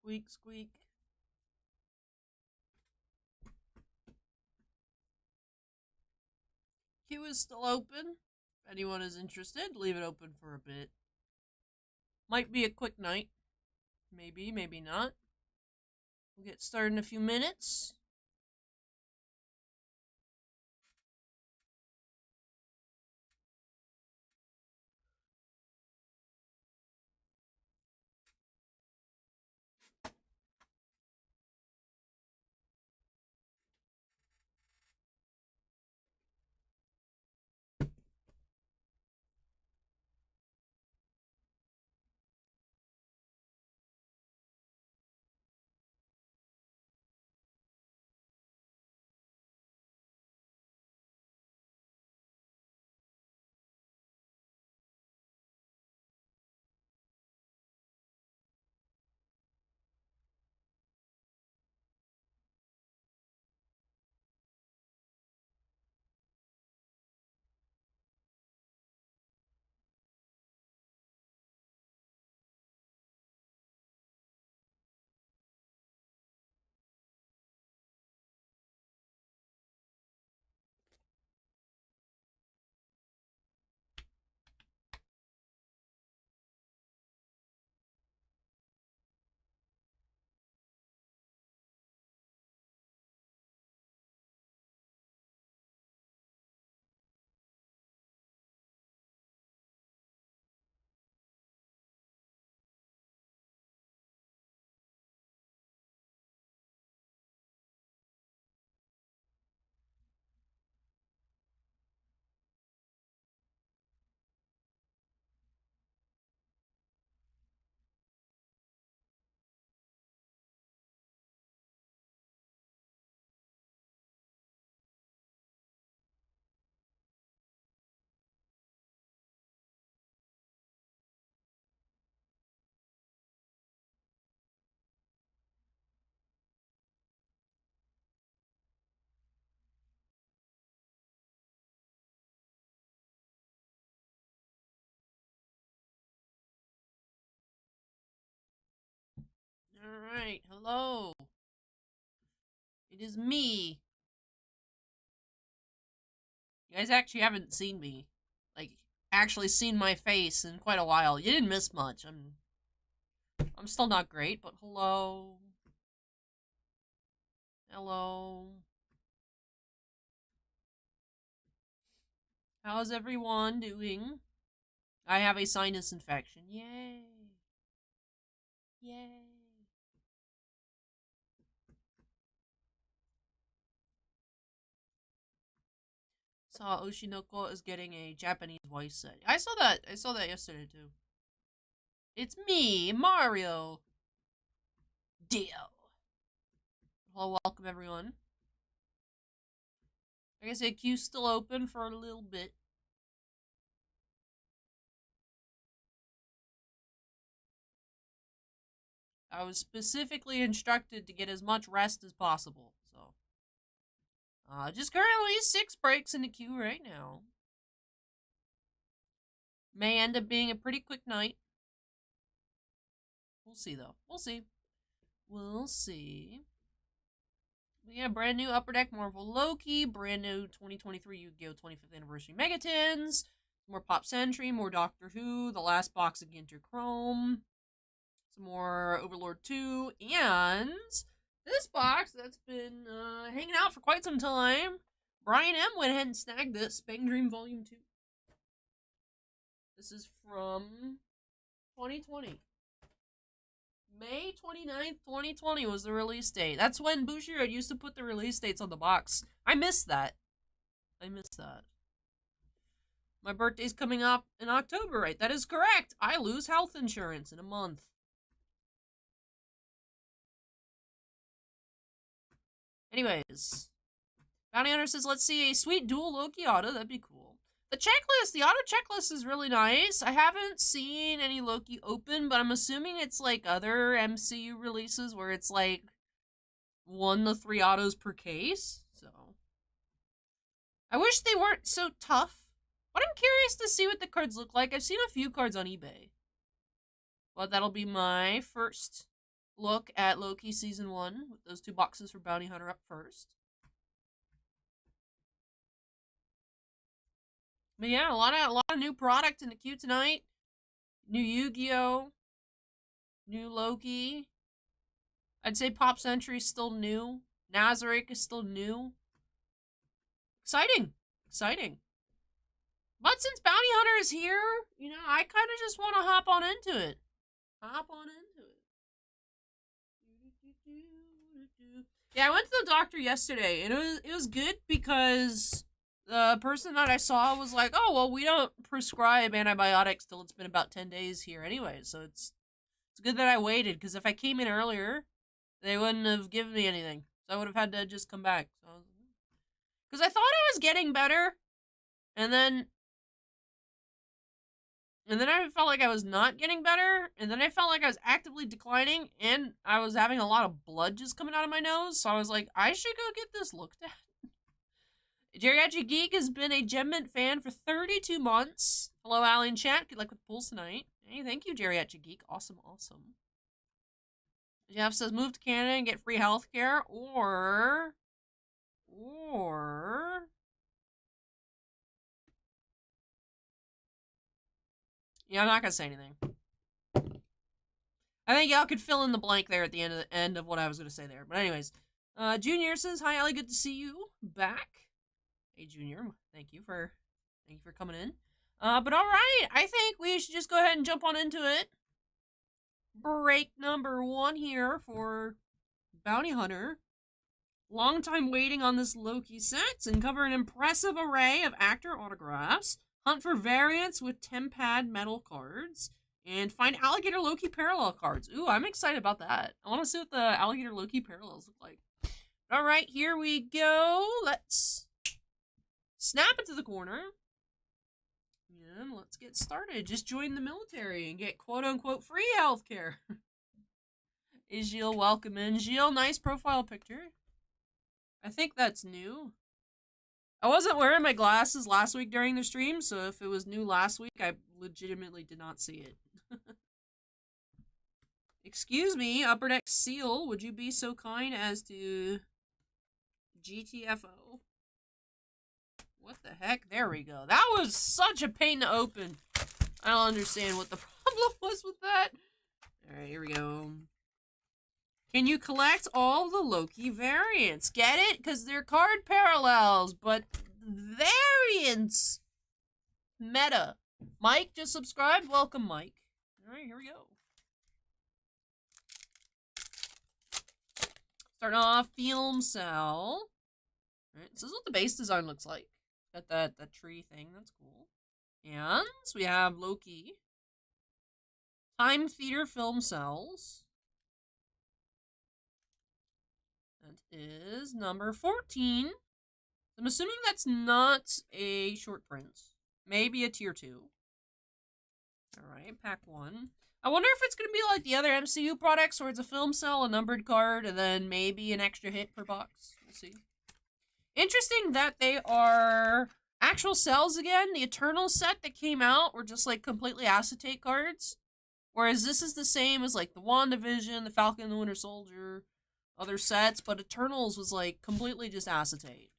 Squeak, squeak. Queue is still open. If anyone is interested, leave it open for a bit. Might be a quick night. Maybe, maybe not. We'll get started in a few minutes. Alright, hello. It is me. You guys actually haven't seen me. Like, actually seen my face in quite a while. You didn't miss much. I'm still not great, but hello. Hello. How's everyone doing? I have a sinus infection. Yay. Yay. Saw Oshinoko is getting a Japanese voice set. I saw that yesterday too. It's me, Mario. Dio. Hello, welcome everyone. Like I said, queue's still open for a little bit. I was specifically instructed to get as much rest as possible, so. Just currently 6 breaks in the queue right now. May end up being a pretty quick night. We'll see, though. We'll see. We'll see. We got brand new Upper Deck Marvel Loki, brand new 2023 Yu-Gi-Oh! 25th Anniversary Megatins, more Pop Century, more Doctor Who, the last box of Ginter Chrome, some more Overlord 2, and this box that's been hanging out for quite some time. Brian M. went ahead and snagged this, Spang Dream Volume 2. This is from 2020. May 29th, 2020 was the release date. That's when Bushiroad used to put the release dates on the box. I missed that. My birthday's coming up in October, right? That is correct. I lose health insurance in a month. Anyways. Bounty Hunter says, let's see a sweet dual Loki auto. That'd be cool. The checklist, the auto checklist is really nice. I haven't seen any Loki open, but I'm assuming it's like other MCU releases where it's like 1 to 3 autos per case. So I wish they weren't so tough, but I'm curious to see what the cards look like. I've seen a few cards on eBay, but that'll be my first look at Loki Season 1 with those 2 boxes for Bounty Hunter up first. But yeah, a lot of new product in the queue tonight. New YGO, new Loki. I'd say Pop Century is still new. Nazarick is still new. Exciting. Exciting. But since Bounty Hunter is here, you know, I kind of just want to hop on into it. Yeah, I went to the doctor yesterday, and it was good because the person that I saw was like, "Oh, well, we don't prescribe antibiotics till it's been about 10 days here anyway, so it's good that I waited, because if I came in earlier, they wouldn't have given me anything. So I would have had to just come back." So, because I thought I was getting better, and then I felt like I was not getting better, and then I felt like I was actively declining, and I was having a lot of blood just coming out of my nose, so I was like, I should go get this looked at. Geriatric Geek has been a Gemmint fan for 32 months. Hello, Allie in chat. Good luck with the pools tonight. Hey, thank you, Geriatric Geek. Awesome, awesome. Jeff says, move to Canada and get free healthcare, or... Yeah, I'm not gonna say anything. I think y'all could fill in the blank there at the end of what I was gonna say there. But anyways, Junior says, hi, Allie, good to see you back. Hey, Junior, thank you for coming in. But all right, I think we should just go ahead and jump on into it. Break number 1 here for Bounty Hunter. Long time waiting on this Loki set, and cover an impressive array of actor autographs, hunt for variants with Tempad metal cards, and find Alligator Loki parallel cards. Ooh, I'm excited about that. I want to see what the Alligator Loki parallels look like. All right, here we go. Let's snap it to the corner. And let's get started. Just join the military and get quote-unquote free healthcare. Is Gilles welcome in? Gilles, nice profile picture. I think that's new. I wasn't wearing my glasses last week during the stream, so if it was new last week, I legitimately did not see it. Excuse me, Upper Deck Seal, would you be so kind as to GTFO? What the heck? There we go. That was such a pain to open. I don't understand what the problem was with that. Alright, here we go. Can you collect all the Loki variants? Get it? Because they're card parallels, but variants. Meta. Mike just subscribed. Welcome, Mike. Alright, here we go. Starting off, Film Cell. Alright, this is what the base design looks like. Got that tree thing. That's cool. And we have Loki. Time Theater Film Cells. That is number 14. I'm assuming that's not a short print. Maybe a tier 2. Alright, pack 1. I wonder if it's going to be like the other MCU products where it's a film cell, a numbered card, and then maybe an extra hit per box. We'll see. Interesting that they are actual cells again. The Eternal set that came out were just like completely acetate cards. Whereas this is the same as like the WandaVision, the Falcon and the Winter Soldier, other sets, but Eternals was like completely just acetate.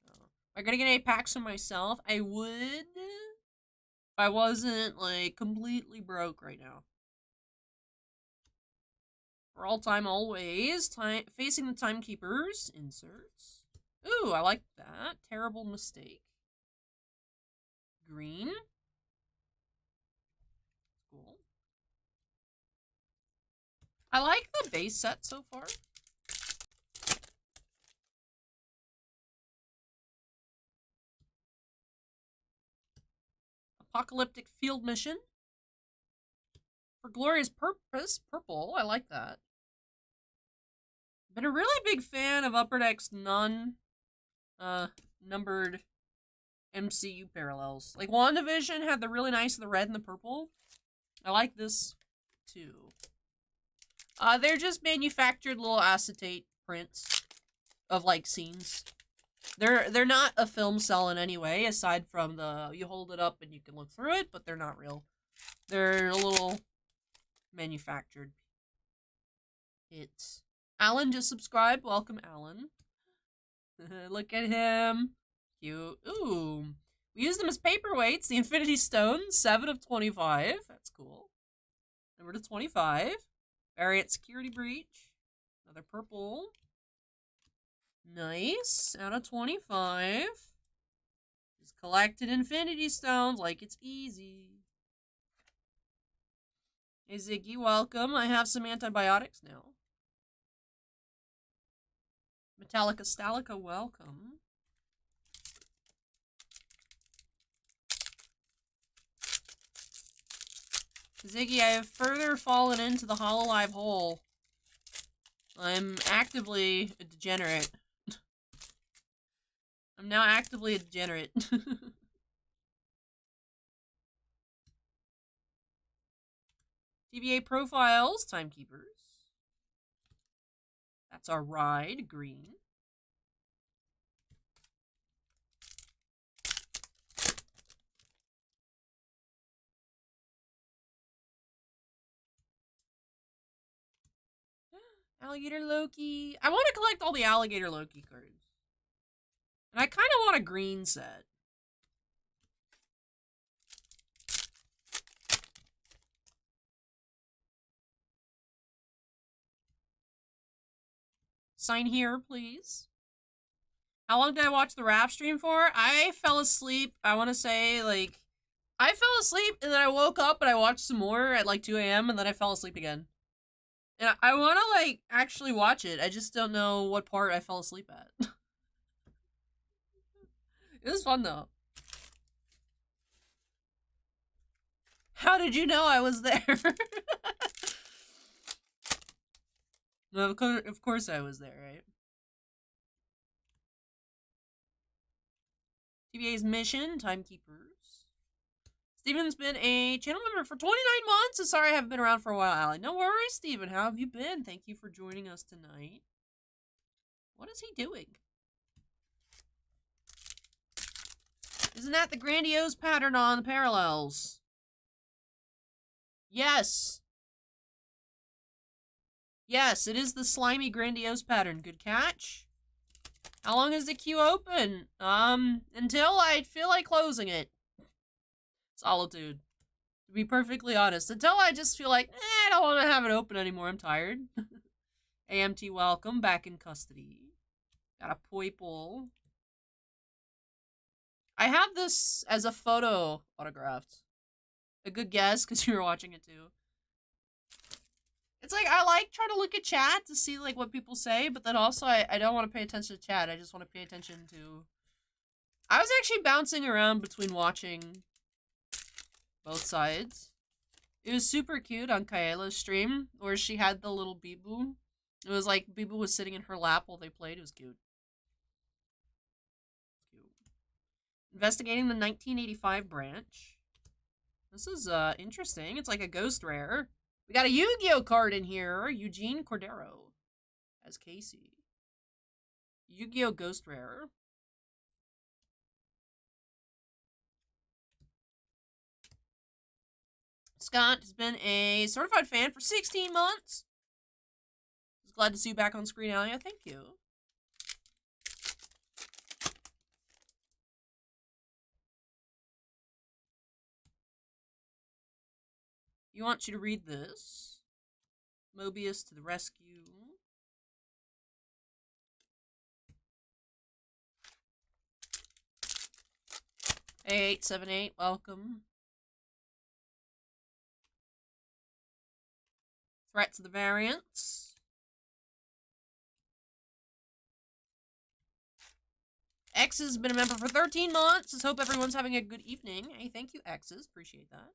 Am I gonna get 8 packs for myself? I would if I wasn't like completely broke right now. For all time, always. Facing the Timekeepers. Inserts. Ooh, I like that. Terrible Mistake. Green. Cool. I like the base set so far. Apocalyptic Field Mission. For Glorious Purpose. Purple. I like that. Been a really big fan of Upper Deck's numbered MCU parallels. Like WandaVision had the really nice the red and the purple. I like this too. They're just manufactured little acetate prints of like scenes. They're not a film cell in any way, aside from the you hold it up and you can look through it, but they're not real They're a little manufactured. It's Alan just subscribed. Welcome, Alan. Look at him. Cute. Ooh. We use them as paperweights. The Infinity Stones, 7 of 25. That's cool. Number to 25. Variant Security Breach. Another purple. Nice. Out of 25. Just collected Infinity Stones like it's easy. Hey, Ziggy, welcome. I have some antibiotics now. Metallica Stalica, welcome. Ziggy, I have further fallen into the Hololive hole. I'm actively a degenerate. I'm now actively a degenerate. TVA profiles, timekeepers. That's our ride, green. Alligator Loki. I want to collect all the Alligator Loki cards. And I kind of want a green set. Sign here, please. How long did I watch the RAF stream for? I fell asleep, I want to say, like... I fell asleep, and then I woke up, and I watched some more at, like, 2 a.m., and then I fell asleep again. And I want to, like, actually watch it. I just don't know what part I fell asleep at. It was fun, though. How did you know I was there? No, of course I was there, right? TVA's mission, timekeepers. Steven's been a channel member for 29 months. Sorry I haven't been around for a while, Allie. No worries, Steven. How have you been? Thank you for joining us tonight. What is he doing? Isn't that the grandiose pattern on the parallels? Yes. Yes, it is the slimy grandiose pattern. Good catch. How long is the queue open? Until I feel like closing it. Solitude. To be perfectly honest. Until I just feel like, I don't want to have it open anymore. I'm tired. AMT welcome. Back in custody. Got a purple. I have this as a photo autographed. A good guess, because you were watching it too. It's like, I like trying to look at chat to see, like, what people say, but then also I don't want to pay attention to chat. I just want to pay attention to... I was actually bouncing around between watching both sides. It was super cute on Kaela's stream, where she had the little Bibu. It was like, Bibu was sitting in her lap while they played. It was cute. Investigating the 1985 branch. This is, interesting. It's like a ghost rare. We got a Yu-Gi-Oh card in here. Eugene Cordero as Casey. Yu-Gi-Oh ghost rare. Scott has been a certified fan for 16 months. Just glad to see you back on screen, Alia. Thank you. You want you to read this. Mobius to the rescue. A878, welcome. Threat to the variants. X has been a member for 13 months. Just hope everyone's having a good evening. Hey, thank you, X's. Appreciate that.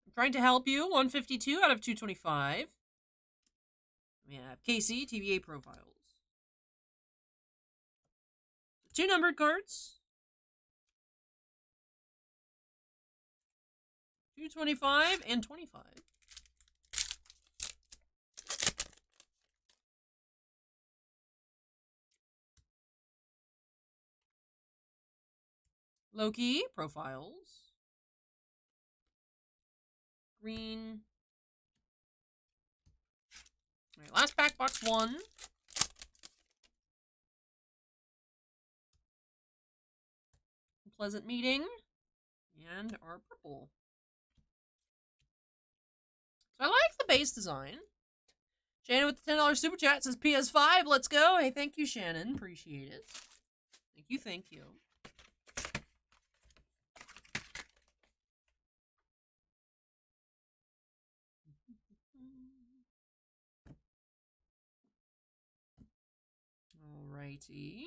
I'm trying to help you. 152 out of 225. We have Casey, TVA profiles. 2 numbered cards. 225 and 25. Loki, profiles. Green. Alright, last pack, box 1. Pleasant meeting. And our purple. So I like the base design. Shannon with the $10 super chat says PS5, let's go. Hey, thank you, Shannon. Appreciate it. Thank you, thank you. Alrighty.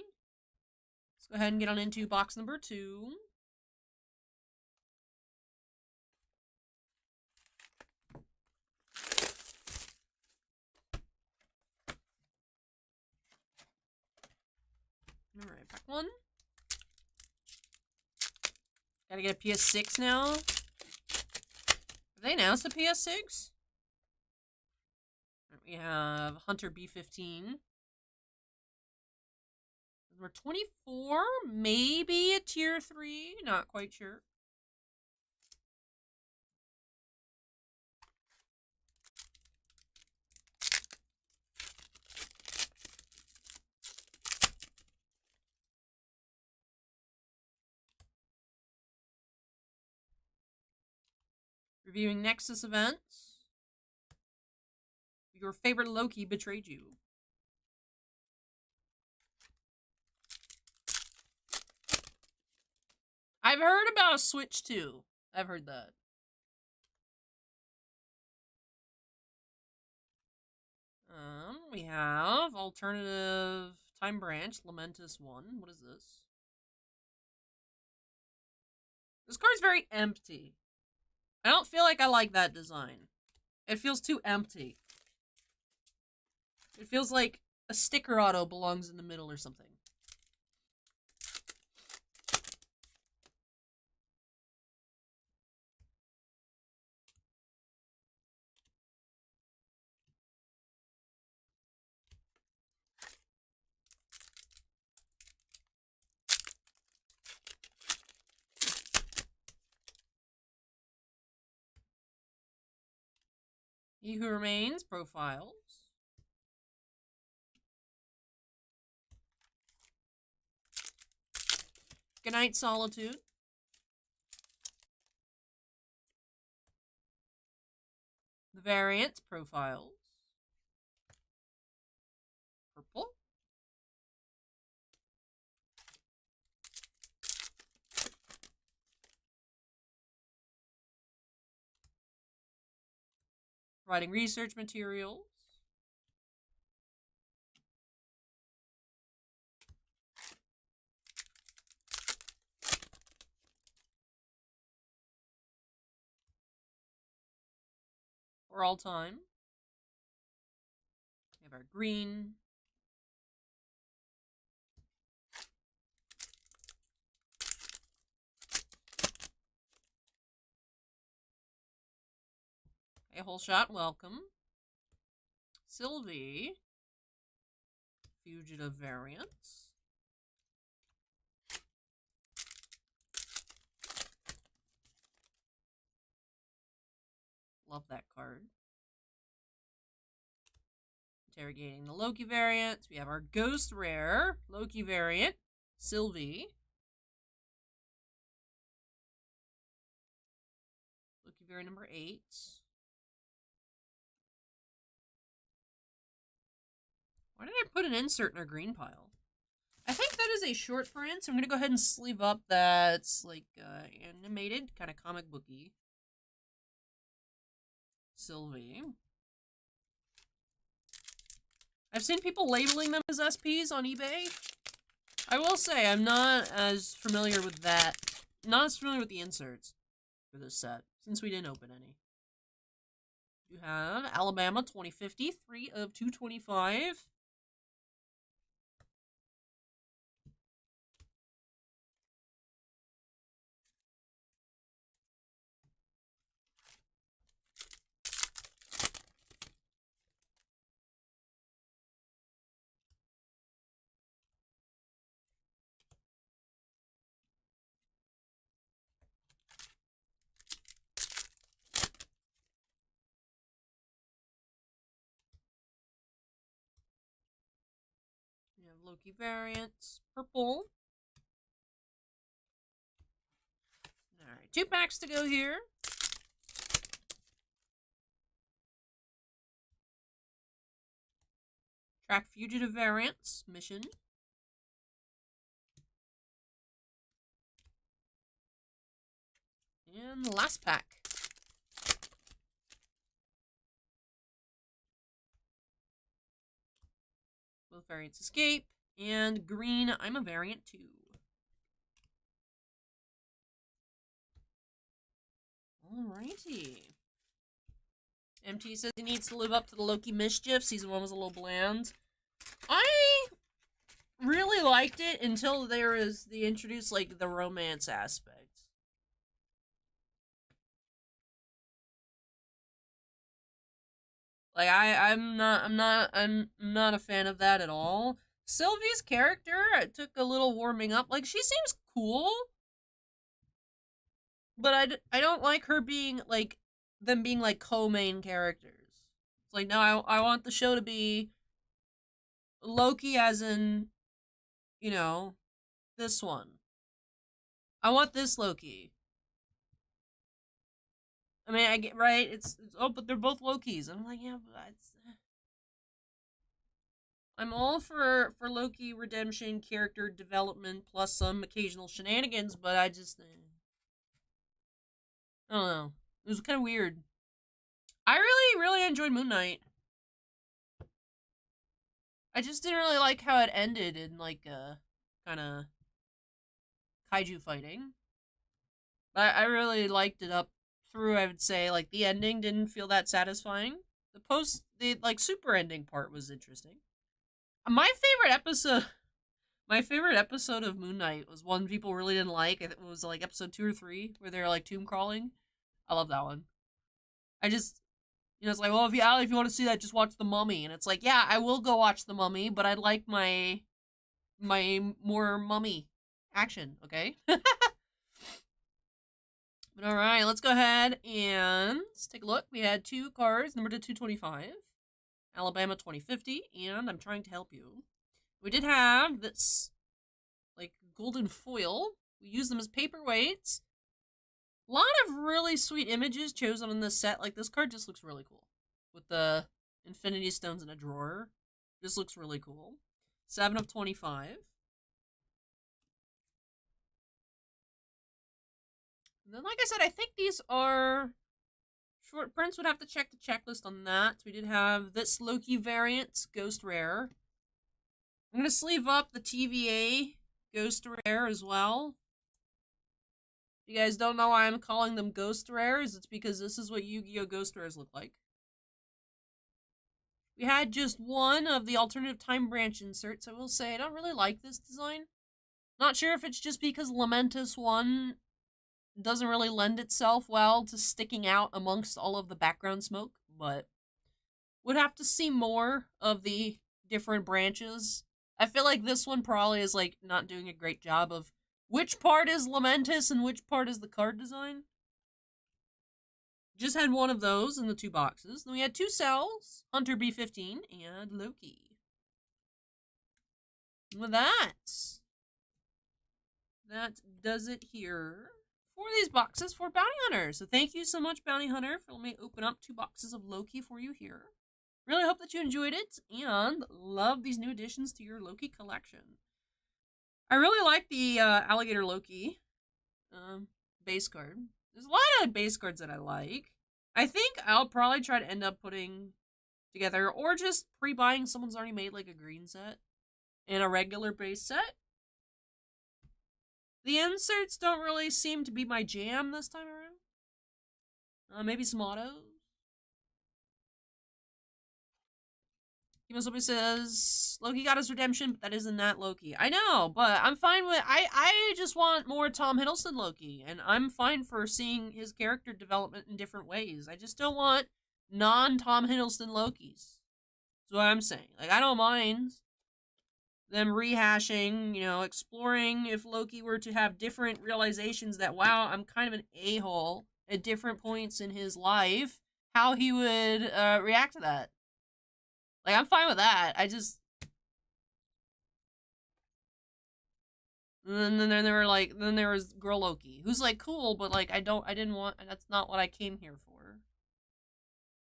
Let's go ahead and get on into box number 2. Alright, pack 1. Gotta get a PS6 now. Have they announced a PS6? We have Hunter B-15. We're 24, maybe a tier 3, not quite sure. Reviewing Nexus events. Your favorite Loki betrayed you. I've heard about a Switch 2. I've heard that. We have alternative time branch, Lamentus 1. What is this? This card's very empty. I don't feel like I like that design. It feels too empty. It feels like a sticker auto belongs in the middle or something. He Who Remains, profiles. Goodnight, Solitude. The variants, profiles. Purple. Providing research materials. For all time. We have our green. A whole shot, welcome. Sylvie. Fugitive variants. Love that card. Interrogating the Loki variants. We have our Ghost Rare Loki variant, Sylvie. Loki variant number 8. Why did I put an insert in our green pile? I think that is a short print, so I'm going to go ahead and sleeve up that's like animated, kind of comic booky. Sylvie. I've seen people labeling them as SPs on eBay. I will say, I'm not as familiar with that. Not as familiar with the inserts for this set, since we didn't open any. You have Alabama 2050, 3 of 225. Loki variants. Purple. Alright, 2 packs to go here. Track Fugitive variants. Mission. And the last pack. Both variants escape. And green, I'm a variant too. Alrighty. MT says he needs to live up to the Loki mischief. Season 1 was a little bland. I really liked it until they introduced, like, the romance aspect. Like, I'm not a fan of that at all. Sylvie's character, it took a little warming up. Like, she seems cool, but I don't like her being, like, them being, like, co-main characters. It's like, no, I want the show to be Loki as in, you know, this one. I want this Loki. I mean, I get, right, it's oh, but they're both Lokis. I'm like, yeah, but I'm all for Loki redemption, character development, plus some occasional shenanigans, but I just, I don't know. It was kind of weird. I really enjoyed Moon Knight. I just didn't really like how it ended in, like, kind of kaiju fighting. But I really liked it up through, I would say. Like, the ending didn't feel that satisfying. The like, super ending part was interesting. My favorite episode of Moon Knight was one people really didn't like. It was, like, episode 2 or 3, where they're, like, tomb crawling. I love that one. I just, it's like, well, if you want to see that, just watch The Mummy. And it's like, yeah, I will go watch The Mummy, but I'd like my more mummy action, okay? But alright, let's go ahead and let's take a look. We had 2 cards, numbered to 225. Alabama 2050, and I'm trying to help you. We did have this, like, golden foil. We use them as paperweights. A lot of really sweet images chosen in this set. Like, this card just looks really cool. With the Infinity Stones in a drawer. This looks really cool. 7 of 25. And then, like I said, I think these are short prints. Would have to check the checklist on that. We did have this Loki variant, Ghost Rare. I'm going to sleeve up the TVA Ghost Rare as well. If you guys don't know why I'm calling them Ghost Rares, it's because this is what Yu-Gi-Oh! Ghost Rares look like. We had just one of the alternative time branch inserts. I will say, I don't really like this design. Not sure if it's just because Lamentus 1 doesn't really lend itself well to sticking out amongst all of the background smoke, but would have to see more of the different branches. I feel like this one probably is, like, not doing a great job of which part is Lamentus and which part is the card design. Just had one of those in the 2 boxes. Then we had 2 cells, Hunter B15 and Loki. And with that does it here for these boxes for Bounty Hunter. So thank you so much, Bounty Hunter, for letting me open up 2 boxes of Loki for you here. Really hope that you enjoyed it and love these new additions to your Loki collection. I really like the Alligator Loki base card. There's a lot of base cards that I like. I think I'll probably try to end up putting together, or just pre-buying someone's already made, like, a green set and a regular base set. The inserts don't really seem to be my jam this time around. Maybe some autos. Somebody says, Loki got his redemption, but that isn't that Loki. I know, but I'm fine with, I just want more Tom Hiddleston Loki, and I'm fine for seeing his character development in different ways. I just don't want non-Tom Hiddleston Lokis. That's what I'm saying. Like, I don't mind them rehashing, exploring if Loki were to have different realizations that, wow, I'm kind of an a-hole at different points in his life, how he would react to that. Like, I'm fine with that. And then there was Girl Loki, who's like cool, but like I didn't want. That's not what I came here for.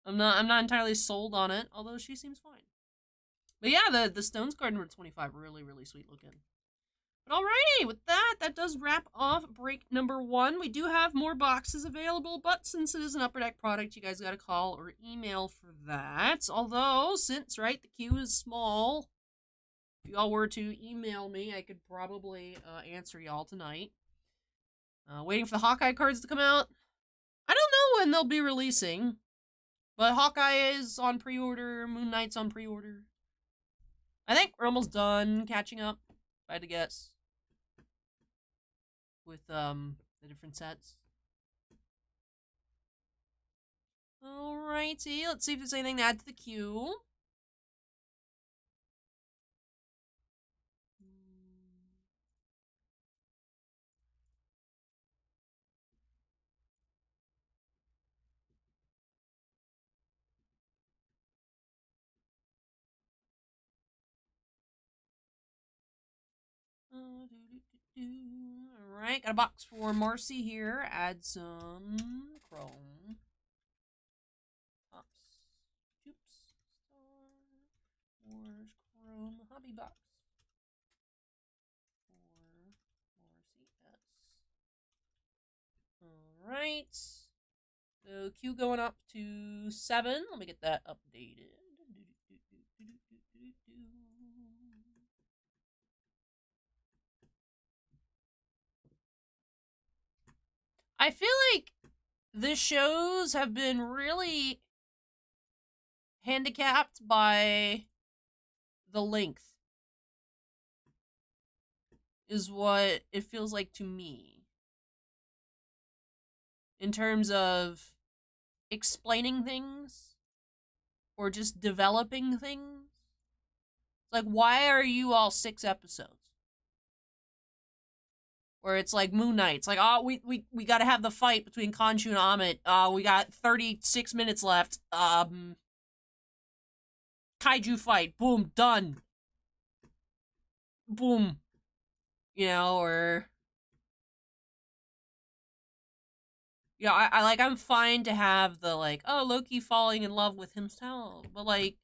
I'm not entirely sold on it, although she seems fine. But yeah, the Stones Garden Route 25 really sweet looking. But alrighty, with that, that does wrap off break number 1. We do have more boxes available, but since it is an Upper Deck product, you guys gotta call or email for that. Although, since, right, the queue is small, if y'all were to email me, I could probably answer y'all tonight. Waiting for the Hawkeye cards to come out. I don't know when they'll be releasing, but Hawkeye is on pre-order, Moon Knight's on pre-order. I think we're almost done catching up, if I had to guess, with the different sets. Alrighty, let's see if there's anything to add to the queue. Alright, got a box for Marcy here. Add some Chrome. Pops. Oops. Star Wars Chrome Hobby Box. For Marcy S. Alright. So Q going up to 7. Let me get that updated. I feel like the shows have been really handicapped by the length, is what it feels like to me. In terms of explaining things or just developing things. Like, why are you all 6 episodes? Where it's like Moon Knight. It's like, oh, we gotta have the fight between Khonshu and Amit. We got 36 minutes left. Kaiju fight. Boom, done. Boom. You know, or... Yeah, I'm fine to have the, like, oh, Loki falling in love with himself. But, like,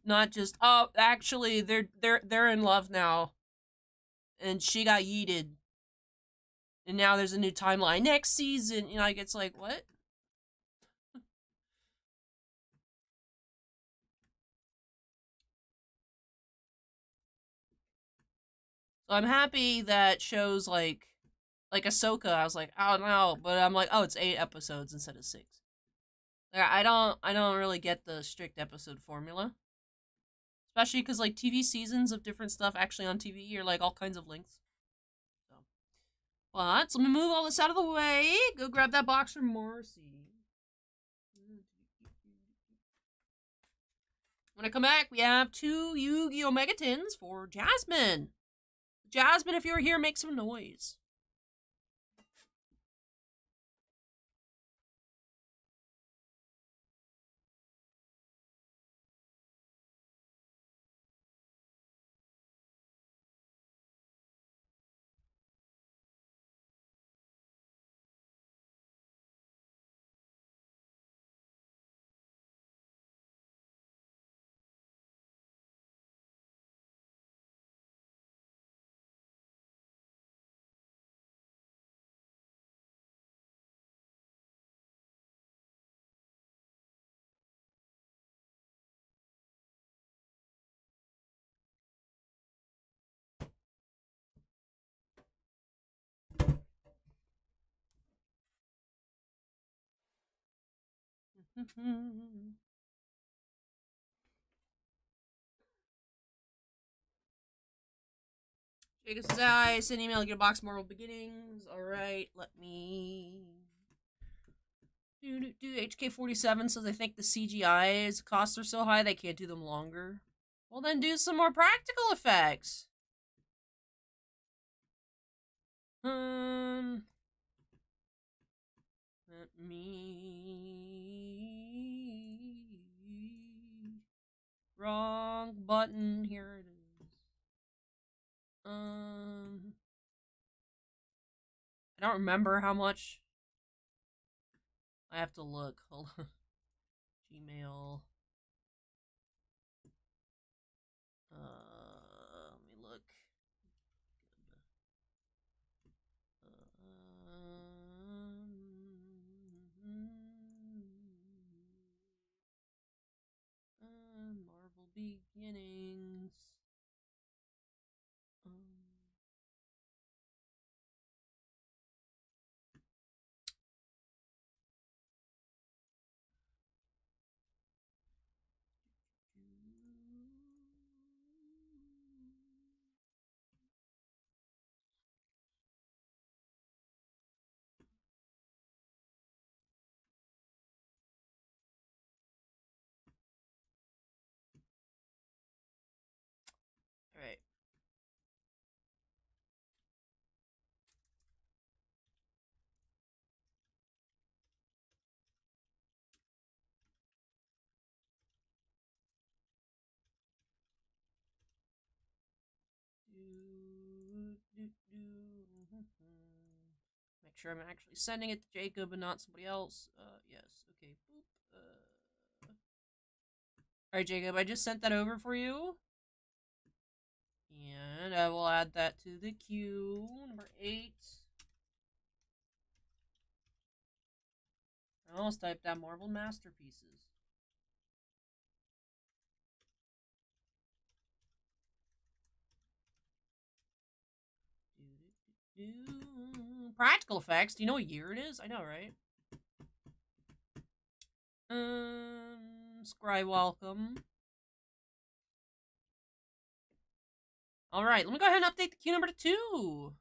not just, oh, actually, they're in love now. And she got yeeted. And now there's a new timeline. Next season, you know, like, it's like, what? So I'm happy that shows like Ahsoka, I was like, oh no, but I'm like, oh, it's 8 episodes instead of 6. Like, I don't really get the strict episode formula. Especially because, like, TV seasons of different stuff actually on TV are, like, all kinds of lengths. So. But, so let me move all this out of the way. Go grab that box from Marcy. When I come back, we have 2 Yu-Gi-Oh! Megatins for Jasmine. Jasmine, if you're here, make some noise. Jacob says, I sent an email to get a box Marvel Beginnings. Alright, let me... Do HK47 says I think the CGI's costs are so high they can't do them longer. Well, then do some more practical effects. Let me... Wrong button. Here it is. I don't remember how much. I have to look. Hold on. Gmail. Let me look. Marvel Beginnings. All right. Make sure I'm actually sending it to Jacob and not somebody else. Yes. Okay. Boop. All right, Jacob. I just sent that over for you, and I will add that to the queue. Number 8. I almost typed down Marvel Masterpieces. Practical effects. Do you know what year it is? I know, right? Scry welcome. Alright, let me go ahead and update the queue number to 2.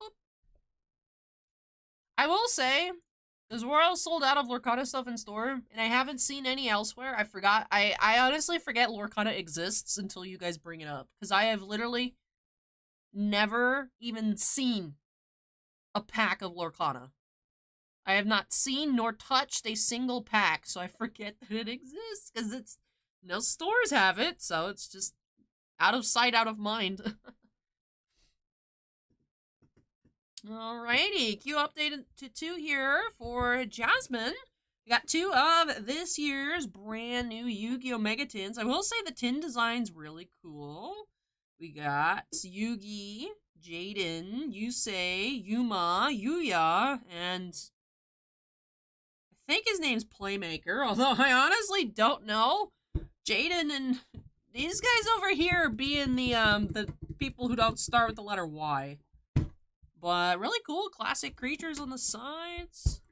Boop. I will say, because we're all sold out of Lorcana stuff in store, and I haven't seen any elsewhere. I forgot. I honestly forget Lorcana exists until you guys bring it up. Because I have literally never even seen a pack of Lorcana. I have not seen nor touched a single pack, so I forget that it exists. Because it's... no stores have it, so it's just out of sight, out of mind. Alrighty, queue updated to 2 here for Jasmine. We got 2 of this year's brand new Yu-Gi-Oh! Mega Tins. I will say the tin design's really cool. We got Yugi, Jaden, Yusei, Yuma, Yuya, and I think his name's Playmaker, although I honestly don't know. Jaden and these guys over here being the people who don't start with the letter Y. But really cool classic creatures on the sides.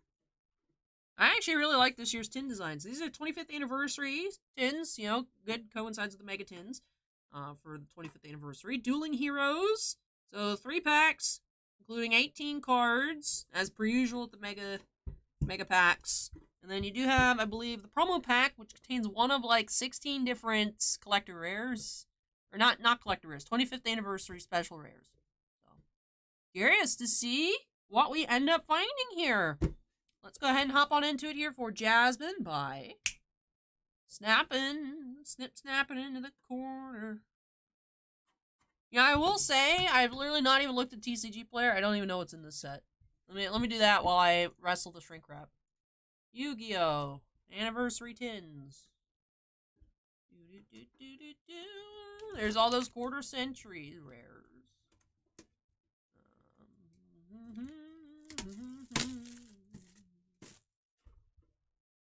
I actually really like this year's tin designs. These are 25th anniversary tins, you know, good coincides with the mega tins for the 25th anniversary. Dueling Heroes. So 3 packs, including 18 cards, as per usual at the mega packs. And then you do have, I believe, the promo pack, which contains one of like 16 different collector rares. Or not collector rares, 25th anniversary special rares. Curious to see what we end up finding here. Let's go ahead and hop on into it here for Jasmine by snapping into the corner. Yeah, I will say, I've literally not even looked at TCG Player. I don't even know what's in this set. Let me do that while I wrestle the shrink wrap. Yu-Gi-Oh! Anniversary Tins. There's all those quarter century rares.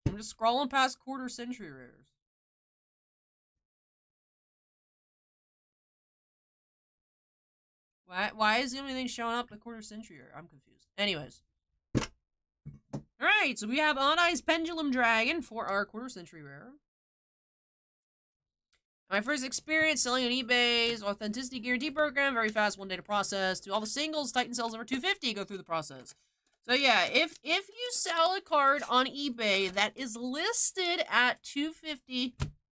I'm just scrolling past quarter century rares. Why is the only thing showing up the quarter century rare? I'm confused. Anyways. Alright, so we have On Ice Pendulum Dragon for our quarter century rare. My first experience selling on eBay's Authenticity Guarantee Program. Very fast, 1 day to process. To all the singles, Titan sells over 250, go through the process. So yeah, if you sell a card on eBay that is listed at 250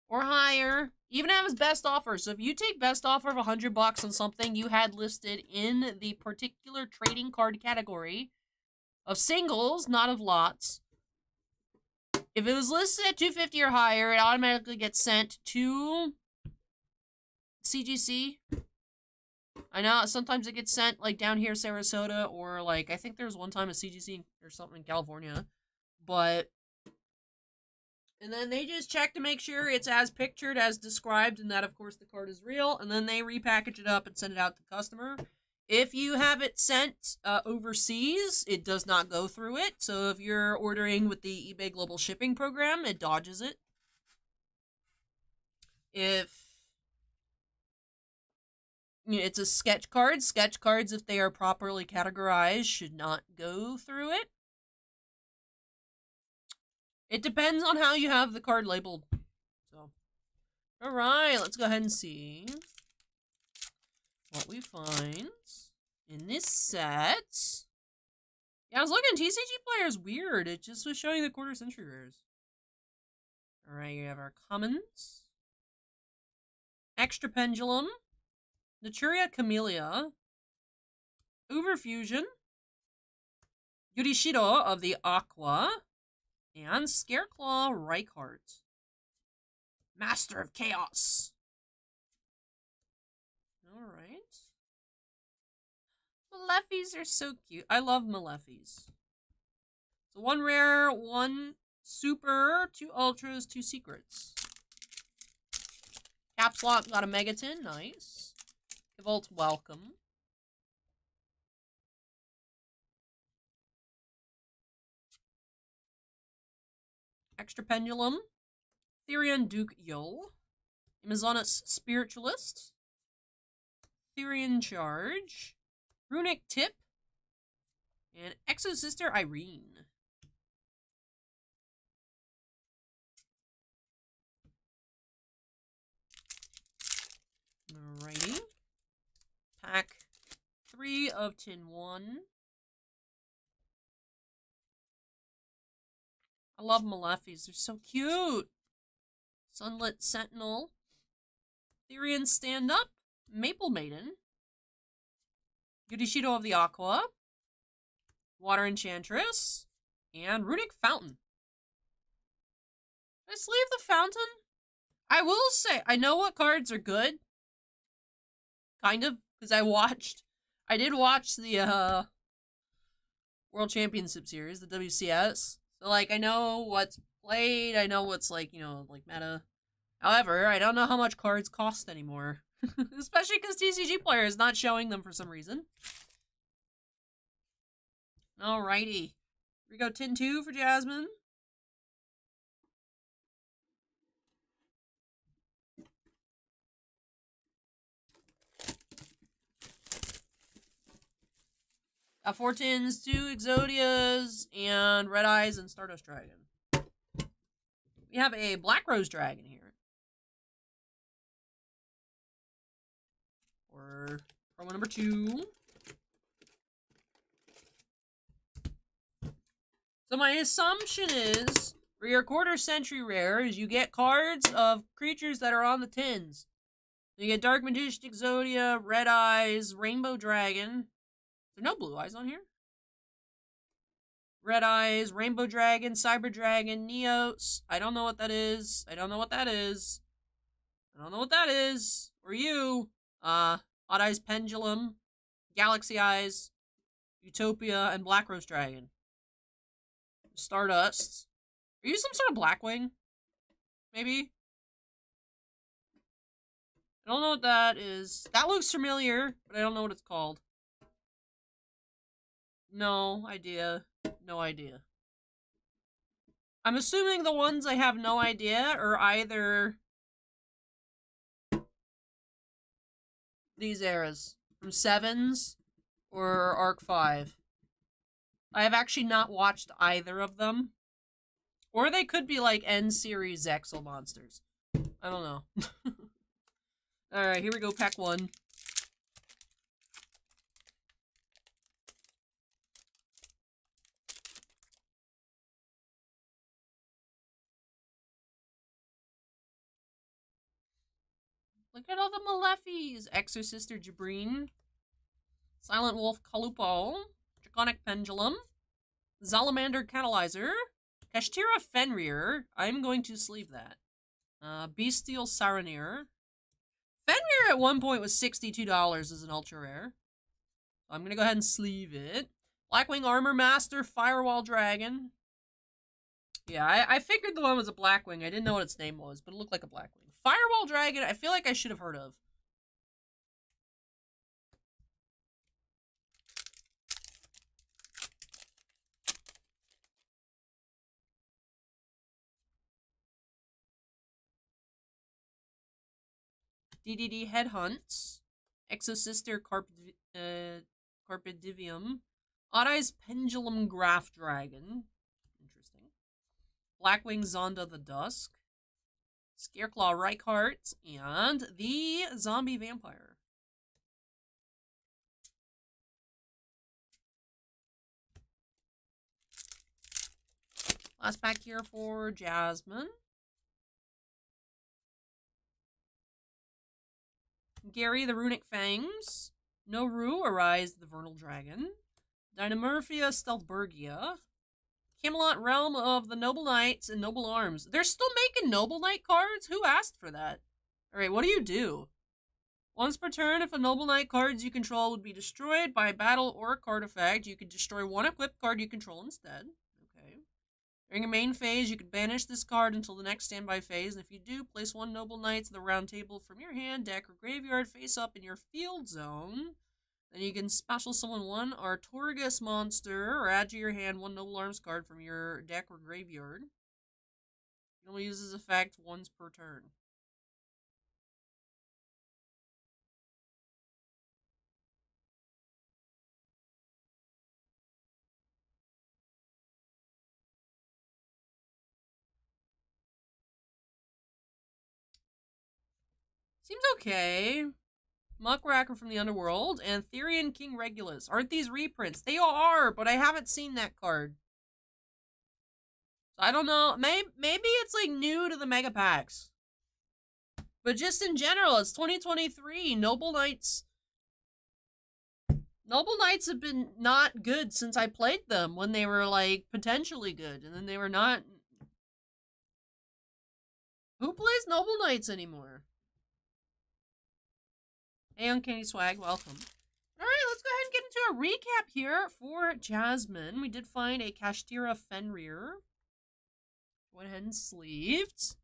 or higher, even have its best offer. So if you take best offer of $100 on something you had listed in the particular trading card category of singles, not of lots, if it was listed at 250 or higher, it automatically gets sent CGC. I know sometimes it gets sent like down here, Sarasota, or like I think there's one time a CGC or something in California, but and then they just check to make sure it's as pictured as described, and that of course the card is real, and then they repackage it up and send it out to the customer. If you have it sent overseas, it does not go through it. So if you're ordering with the eBay Global Shipping Program, it dodges it. If it's a sketch card, sketch cards, if they are properly categorized, should not go through it. It depends on how you have the card labeled. So, alright, let's go ahead and see what we find in this set. Yeah, I was looking, TCG Player is weird. It just was showing the quarter century rares. Alright, you have our commons. Extra Pendulum. Naturia Camellia. Overfusion. Yurishido of the Aqua. And Scareclaw Reichardt. Master of Chaos. Alright. Malefis are so cute. I love Malefis. So 1 rare, 1 super, 2 ultras, 2 secrets. Caps Lock got a Megaton. Nice. Vault welcome. Extra Pendulum. Therian Duke Yul. Amazonas Spiritualist. Therian Charge. Runic Tip. And Exosister Irene. Alrighty. Pack 3 of tin 1. I love Malefis. They're so cute. Sunlit Sentinel. Therian Stand Up. Maple Maiden. Yurishido of the Aqua. Water Enchantress. And Runic Fountain. Did I sleeve the Fountain? I will say, I know what cards are good. Kind of. Because I did watch the World Championship Series, the WCS. So, like, I know what's played, I know what's, like, like, meta. However, I don't know how much cards cost anymore. Especially because TCG Player is not showing them for some reason. Alrighty. Here we go, tin 2 for Jasmine. Got 4 tins, 2 Exodias, and Red Eyes and Stardust Dragon. We have a Black Rose Dragon here. Or promo number 2. So my assumption is, for your quarter century rares, you get cards of creatures that are on the tins. So you get Dark Magician, Exodia, Red Eyes, Rainbow Dragon. Is there no blue eyes on here? Red Eyes, Rainbow Dragon, Cyber Dragon, Neos. I don't know what that is. I don't know what that is. I don't know what that is. Or you. Odd Eyes Pendulum, Galaxy Eyes, Utopia, and Black Rose Dragon. Stardust. Are you some sort of Blackwing? Maybe? I don't know what that is. That looks familiar, but I don't know what it's called. No idea. No idea. I'm assuming the ones I have no idea are either these eras. From 7s or Arc 5. I have actually not watched either of them. Or they could be like N-series Zexal monsters. I don't know. Alright, here we go, pack 1. Look at all the Malefis! Exorcister Jabrine. Silent Wolf Kalupo. Draconic Pendulum. Salamander Catalyzer. Kashtira Fenrir. I'm going to sleeve that. Bestial Saranir. Fenrir Faramir at one point was $62 as an ultra rare. So I'm gonna go ahead and sleeve it. Blackwing Armor Master, Firewall Dragon. Yeah, I figured the one was a Blackwing. I didn't know what its name was, but it looked like a Blackwing. Firewall Dragon, I feel like I should have heard of. DDD Headhunt. Exosister Carpidivium. Odd-Eyes Pendulum Graph Dragon. Interesting. Blackwing Zonda the Dusk. Scareclaw Reichardt. And the Zombie Vampire. Last pack here for Jasmine. Gary the Runic Fangs. Noru Arise the Vernal Dragon. Dynamorphia Stealthburgia. Camelot Realm of the Noble Knights and Noble Arms. They're still making Noble Knight cards? Who asked for that? Alright, what do you do? Once per turn, if a Noble Knight cards you control would be destroyed by a battle or a card effect, you could destroy one equipped card you control instead. Okay. During your main phase, you could banish this card until the next standby phase, and if you do, place one Noble Knights in the round table from your hand, deck, or graveyard face up in your field zone. Then you can special summon one Artorigus monster, or add to your hand one Noble Arms card from your deck or graveyard. You only use this effect once per turn. Seems okay. Muckracker from the Underworld, and Therian King Regulus. Aren't these reprints? They are, but I haven't seen that card. So I don't know. Maybe it's like new to the mega packs. But just in general, it's 2023. Noble Knights have been not good since I played them when they were like potentially good, and then they were not. Who plays Noble Knights anymore? Hey, Uncanny Swag, welcome. Alright, let's go ahead and get into a recap here for Jasmine. We did find a Kashtira Fenrir. Went ahead and sleeved.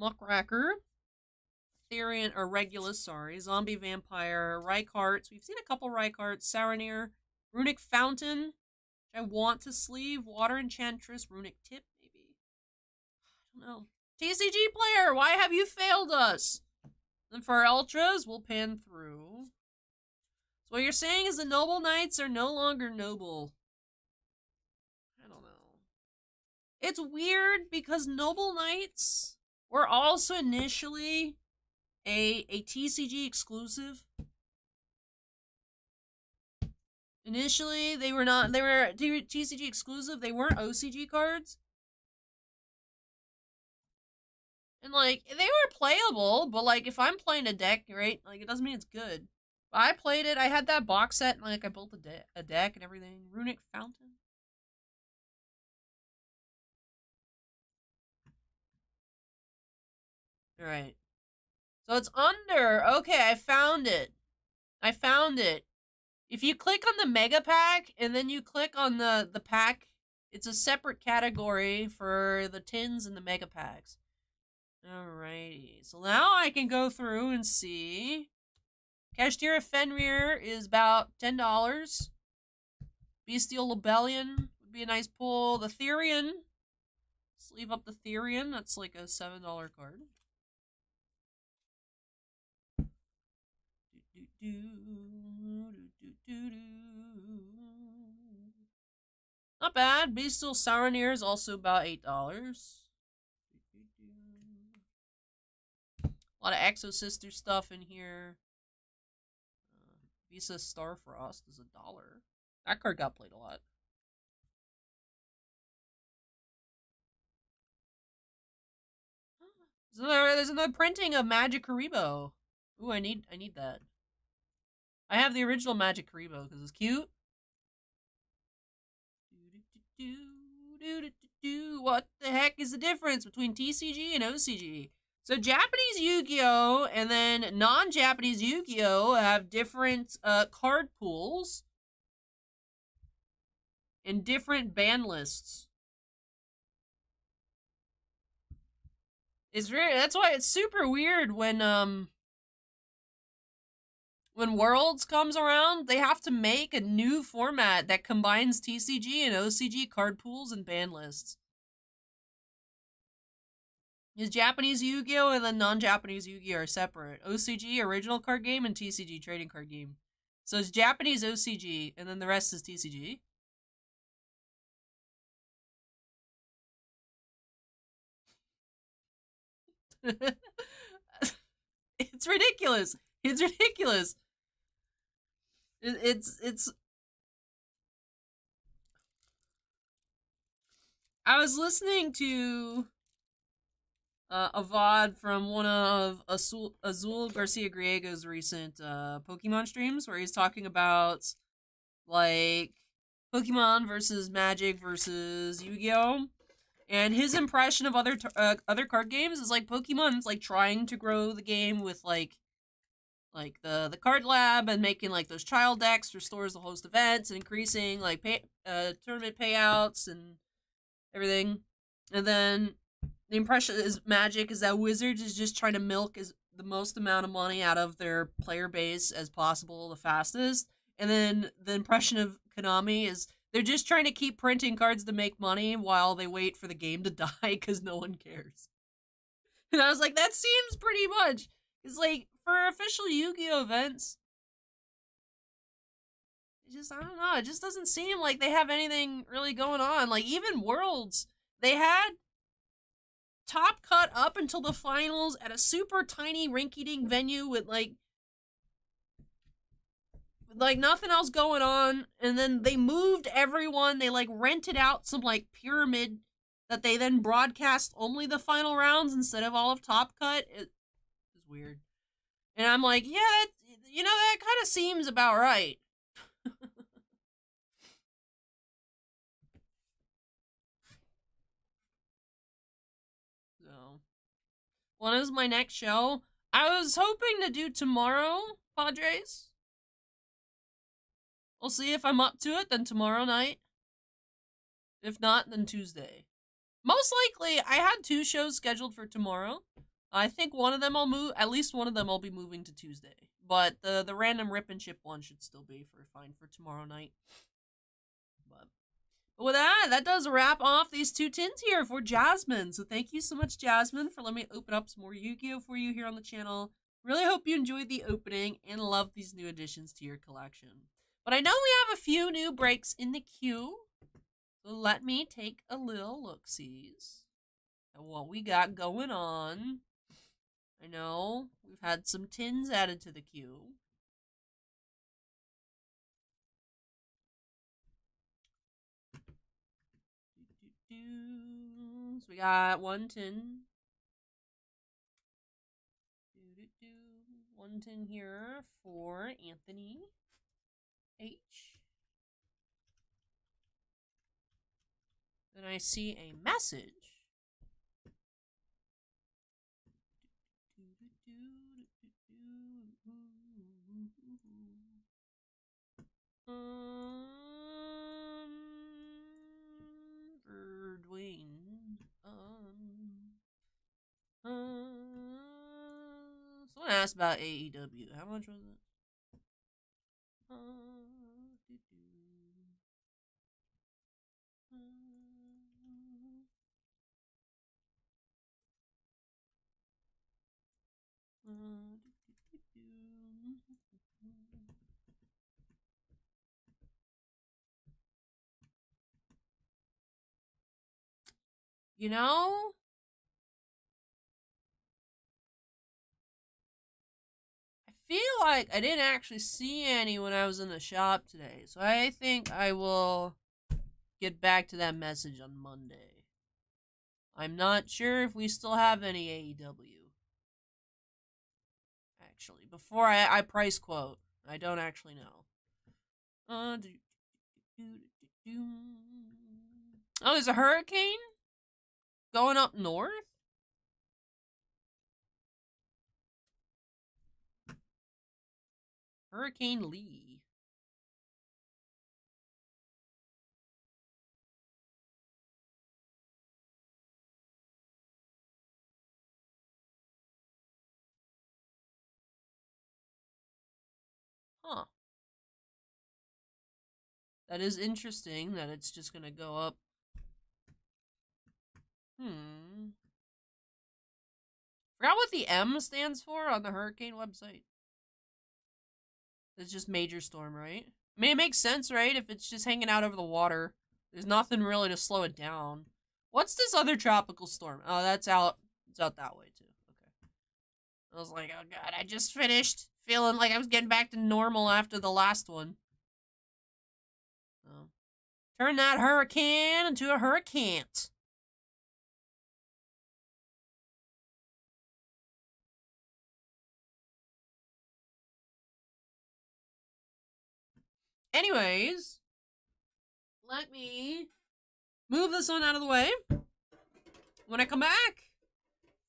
Muckracker. Therian, or Regulus, sorry. Zombie Vampire. Reichardt. We've seen a couple Reichardts. Saranir. Runic Fountain. Which I want to sleeve. Water Enchantress. Runic Tip, maybe. I don't know. TCG player, why have you failed us? Then for our ultras, we'll pan through. So what you're saying is the Noble Knights are no longer noble. I don't know. It's weird because Noble Knights were also initially a TCG exclusive. Initially, they were TCG exclusive. They weren't OCG cards. And, like, they were playable, but, like, if I'm playing a deck, right, like, it doesn't mean it's good. But I played it, I had that box set, and, like, I built a deck and everything. Runic Fountain. Alright. So it's under. Okay, I found it. If you click on the Mega Pack, and then you click on the pack, it's a separate category for the tins and the Mega Packs. Alrighty, so now I can go through and see. Kashtira Fenrir is about $10. Bestial Libellion would be a nice pull. The Therian, sleeve up the Therian, that's like a $7 card. Not bad. Bestial Saranir is also about $8. A lot of Exosister stuff in here. Visa Starfrost is $1. That card got played a lot. There's another printing of Magic Karibo. Ooh, I need that. I have the original Magic Karibo because it's cute. What the heck is the difference between TCG and OCG? So Japanese Yu-Gi-Oh! And then non-Japanese Yu-Gi-Oh! Have different card pools and different ban lists. It's very, that's why it's super weird when Worlds comes around, they have to make a new format that combines TCG and OCG card pools and ban lists. Is Japanese Yu-Gi-Oh! And then non-Japanese Yu-Gi-Oh! Are separate. OCG, original card game, and TCG, trading card game. So it's Japanese OCG, and then the rest is TCG. It's ridiculous. It's ridiculous. It's. I was listening to a VOD from one of Azul Garcia Griego's recent Pokemon streams where he's talking about like Pokemon versus Magic versus Yu-Gi-Oh! And his impression of other card games is like Pokemon's like trying to grow the game with like the card lab and making like those child decks for stores to host events and increasing like tournament payouts and everything. And then the impression is Magic is that Wizards is just trying to milk the most amount of money out of their player base as possible the fastest. And then the impression of Konami is they're just trying to keep printing cards to make money while they wait for the game to die because no one cares. And I was like, that seems pretty much. It's like, for official Yu-Gi-Oh! Events, I don't know, it just doesn't seem like they have anything really going on. Like, even Worlds, they had Top Cut up until the finals at a super tiny rinky-dink venue with like nothing else going on, and then they moved everyone. They like rented out some like pyramid that they then broadcast only the final rounds instead of all of Top Cut. It was weird, and I'm like, yeah, that kind of seems about right. So, when is my next show? I was hoping to do tomorrow, Padres. We'll see if I'm up to it, then tomorrow night. If not, then Tuesday. Most likely, I had 2 shows scheduled for tomorrow. I think one of them I'll move, at least one of them I'll be moving to Tuesday. But the random rip and chip one should still be fine for tomorrow night. But with that does wrap off these 2 tins here for Jasmine. So thank you so much, Jasmine, for letting me open up some more Yu-Gi-Oh! For you here on the channel. Really hope you enjoyed the opening and love these new additions to your collection. But I know we have a few new breaks in the queue. So let me take a little look-sees at what we got going on. I know we've had some tins added to the queue. So we got 1 tin. 1 tin here for Anthony H. Then I see a message. For Dwayne. Someone asked about AEW. How much was it? You know, I feel like I didn't actually see any when I was in the shop today, so I think I will get back to that message on Monday. I'm not sure if we still have any AEW. Actually, before I price quote, I don't actually know. Oh, there's a hurricane going up north? Hurricane Lee. Huh. That is interesting that it's just gonna go up. Forgot what the M stands for on the hurricane website. It's just major storm, right? I mean, it makes sense, right? If it's just hanging out over the water, there's nothing really to slow it down. What's this other tropical storm? Oh, that's out. It's out that way, too. Okay. I was like, oh god, I just finished feeling like I was getting back to normal after the last one. Oh. Turn that hurricane into a hurricane. Anyways, let me move this one out of the way. When I come back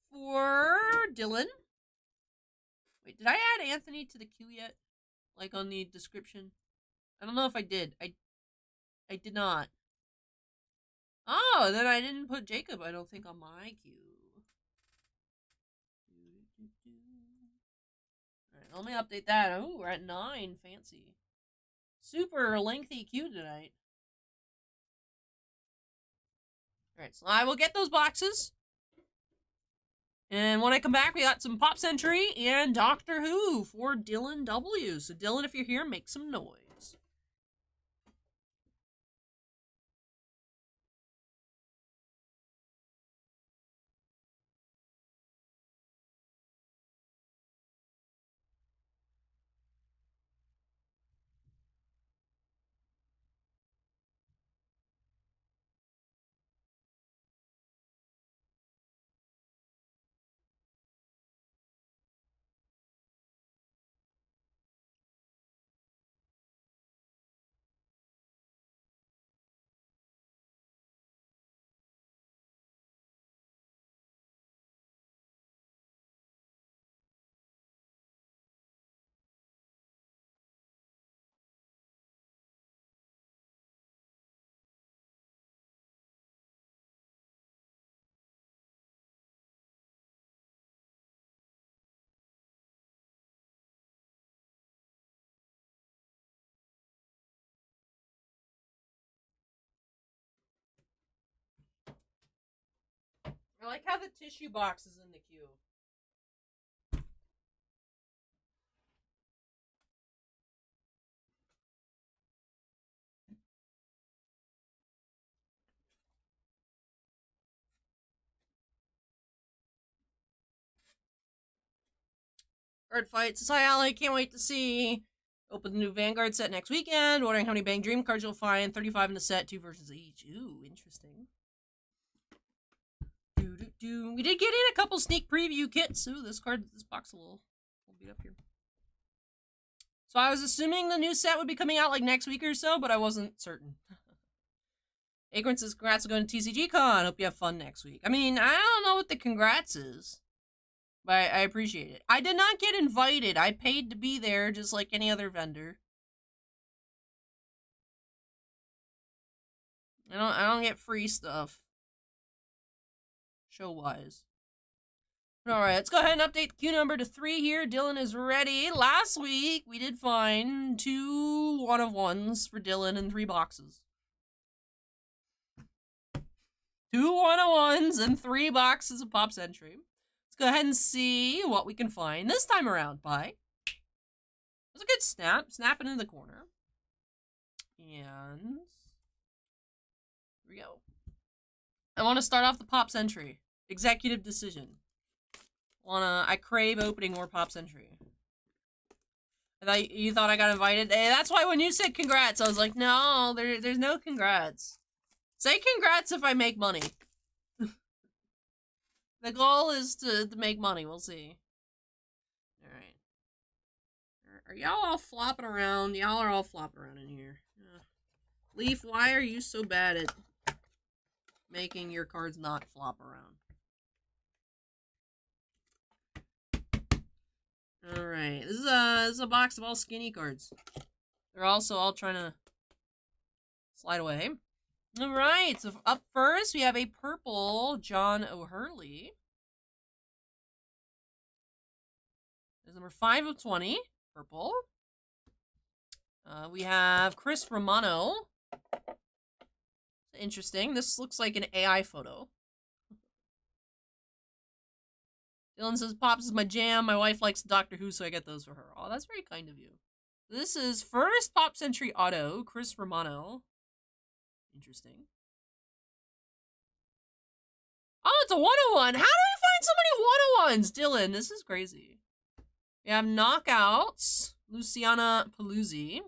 for Dillon. Wait, did I add Anthony to the queue yet? Like on the description? I don't know if I did. I did not. Oh, then I didn't put Jacob, I don't think, on my queue. Alright, let me update that. Oh, we're at 9. Fancy. Super lengthy queue tonight. Alright, so I will get those boxes. And when I come back, we got some Pop Century and Doctor Who for Dillon W. So Dillon, if you're here, make some noise. I like how the tissue box is in the queue. Bird Fight, Society, can't wait to see. Open the new Vanguard set next weekend. Wondering how many Bang Dream cards you'll find. 35 in the set, 2 versions each. Ooh, interesting. We did get in a couple sneak preview kits. Ooh, this box will beat up here. So I was assuming the new set would be coming out like next week or so, but I wasn't certain. Acorn says, congrats on going to TCG Con. Hope you have fun next week. I mean, I don't know what the congrats is, but I appreciate it. I did not get invited. I paid to be there just like any other vendor. I don't get free stuff. Show-wise. Alright, let's go ahead and update the queue number to 3 here. Dillon is ready. Last week, we did find 2 one-of-ones for Dillon in 3 boxes. 2 one-of-ones and 3 boxes of Pop Century. Let's go ahead and see what we can find this time around. Bye. It was a good snap. Snap it in the corner. And here we go. I want to start off the Pop Century. Executive decision. I crave opening more Pop Century. You thought I got invited? Hey, that's why when you said congrats, I was like, no, there's no congrats. Say congrats if I make money. The goal is to make money. We'll see. Alright. Are y'all all flopping around? Y'all are all flopping around in here. Leaf, why are you so bad at making your cards not flop around? Alright, this is it's a box of all skinny cards. They're also all trying to slide away. Alright, so up first we have a purple John O'Hurley. There's number 5 of 20, purple. We have Chris Romano. Interesting. This looks like an AI photo. Dylan says, Pops is my jam. My wife likes Doctor Who, so I get those for her. Oh, that's very kind of you. This is first Pop Century Auto, Chris Romano. Interesting. Oh, it's a 101. How do we find so many 101s, Dylan? This is crazy. We have Knockouts, Luciana Paluzzi.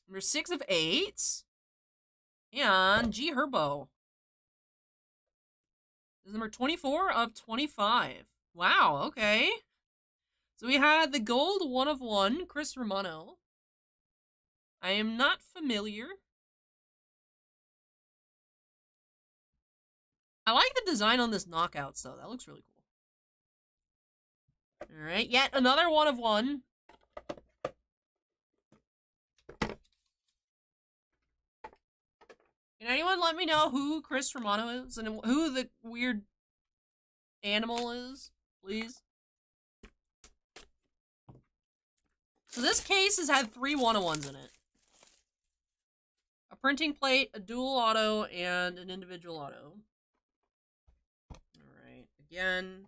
Number 6 of 8. And G Herbo. This is number 24 of 25. Wow, okay. So we had the gold 1 of 1, Chris Romano. I am not familiar. I like the design on this Knockouts, though. That looks really cool. Alright, yet another 1 of 1. Can anyone let me know who Chris Romano is and who the weird animal is, please? So this case has had 3 101s in it. A printing plate, a dual auto, and an individual auto. Alright, again,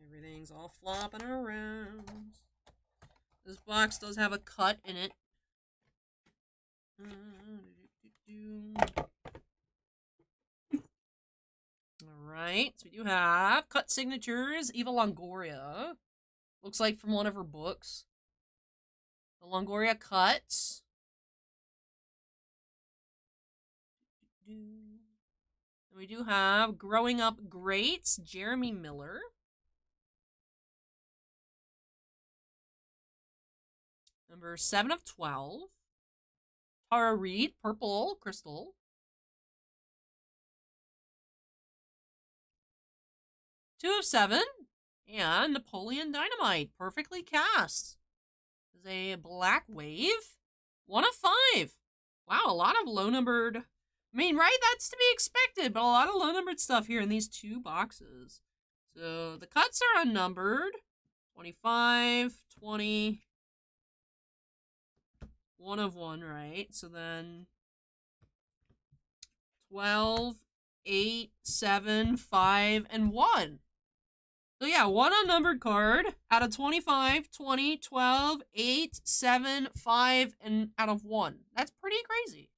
everything's all flopping around. This box does have a cut in it. Alright, so we do have cut signatures, Eva Longoria. Looks like from one of her books. The Longoria cuts. And we do have Growing Up Greats, Jeremy Miller. Number 7 of 12. Tara Reid, purple, crystal. 2 of 7. And Napoleon Dynamite, perfectly cast. This is a black wave. 1 of 5. Wow, a lot of low-numbered... I mean, right? That's to be expected, but a lot of low-numbered stuff here in these 2 boxes. So, the cuts are unnumbered. 25, 20... 1 of 1, right? So then 12, 8, 7, 5, and 1. So yeah, 1 unnumbered card out of 25, 20, 12, 8, 7, 5, and out of 1. That's pretty crazy.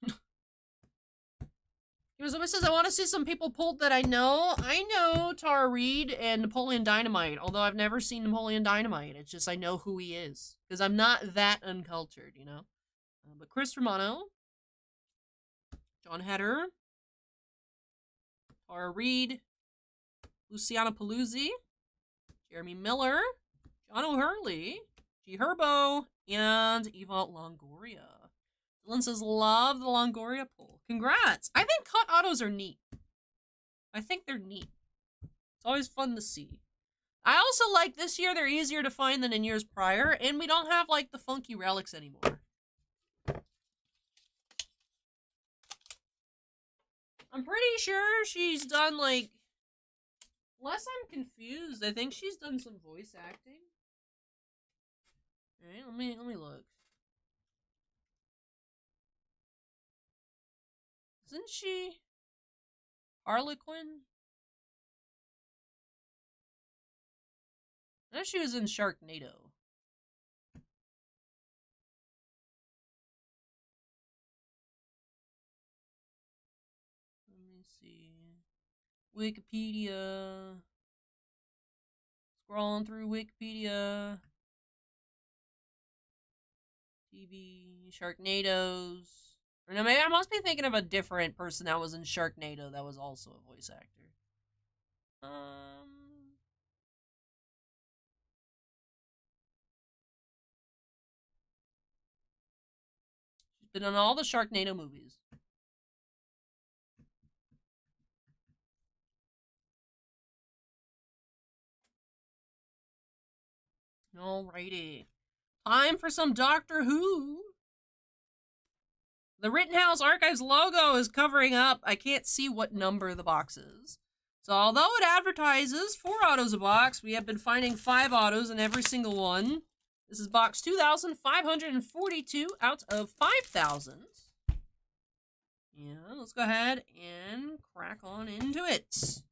It says, I want to see some people pulled that I know. I know Tara Reid and Napoleon Dynamite, although I've never seen Napoleon Dynamite. It's just I know who he is. Because I'm not that uncultured, you know? But Chris Romano, John Heder, Tara Reid, Luciana Paluzzi, Jeremy Miller, John O'Hurley, G Herbo, and Eva Longoria. Dylan says, love the Longoria pull. Congrats! I think cut autos are neat. I think they're neat. It's always fun to see. I also like this year they're easier to find than in years prior, and we don't have, like, the funky relics anymore. I'm pretty sure she's done, like... Unless I'm confused, I think she's done some voice acting. Alright, let me look. Isn't she Harlequin? I know she was in Sharknado. Let me see. Wikipedia. Scrolling through Wikipedia. TV, Sharknadoes. Or no, maybe I must be thinking of a different person that was in Sharknado that was also a voice actor. She's been on all the Sharknado movies. Alrighty. Time for some Doctor Who. The Rittenhouse Archives logo is covering up. I can't see what number the box is. So although it advertises 4 autos a box, we have been finding 5 autos in every single one. This is box 2,542 out of 5,000. Yeah, let's go ahead and crack on into it.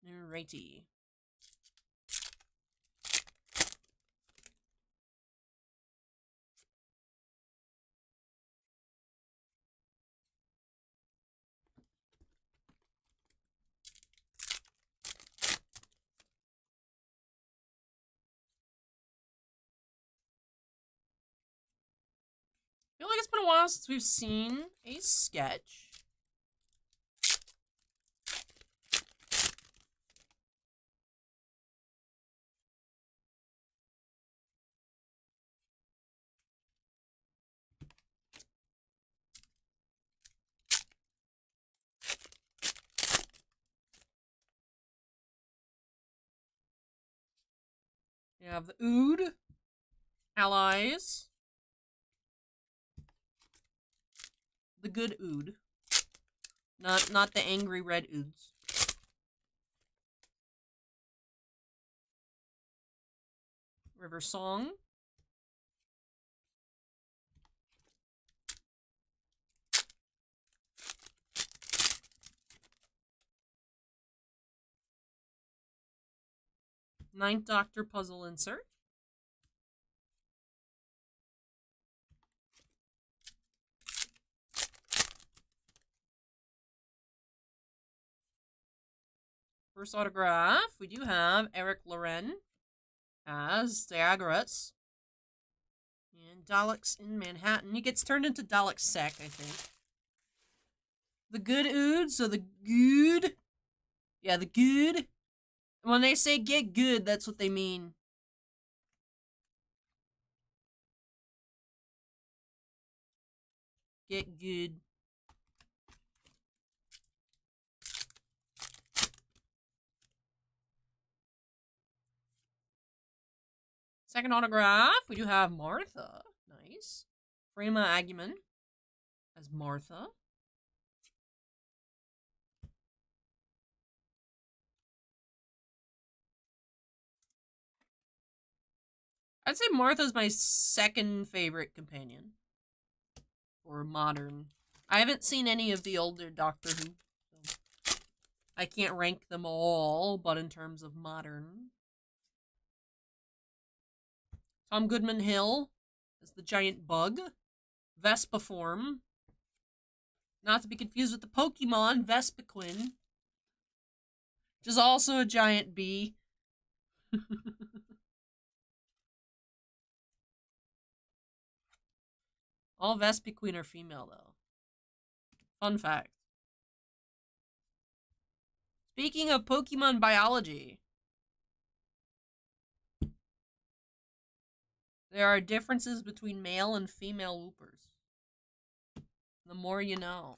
Alrighty. I feel like it's been a while since we've seen a sketch. We have the Ood, Allies, the good Ood, not the angry red Oods. River Song, Ninth Doctor puzzle insert. First autograph, we do have Eric Loren as Diagoras. And Daleks in Manhattan. He gets turned into Dalek Sec, I think. The good Ood, so the good. Yeah, the good. When they say get good, that's what they mean. Get good. Second autograph, we do have Martha. Nice. Frema Agyeman as Martha. I'd say Martha's my second favorite companion. Or modern. I haven't seen any of the older Doctor Who. So I can't rank them all, but in terms of modern. Tom Goodman Hill is the giant bug. Vespa form. Not to be confused with the Pokemon Vespiquen, which is also a giant bee. All Vespiquen are female, though. Fun fact. Speaking of Pokemon biology, there are differences between male and female loopers. The more you know.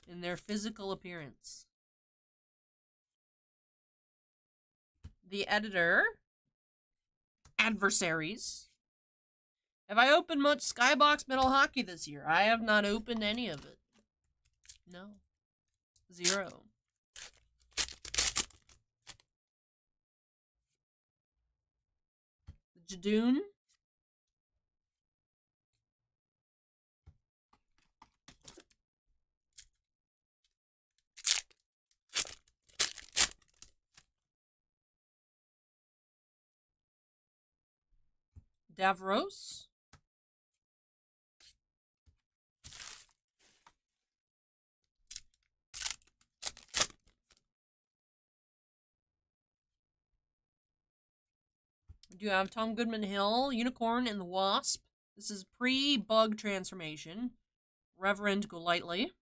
In their physical appearance. The editor. Adversaries. Have I opened much Skybox Metal Hockey this year? I have not opened any of it. No. 0. The Jadoon. Davros. We do have Tom Goodman Hill, Unicorn, and the Wasp. This is pre-bug transformation. Reverend Golightly.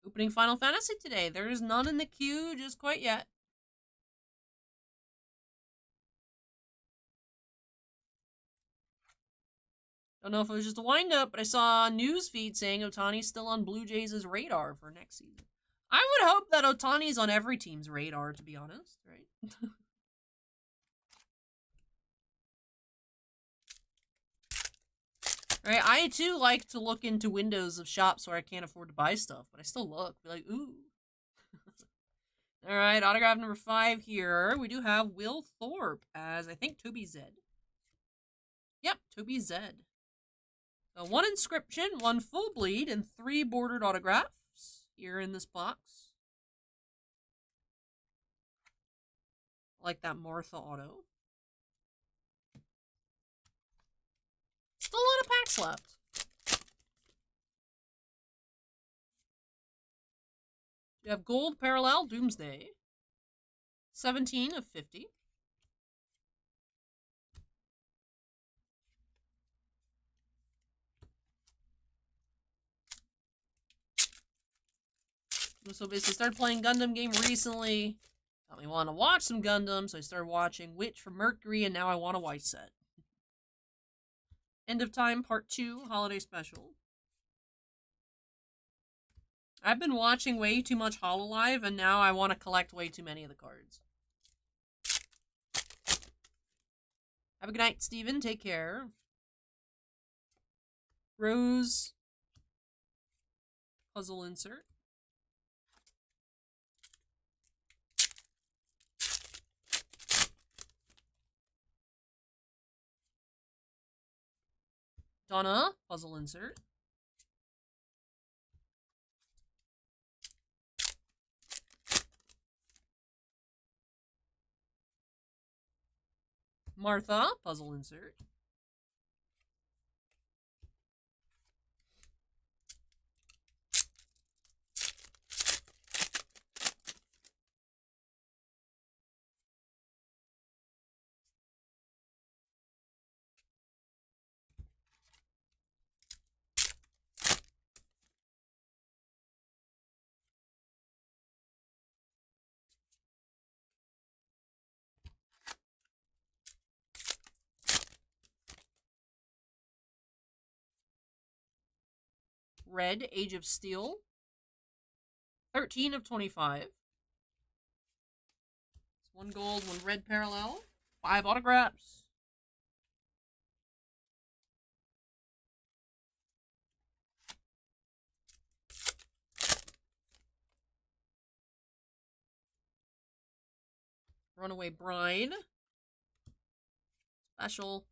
Opening Final Fantasy today. There is none in the queue just quite yet. Don't know if it was just a wind-up, but I saw a news feed saying Otani's still on Blue Jays' radar for next season. I would hope that Otani's on every team's radar, to be honest, right? Right, I too like to look into windows of shops where I can't afford to buy stuff, but I still look. Be like, ooh. Alright, autograph number 5 here. We do have Will Thorpe as, I think, Toby Zed. Yep, Toby Zed. So 1 inscription, 1 full bleed, and 3 bordered autographs here in this box. I like that Martha auto. Still a lot of packs left. You have Gold Parallel Doomsday. 17 of 50. So basically started playing Gundam game recently. Got me want to watch some Gundam, so I started watching Witch from Mercury, and now I want a Weiss set. End of Time Part 2 Holiday Special. I've been watching way too much HoloLive, and now I want to collect way too many of the cards. Have a good night, Steven. Take care. Rose. Puzzle insert. Donna. Puzzle insert. Martha. Puzzle insert. Red, Age of Steel. 13 of 25. It's 1 gold, 1 red parallel. 5 autographs. Runaway Bride. Special.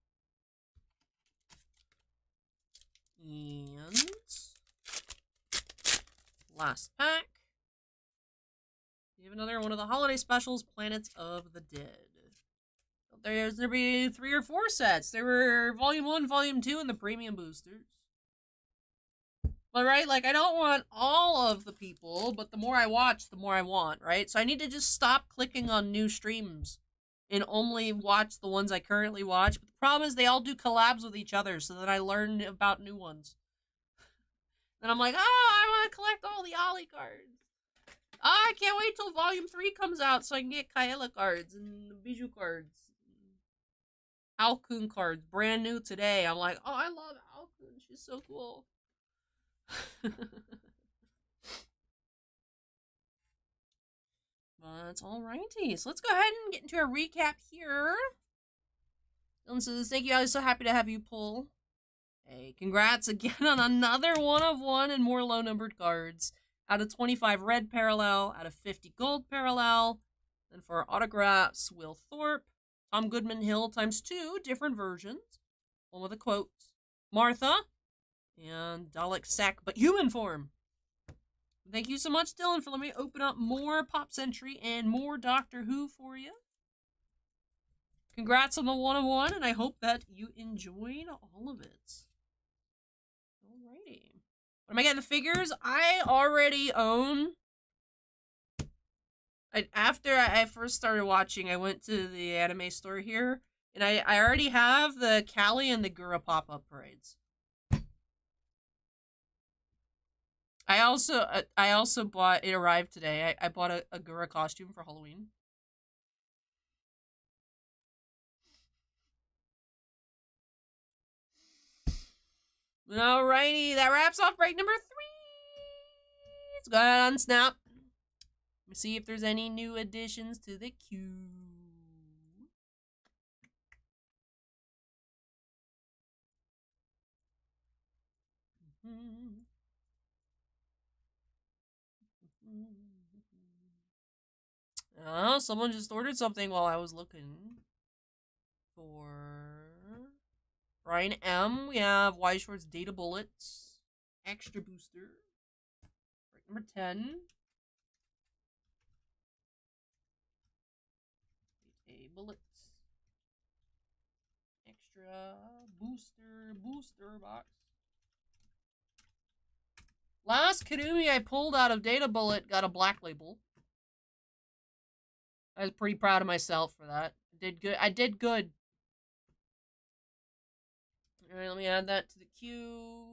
And last pack. We have another one of the holiday specials, Planets of the Dead. There'll be 3 or 4 sets. There were Volume 1, Volume 2, and the premium boosters. But right, like, I don't want all of the people, but the more I watch, the more I want, right? So I need to just stop clicking on new streams and only watch the ones I currently watch. But the problem is they all do collabs with each other, so that I learn about new ones. Then I'm like, oh, I want to collect all the Ollie cards. Oh, I can't wait till Volume 3 comes out so I can get Kaela cards and Bijou cards. Alkun cards, brand new today. I'm like, oh, I love Alkun. She's so cool. But alrighty, so let's go ahead and get into a recap here. Dylan says, thank you, I was so happy to have you pull. Hey, congrats again on another 1 of 1 and more low-numbered cards. Out of 25 red parallel, out of 50 gold parallel. Then for autographs, Will Thorpe, Tom Goodman Hill times 2, different versions. One with a quote. Martha, and Dalek Sack, but human form. Thank you so much, Dylan, for letting me open up more Pop Century and more Doctor Who for you. Congrats on the 1 of 1, and I hope that you enjoyed all of it. Alrighty. What am I getting the figures? I already own... After I first started watching, I went to the anime store here, and I already have the Callie and the Gura pop-up parades. I also bought, it arrived today, I bought a Gura costume for Halloween. Alrighty, that wraps off break number 3. Let's go ahead and snap. Let me see if there's any new additions to the queue. Oh, someone just ordered something while I was looking for Brian M. We have Y Short's Data Bullets Extra Booster. Break number 10. Data Bullets Extra Booster box. Last Karumi I pulled out of Data Bullet got a black label. I was pretty proud of myself for that. I did good. Alright, let me add that to the queue.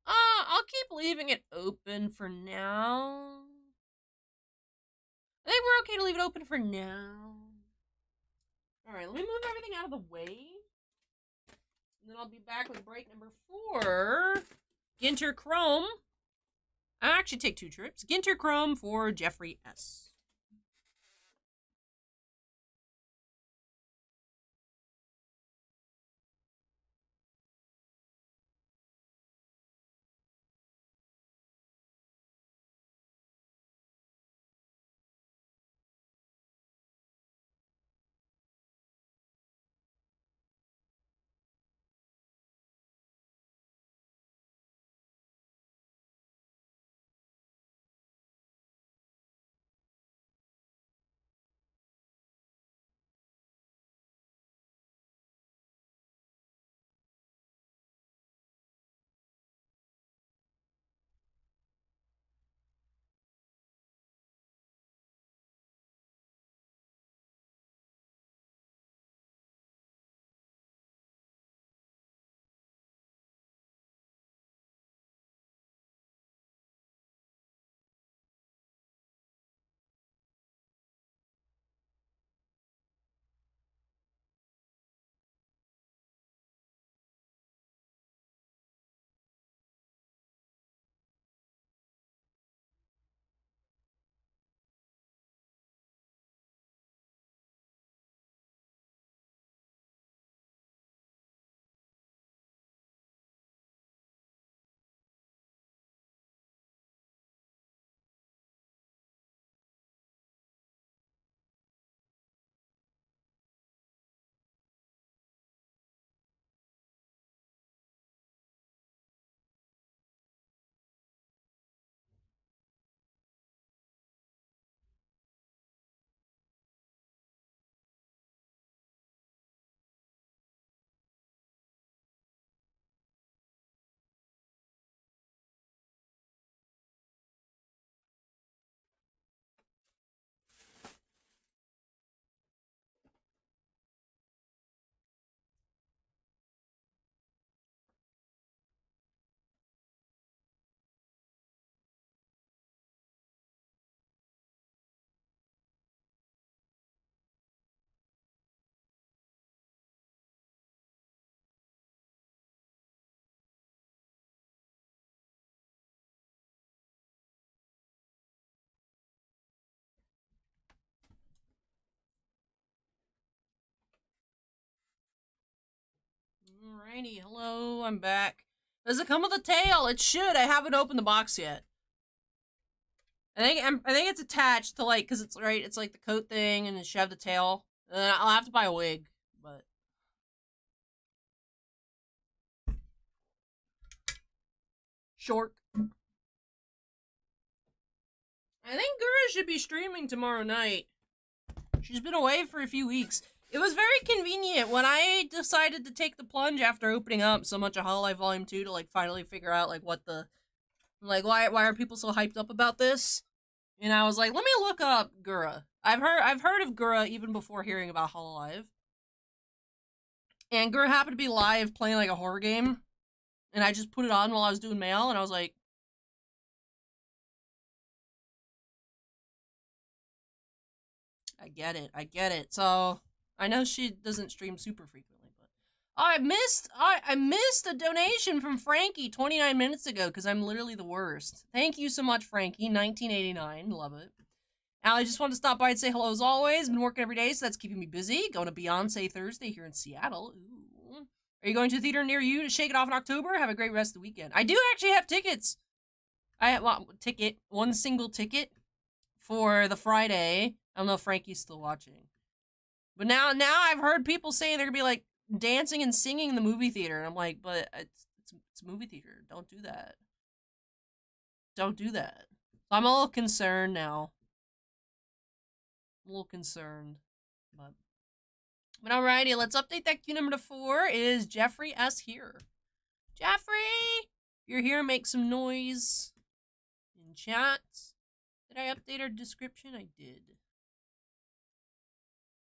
I'll keep leaving it open for now. I think we're okay to leave it open for now. Alright, let me move everything out of the way. And then I'll be back with break number 4. Ginter Chrome. I actually take 2 trips. Ginter Chrome for Jeffrey S. Alrighty, hello, I'm back. Does it come with a tail? It should. I haven't opened the box yet. I think it's attached to like, cause it's right. It's like the coat thing, and it should have the tail. I'll have to buy a wig, but short. I think Gura should be streaming tomorrow night. She's been away for a few weeks. It was very convenient when I decided to take the plunge after opening up so much of Hololive Volume 2 to like finally figure out like what the why are people so hyped up about this? And I was like, let me look up Gura. I've heard of Gura even before hearing about Hololive. And Gura happened to be live playing like a horror game. And I just put it on while I was doing mail, and I was like, I get it. So I know she doesn't stream super frequently, but I missed a donation from Frankie 29 minutes ago because I'm literally the worst. Thank you so much, Frankie. 1989. Love it. I just wanted to stop by and say hello as always. Been working every day, so that's keeping me busy. Going to Beyonce Thursday here in Seattle. Ooh. Are you going to a theater near you to shake it off in October? Have a great rest of the weekend. I do actually have tickets. I have one single ticket for the Friday. I don't know if Frankie's still watching. But now I've heard people say they're gonna be like dancing and singing in the movie theater, and I'm like, but it's a movie theater. Don't do that. Don't do that. I'm a little concerned now. I'm a little concerned, but alrighty, let's update that queue number to 4. Is Jeffrey S here? Jeffrey, you're here. Make some noise in chat. Did I update our description? I did.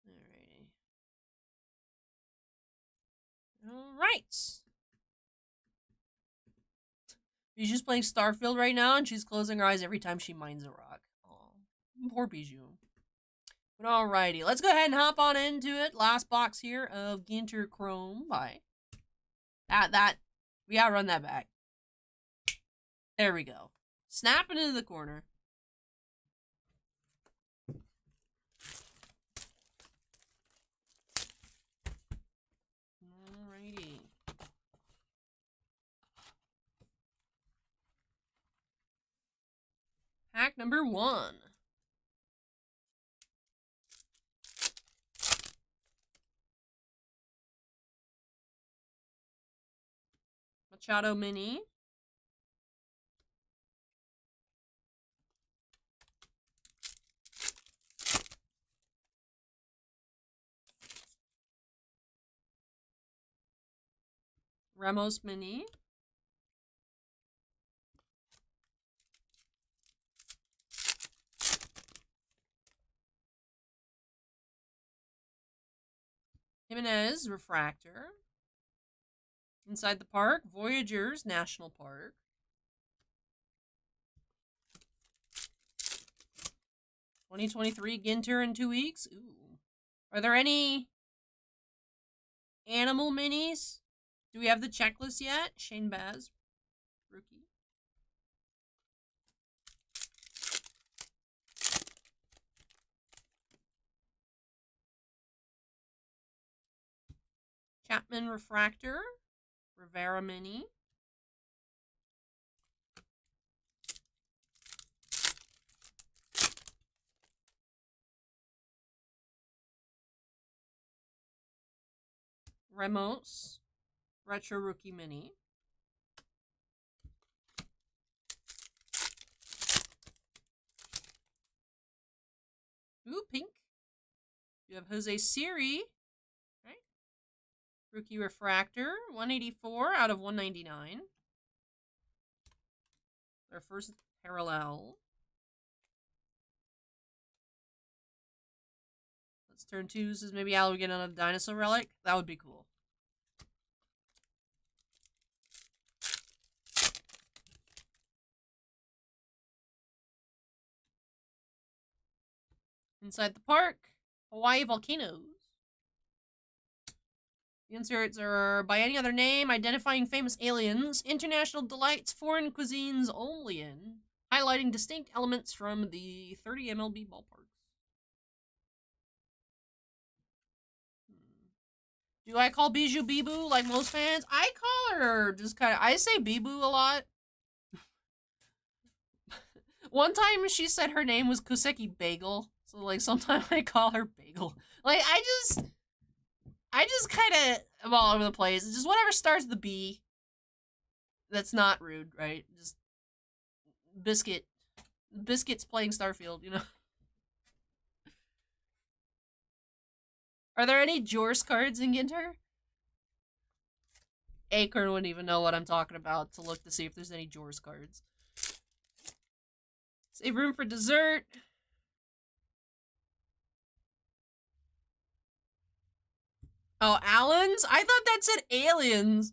Alrighty. Alright. She's just playing Starfield right now, and she's closing her eyes every time she mines a rock. Aw, poor Bijou. But alrighty, let's go ahead and hop on into it. Last box here of Ginter Chrome. Bye. We gotta run that back. There we go. Snap it into the corner. Alrighty. Pack number 1. Machado Mini. Ramos Mini. Jimenez Refractor. Inside the Park, Voyagers National Park. (2023) Ginter in 2 weeks. Ooh. Are there any animal minis? Do we have the checklist yet? Shane Baz, rookie. Chapman Refractor. Rivera Mini. Ramos. Retro Rookie Mini. Ooh, pink. You have Jose Siri. Right? Rookie Refractor. 184 out of 199. Our first parallel. Let's turn 2. Says maybe Al will get another dinosaur relic. That would be cool. Inside the Park, Hawaii Volcanoes. The inserts are by any other name, identifying famous aliens, international delights, foreign cuisines only in, highlighting distinct elements from the 30 MLB ballparks. Do I call Bijou Bibu like most fans? I call her just kind of, I say Bibu a lot. One time she said her name was Kuseki Bagel. So, like, sometimes I call her Bagel. Like, I just kind of am all over the place. It's just whatever starts with the B. That's not rude, right? Just Biscuit's playing Starfield, you know? Are there any Jorce cards in Ginter? Acorn wouldn't even know what I'm talking about to look to see if there's any Jorce cards. Save room for dessert. Oh, Allens? I thought that said aliens.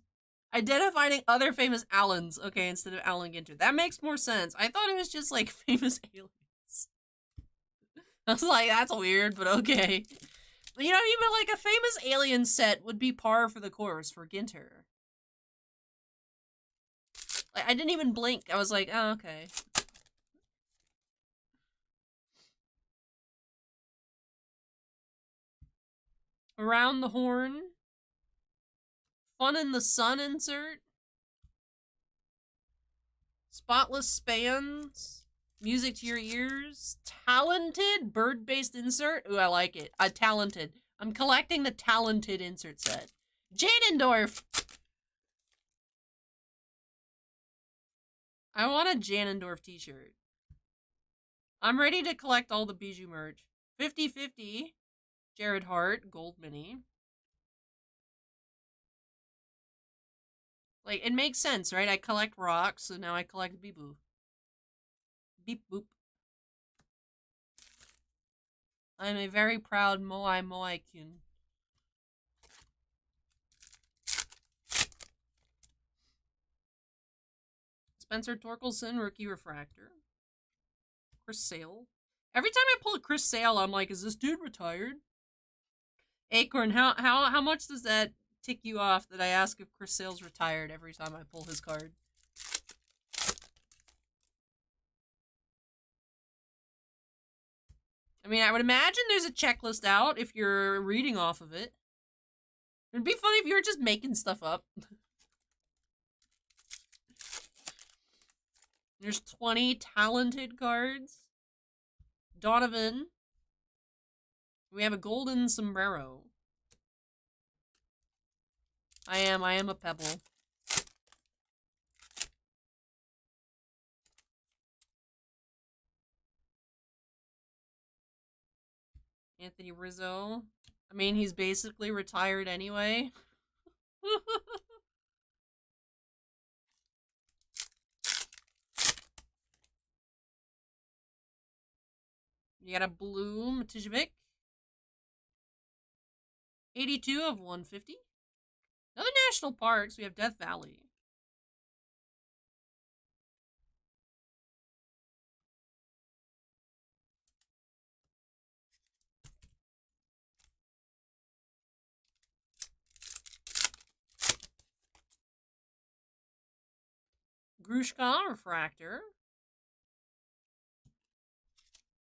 Identifying other famous Allens. Okay, instead of Allen Ginter. That makes more sense. I thought it was just, like, famous aliens. I was like, that's weird, but okay. You know, even like a famous alien set would be par for the course for Ginter. Like, I didn't even blink. I was like, oh, okay. Around the Horn. Fun in the Sun insert. Spotless Spans. Music to your ears. Talented bird-based insert. Ooh, I like it. Talented. I'm collecting the Talented insert set. Janendorf. I want a Janendorf t-shirt. I'm ready to collect all the Bijou merch. 50-50. Jared Hart. Gold mini. Like, it makes sense, right? I collect rocks, so now I collect Beep-Boo. Beep-Boop. I'm a very proud Moai Moai-kun. Spencer Torkelson, Rookie Refractor. Chris Sale. Every time I pull a Chris Sale, I'm like, is this dude retired? Acorn, how much does that tick you off that I ask if Chris Sale's retired every time I pull his card? I mean, I would imagine there's a checklist out if you're reading off of it. It'd be funny if you were just making stuff up. There's 20 talented cards. Donovan. We have a golden sombrero. I am a pebble. Anthony Rizzo. I mean, he's basically retired anyway. You got a blue Matijevic. 82 of 150. Another national parks. We have Death Valley. Grushka Refractor.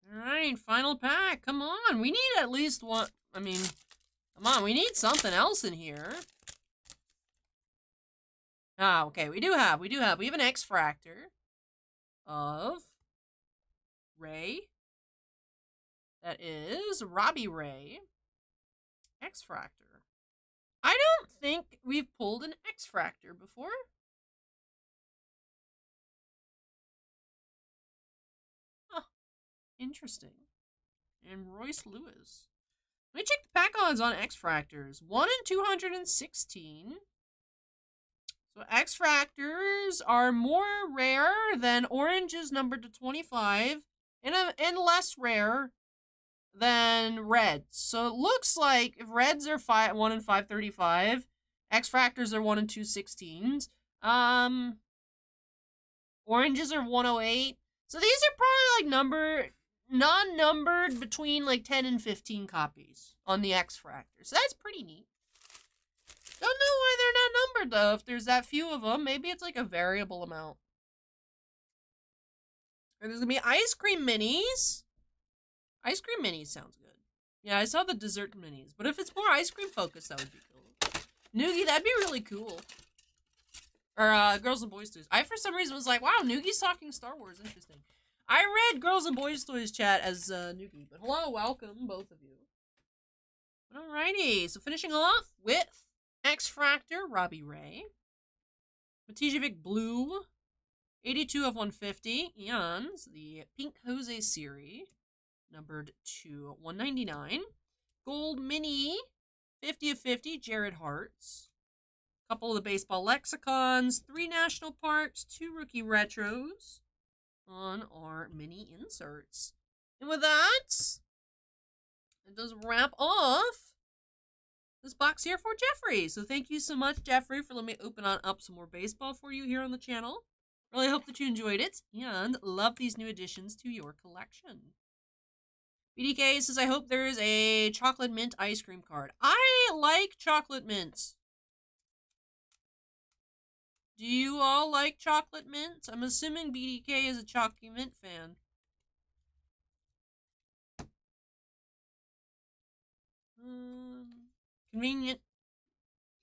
Alright, final pack. Come on. We need at least one. I mean, come on. We need something else in here. Ah, okay. We have an X-Fractor of Ray. That is Robbie Ray. X-Fractor. I don't think we've pulled an X-Fractor before. Huh. Interesting. And Royce Lewis. Let me check the pack odds on X-Fractors. 1 in 216. So X-Fractors are more rare than oranges numbered to 25 and less rare than reds. So it looks like if reds are 1 in 535, X-Fractors are 1 in 216s. Oranges are 108. So these are probably like non-numbered between like 10 and 15 copies on the X-Fractor. So that's pretty neat. Don't know why they're not numbered, though. If there's that few of them, maybe it's like a variable amount. And there's going to be ice cream minis. Ice cream minis sounds good. Yeah, I saw the dessert minis. But if it's more ice cream focused, that would be cool. Noogie, that'd be really cool. Or Girls and Boys Toys. I, for some reason, was like, wow, Noogie's talking Star Wars. Interesting. I read Girls and Boys Toys chat as Noogie. But hello, welcome, both of you. Alrighty, so finishing off with X-Fractor, Robbie Ray. Matijevic Blue, 82 of 150. Eons, the Pink Jose series, numbered to 199. Gold Mini, 50 of 50, Jared Hart's. Couple of the baseball lexicons, 3 national parks, 2 rookie retros on our mini inserts. And with that, it does wrap off this box here for Jeffrey. So thank you so much, Jeffrey, for letting me open on up some more baseball for you here on the channel. Really hope that you enjoyed it and love these new additions to your collection. BDK says, I hope there is a chocolate mint ice cream card. I like chocolate mints. Do you all like chocolate mints? I'm assuming BDK is a chocolate mint fan.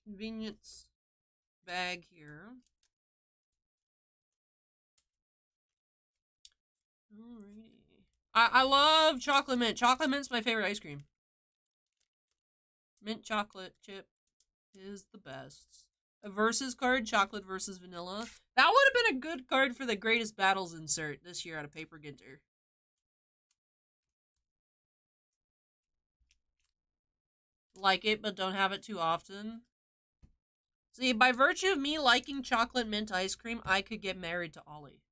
Convenience bag here. Alrighty. I love chocolate mint. Chocolate mint's my favorite ice cream. Mint chocolate chip is the best. A versus card, chocolate versus vanilla. That would have been a good card for the greatest battles insert this year out of Paper Ginter. Like it, but don't have it too often. See, by virtue of me liking chocolate mint ice cream, I could get married to Ollie.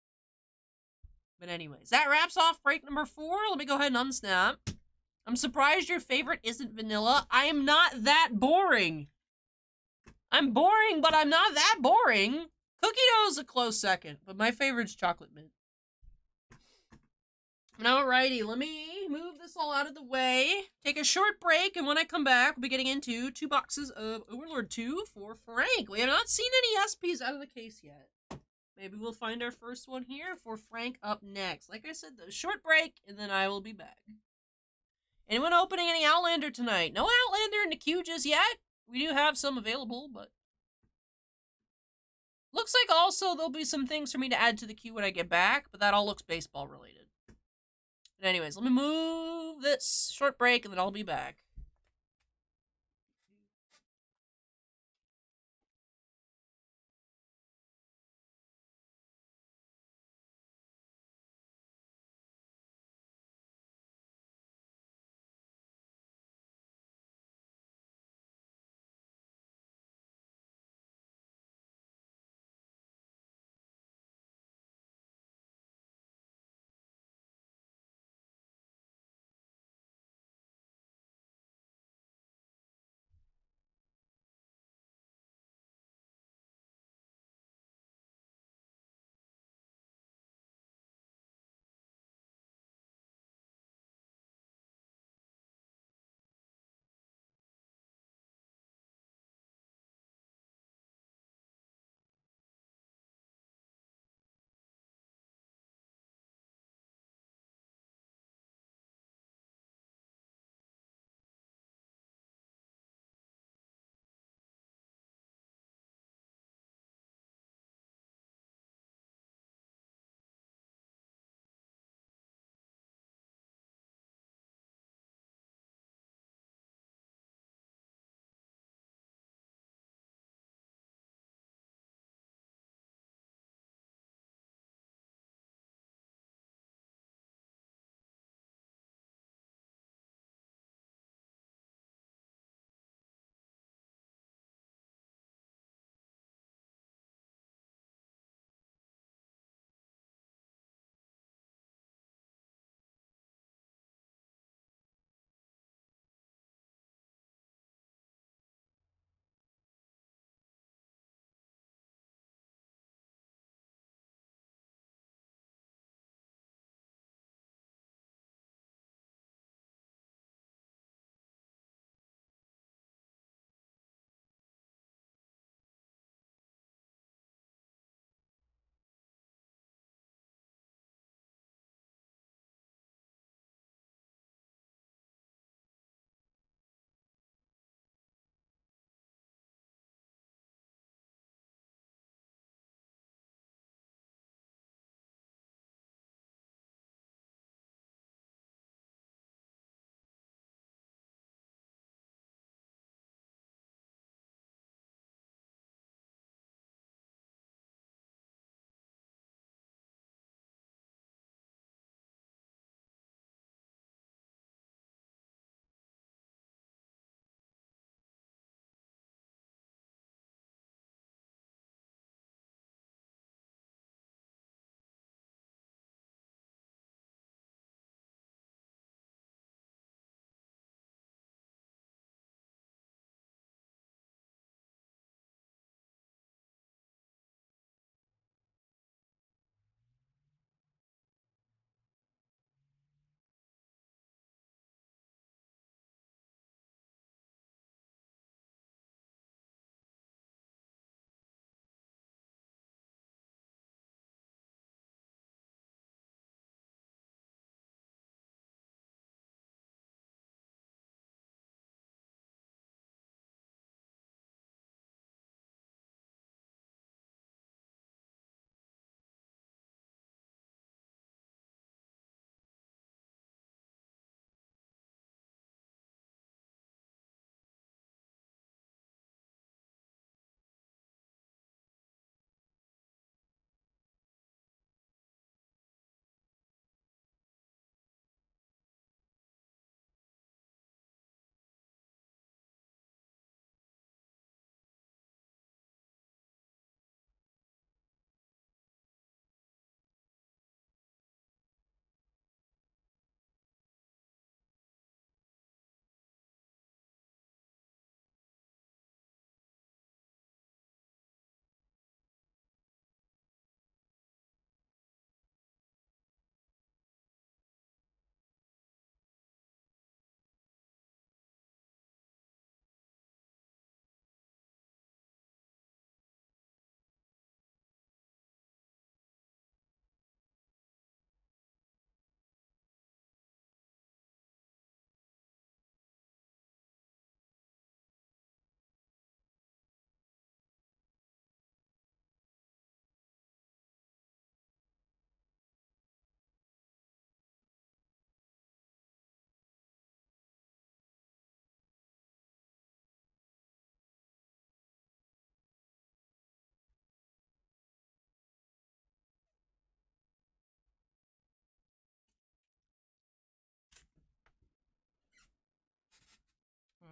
But anyways, that wraps off break number 4. Let me go ahead and unsnap. I'm surprised your favorite isn't vanilla. I am not that boring. I'm boring, but I'm not that boring. Cookie dough is a close second, but my favorite's chocolate mint. Alrighty, let me move this all out of the way, take a short break, and when I come back, we'll be getting into 2 boxes of Overlord 2 for Frank. We have not seen any SPs out of the case yet. Maybe we'll find our first one here for Frank up next. Like I said, the short break, and then I will be back. Anyone opening any Outlander tonight? No Outlander in the queue just yet. We do have some available, but looks like also there'll be some things for me to add to the queue when I get back, but that all looks baseball related. But anyways, let me move this short break, and then I'll be back.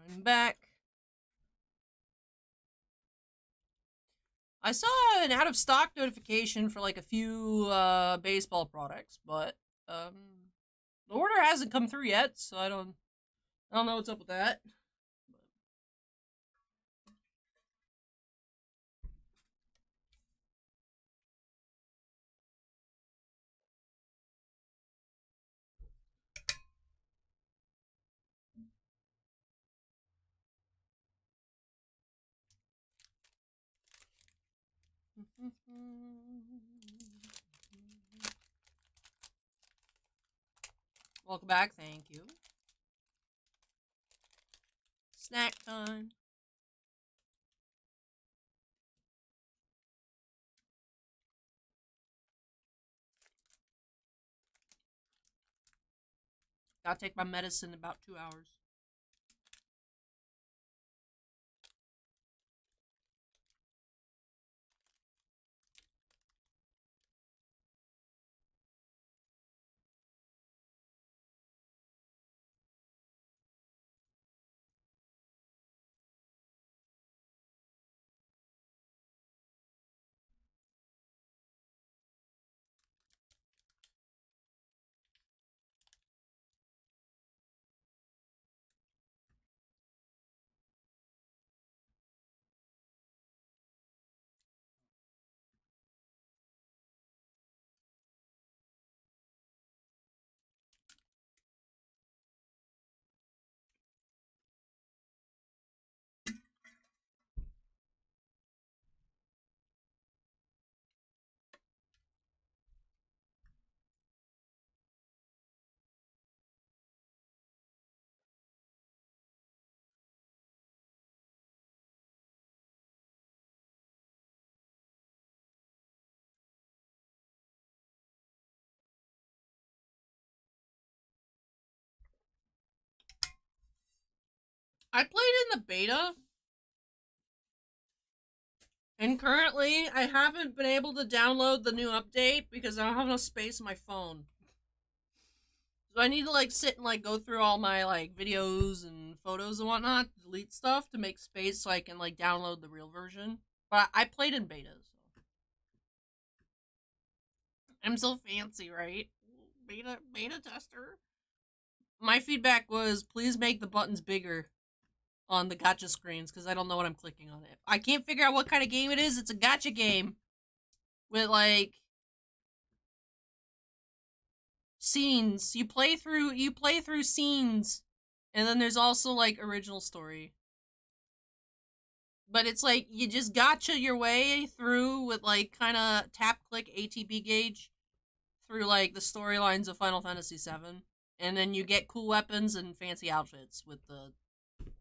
I'm back. I saw an out of stock notification for like a few baseball products, but the order hasn't come through yet, so I don't know what's up with that. Welcome back, thank you. Snack time. Gotta take my medicine in about 2 hours. I played in the beta, and currently I haven't been able to download the new update because I don't have enough space on my phone. So I need to like sit and like go through all my like videos and photos and whatnot, delete stuff to make space so I can like download the real version. But I played in beta, so I'm so fancy, right? Beta tester. My feedback was please make the buttons bigger on the gacha screens because I don't know what I'm clicking on it. I can't figure out what kind of game it is. It's a gacha game with like scenes. You play through scenes, and then there's also like original story. But it's like you just gacha your way through with like kind of tap click ATB gauge through like the storylines of Final Fantasy VII, and then you get cool weapons and fancy outfits with the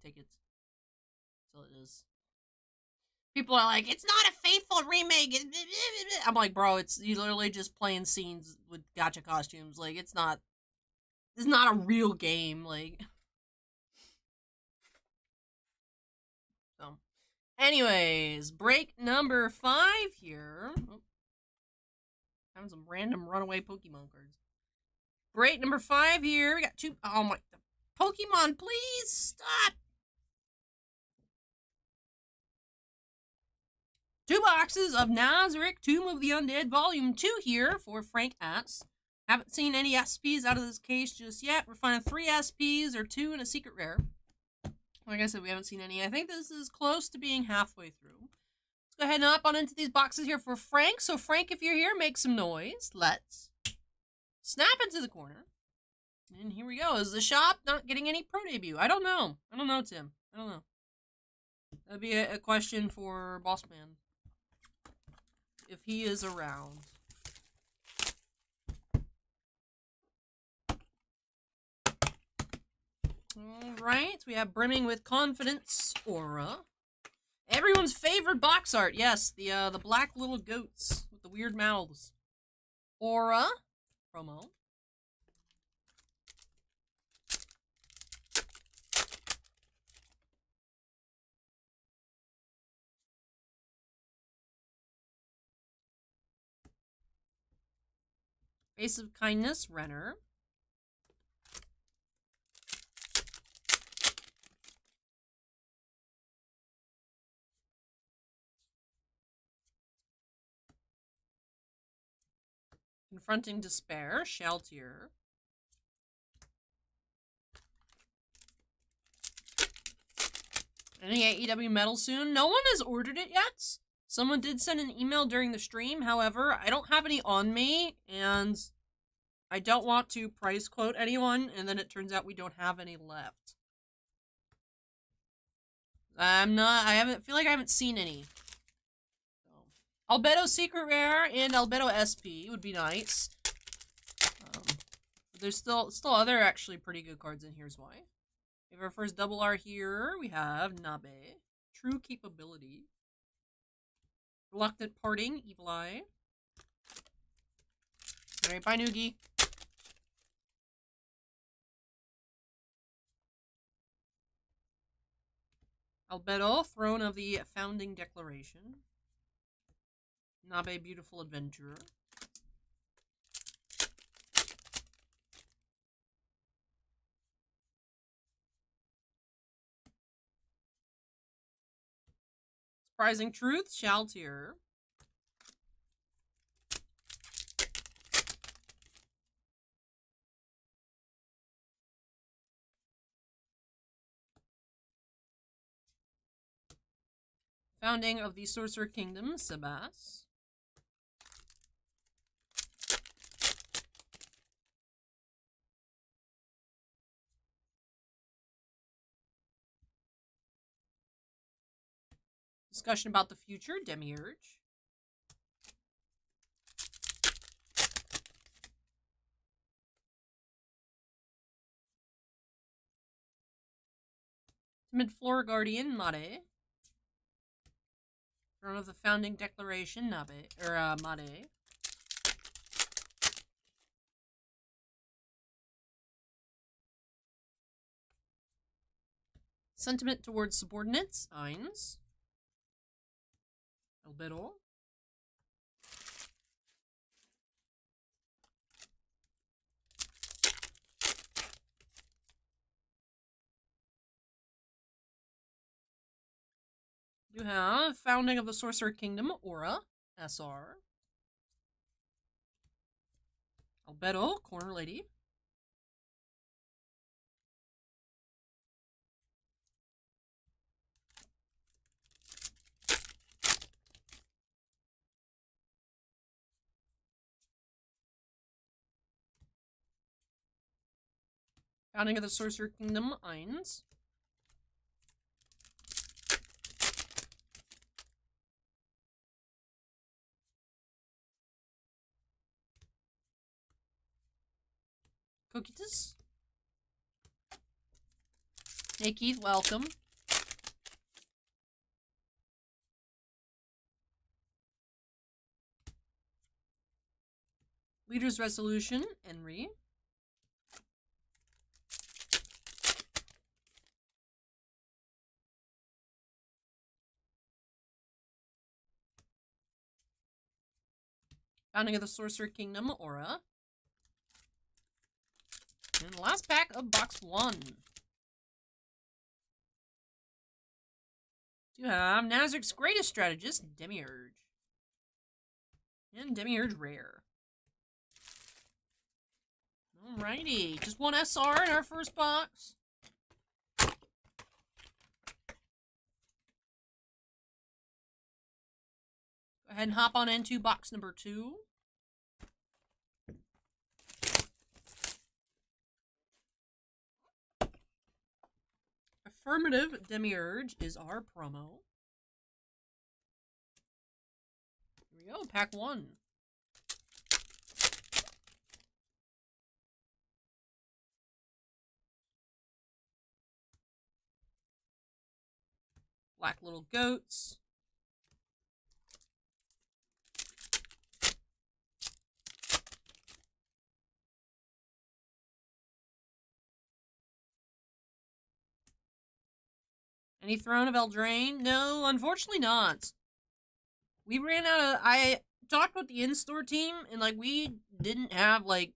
tickets. So it is. People are like, it's not a faithful remake. I'm like, bro, it's you literally just playing scenes with gacha costumes. Like, it's not a real game. Like, so. Anyways, break number 5 here. Oh, having some random runaway Pokemon cards. Break number 5 here. We got 2. Oh my. Pokemon, please stop. 2 boxes of Nazarick, Tomb of the Undead, Volume 2 here for Frank S. Haven't seen any SPs out of this case just yet. We're finding 3 SPs or 2 and a secret rare. Like I said, we haven't seen any. I think this is close to being halfway through. Let's go ahead and hop on into these boxes here for Frank. So Frank, if you're here, make some noise. Let's snap into the corner. And here we go. Is the shop not getting any pro debut? I don't know. Tim. I don't know. That'd be a question for Bossman. If he is around. Alright, we have Brimming with Confidence, Aura. Everyone's favorite box art, yes, the black little goats with the weird mouths. Aura, promo. Face of Kindness, Renner. Confronting Despair, Shaltier. Any AEW metal soon? No one has ordered it yet. Someone did send an email during the stream. However, I don't have any on me, and I don't want to price quote anyone, and then it turns out we don't have any left. I feel like I haven't seen any. So, Albedo Secret Rare and Albedo SP would be nice. There's still other actually pretty good cards in here as why. We have our first double R here. We have Nabe. True Capability. Reluctant Parting, Evil Eye. Alright, bye Noogie. Albedo, Throne of the Founding Declaration. Nabe, Beautiful Adventurer. Surprising Truth, Shaltier. Founding of the Sorcerer Kingdom, Sebas. Discussion about the future, Demiurge. Timid Floor Guardian, Made. Throne of the Founding Declaration, Made. Sentiment towards Subordinates, Eins. Albedo. You have Founding of the Sorcerer Kingdom, Aura, SR. Albedo, Corner Lady. Founding of the Sorcerer Kingdom, Eins. Coquitas. Hey Keith, welcome. Leader's Resolution, Henry. Founding of the Sorcerer Kingdom, Aura. And the last pack of box 1. You have Nazarick's Greatest Strategist, Demiurge. And Demiurge Rare. Alrighty, just one SR in our first box. Go ahead and hop on into box number 2. Affirmative Demiurge is our promo. Here we go, pack 1. Black Little Goats. Any Throne of Eldraine? No, unfortunately not. We ran out of... I talked with the in-store team, and, like, we didn't have, like,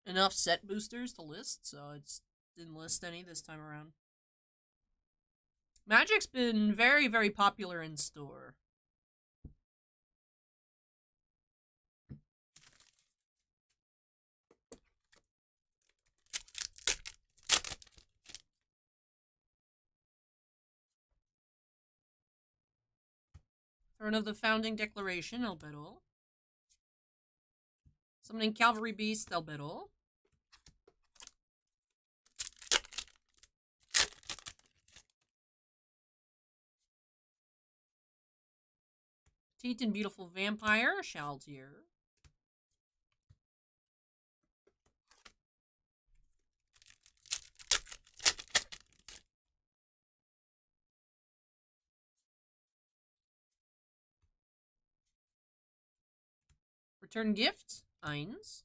enough set boosters to list, so I just didn't list any this time around. Magic's been very, very popular in-store. Throne of the Founding Declaration, Albedo. Summoning Cavalry Beast, Albedo. Petite and Beautiful Vampire, Shaltier. Return Gift, Eins.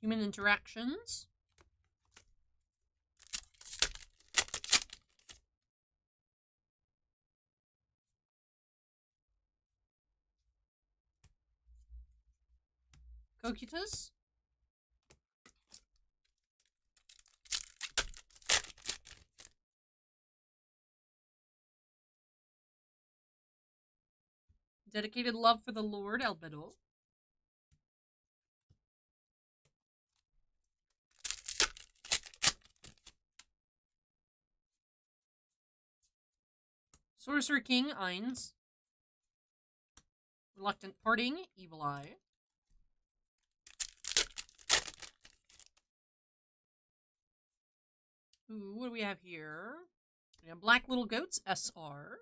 Human Interactions. Cocytus. Dedicated Love for the Lord, Albedo. Sorcerer King, Eins. Reluctant Parting, Evil Eye. Ooh, what do we have here? We have Black Little Goats, SR.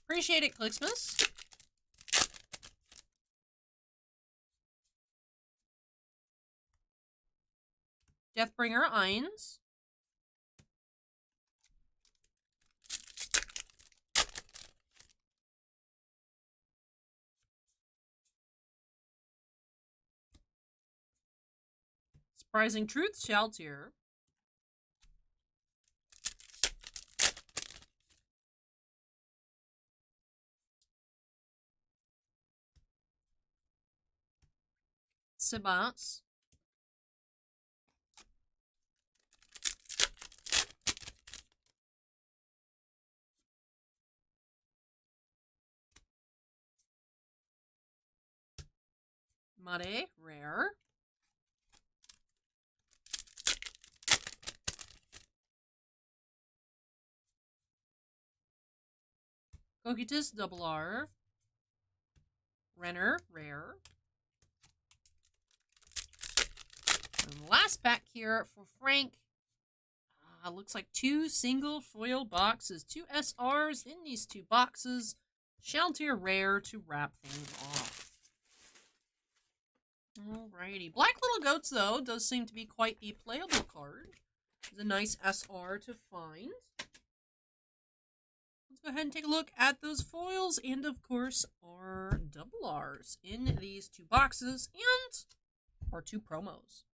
Appreciate it, Clicksmas. Deathbringer, Eins. Surprising Truth, Shaltier. Sibats. Mare, Rare. Cocytus, Double R. Renner, Rare. And the last pack here for Frank. Looks like 2 single foil boxes. 2 SRs in these 2 boxes. Shaltier Rare to wrap things off. Alrighty. Black Little Goats, though, does seem to be quite a playable card. It's a nice SR to find. Let's go ahead and take a look at those foils and, of course, our double Rs in these 2 boxes and our 2 promos.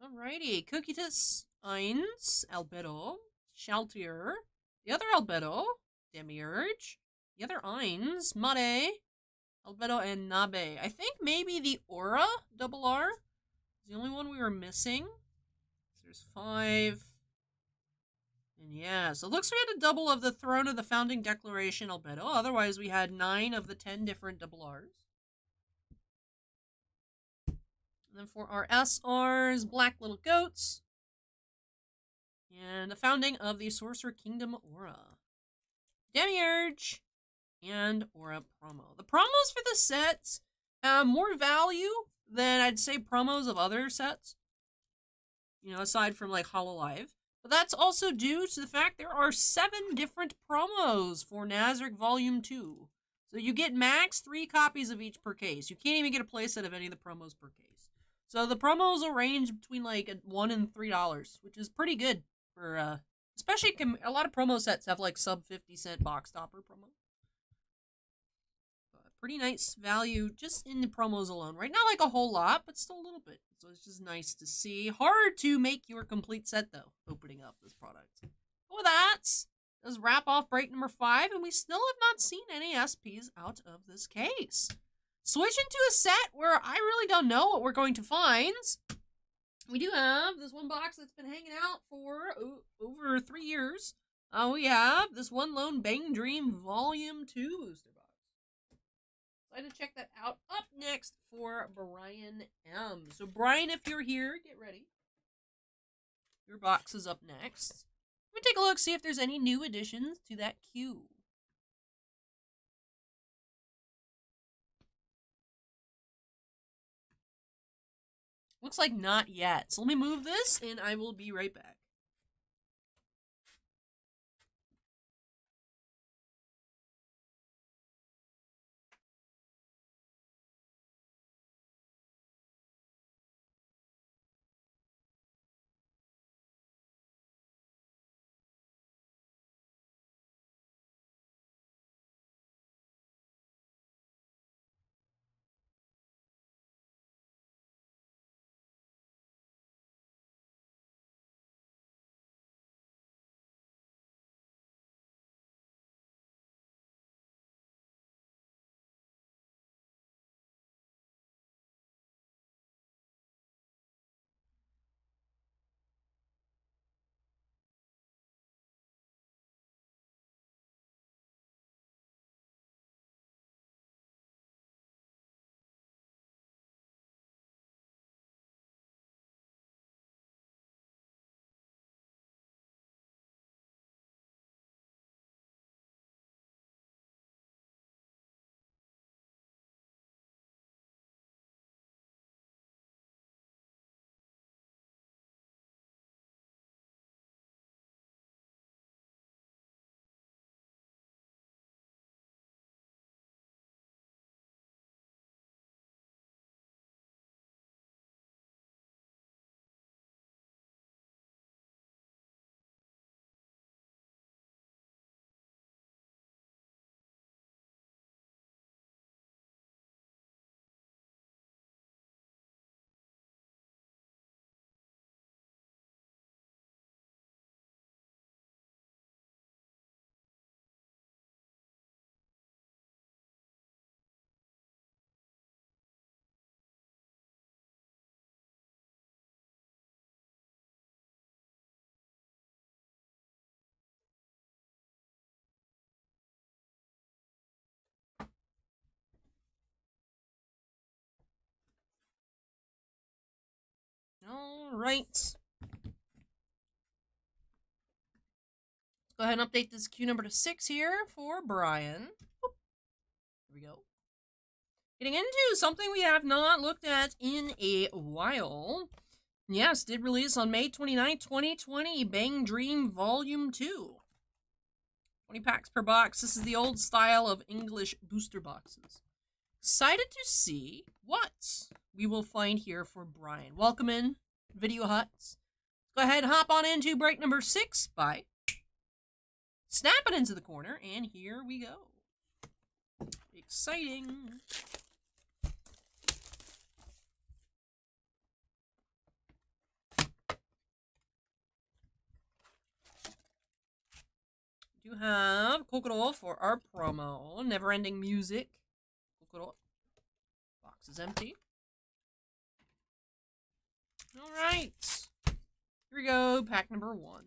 Alrighty. Cocytus, Eins, Albedo, Shaltier, the other Albedo, Demiurge, the other Eins, Mare, Albedo, and Nabe. I think maybe the Aura double R is the only one we were missing. So there's 5. And yeah, so it looks like we had a double of the Throne of the Founding Declaration Albedo. Otherwise, we had 9 of the 10 different double Rs. And then for our SRs, Black Little Goats. And the Founding of the Sorcerer Kingdom Aura. Demiurge. And Aura promo. The promos for the sets have more value than I'd say promos of other sets. You know, aside from like Hololive. But that's also due to the fact there are 7 different promos for Nazarick Volume 2. So you get max 3 copies of each per case. You can't even get a playset of any of the promos per case. So the promos will range between like $1 and $3, which is pretty good for, especially a lot of promo sets have like sub 50-cent box topper promo. Pretty nice value just in the promos alone. Right now, like a whole lot, but still a little bit. So it's just nice to see. Hard to make your complete set, though, opening up this product. But with that, does wrap off break number 5, and we still have not seen any SPs out of this case. Switching to a set where I really don't know what we're going to find. We do have this one box that's been hanging out for over 3 years. We have this One Lone Bang Dream Volume 2 booster box. Excited to check that out. Up next for Brian M. So, Brian, if you're here, get ready. Your box is up next. Let me take a look, see if there's any new additions to that queue. Looks like not yet. So let me move this, and I will be right back. All right. Go ahead and update this queue number to 6 here for Brian. Here we go. Getting into something we have not looked at in a while. Yes, did release on May 29, 2020, Bang Dream Volume 2. 20 packs per box. This is the old style of English booster boxes. Excited to see what we will find here for Brian. Welcome in, Video Huts. Go ahead and hop on into break number 6 by snapping into the corner, and here we go. Exciting. We do have Kokoro for our promo. Never Ending Music. Kokoro. Box is empty. Alright. Here we go. Pack number 1.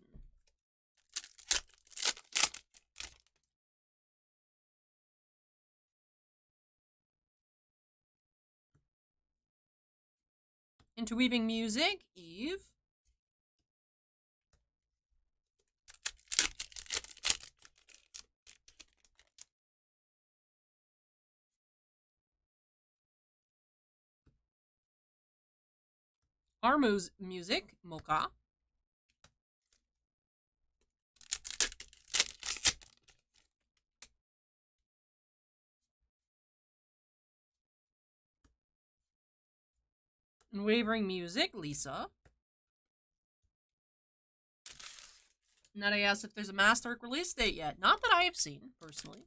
Interweaving Music, Eve. Armo's Music, Mocha. Unwavering Music, Lisa. Not I asked if there's a Masterwork release date yet. Not that I have seen, personally.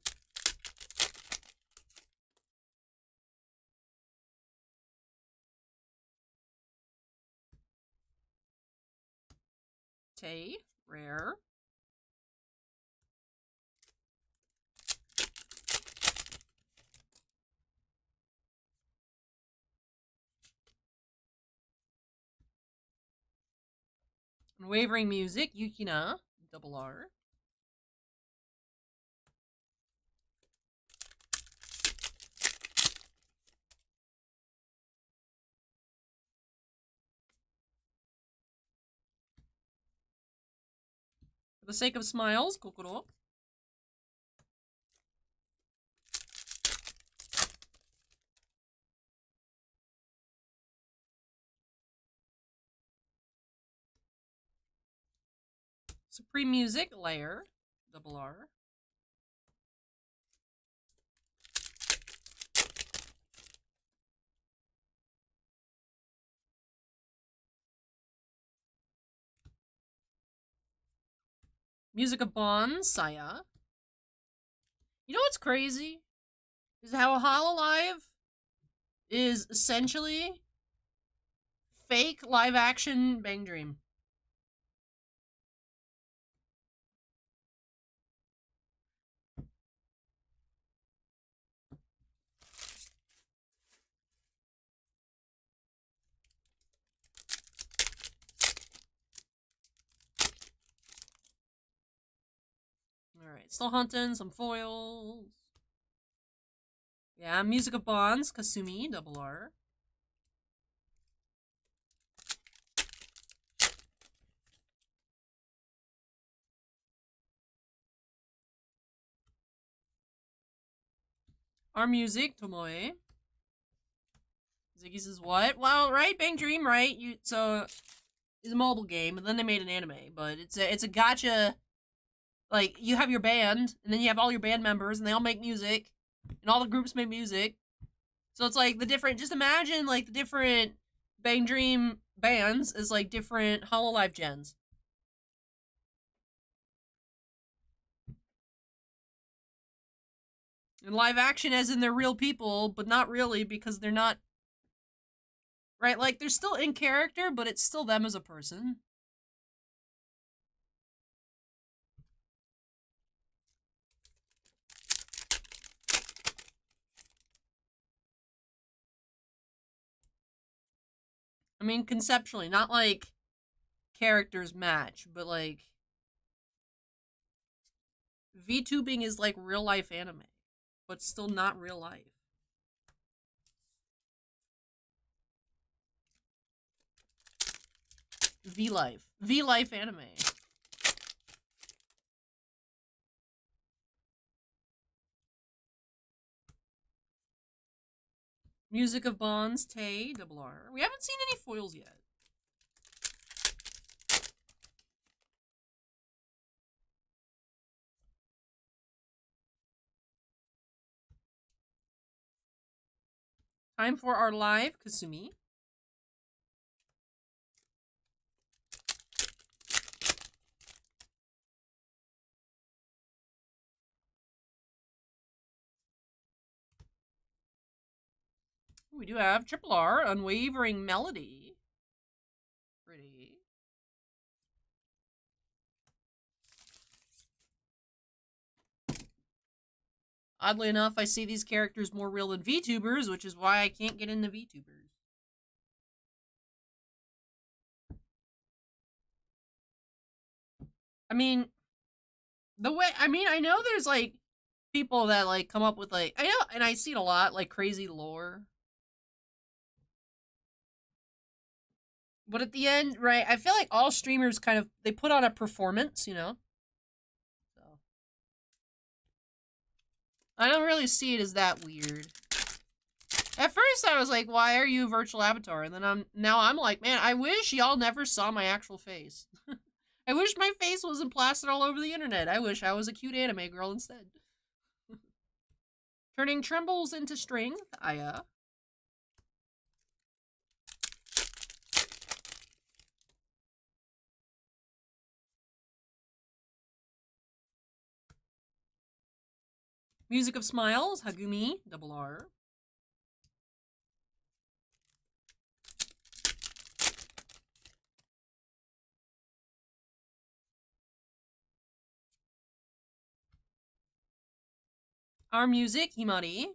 Tay, rare. Unwavering music, Yukina, double R. For the sake of smiles, Kokoro. Supreme Music, Layer, double R. Music of Bond, Saya. You know what's crazy? Is how Hololive is essentially fake live action Bang Dream. Alright, still hunting, some foils. Yeah, Music of Bonds, Kasumi, double R. Our music, Tomoe. Ziggy says what? Well, right, Bang Dream, right? So it's a mobile game, and then they made an anime, but it's a gacha. Like, you have your band, and then you have all your band members, and they all make music, and all the groups make music. So it's like the different. Just imagine like the different Bang Dream bands as like different Hololive gens. And live action as in they're real people, but not really because they're not. Right? Like, they're still in character, but it's still them as a person. I mean, conceptually, not like characters match, but like VTubing is like real life anime, but still not real life. V-Life anime. Music of Bonds, Tay, double R. We haven't seen any foils yet. Time for our live, Kasumi. We do have triple R, Unwavering Melody. Pretty. Oddly enough, I see these characters more real than VTubers, which is why I can't get into VTubers. I mean, I know there's like people that like come up with like, I know, and I see it a lot, like crazy lore. But at the end, right, I feel like all streamers kind of, they put on a performance, you know? So. I don't really see it as that weird. At first I was like, why are you a virtual avatar? And then now I'm like, man, I wish y'all never saw my actual face. I wish my face wasn't plastered all over the internet. I wish I was a cute anime girl instead. Turning trembles into strength, Aya. Music of Smiles, Hagumi, double R. Our music, Himari.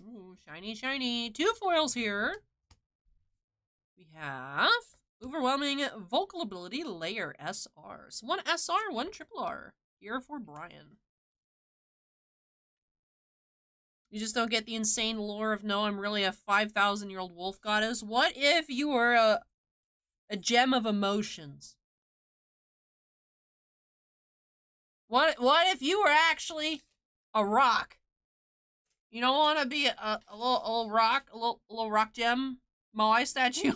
Ooh, Shiny, shiny. 2 foils here. We have Overwhelming Vocal Ability Layer SR. So 1 SR, 1 triple R. Here for Brian. You just don't get the insane lore of, no, I'm really a 5,000-year-old wolf goddess. What if you were a gem of emotions? What if you were actually a rock? You don't want to be a little rock gem Moai statue?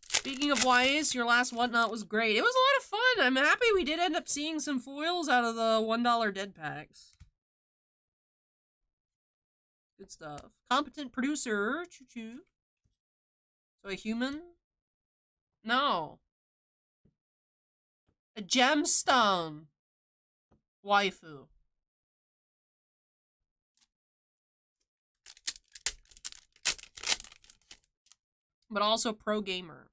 Speaking of YAs, your last Whatnot was great. It was a lot of fun. I'm happy we did end up seeing some foils out of the $1 dead packs. Good stuff. Competent producer. Choo-choo. So a human? No. A gemstone. Waifu. But also pro gamer.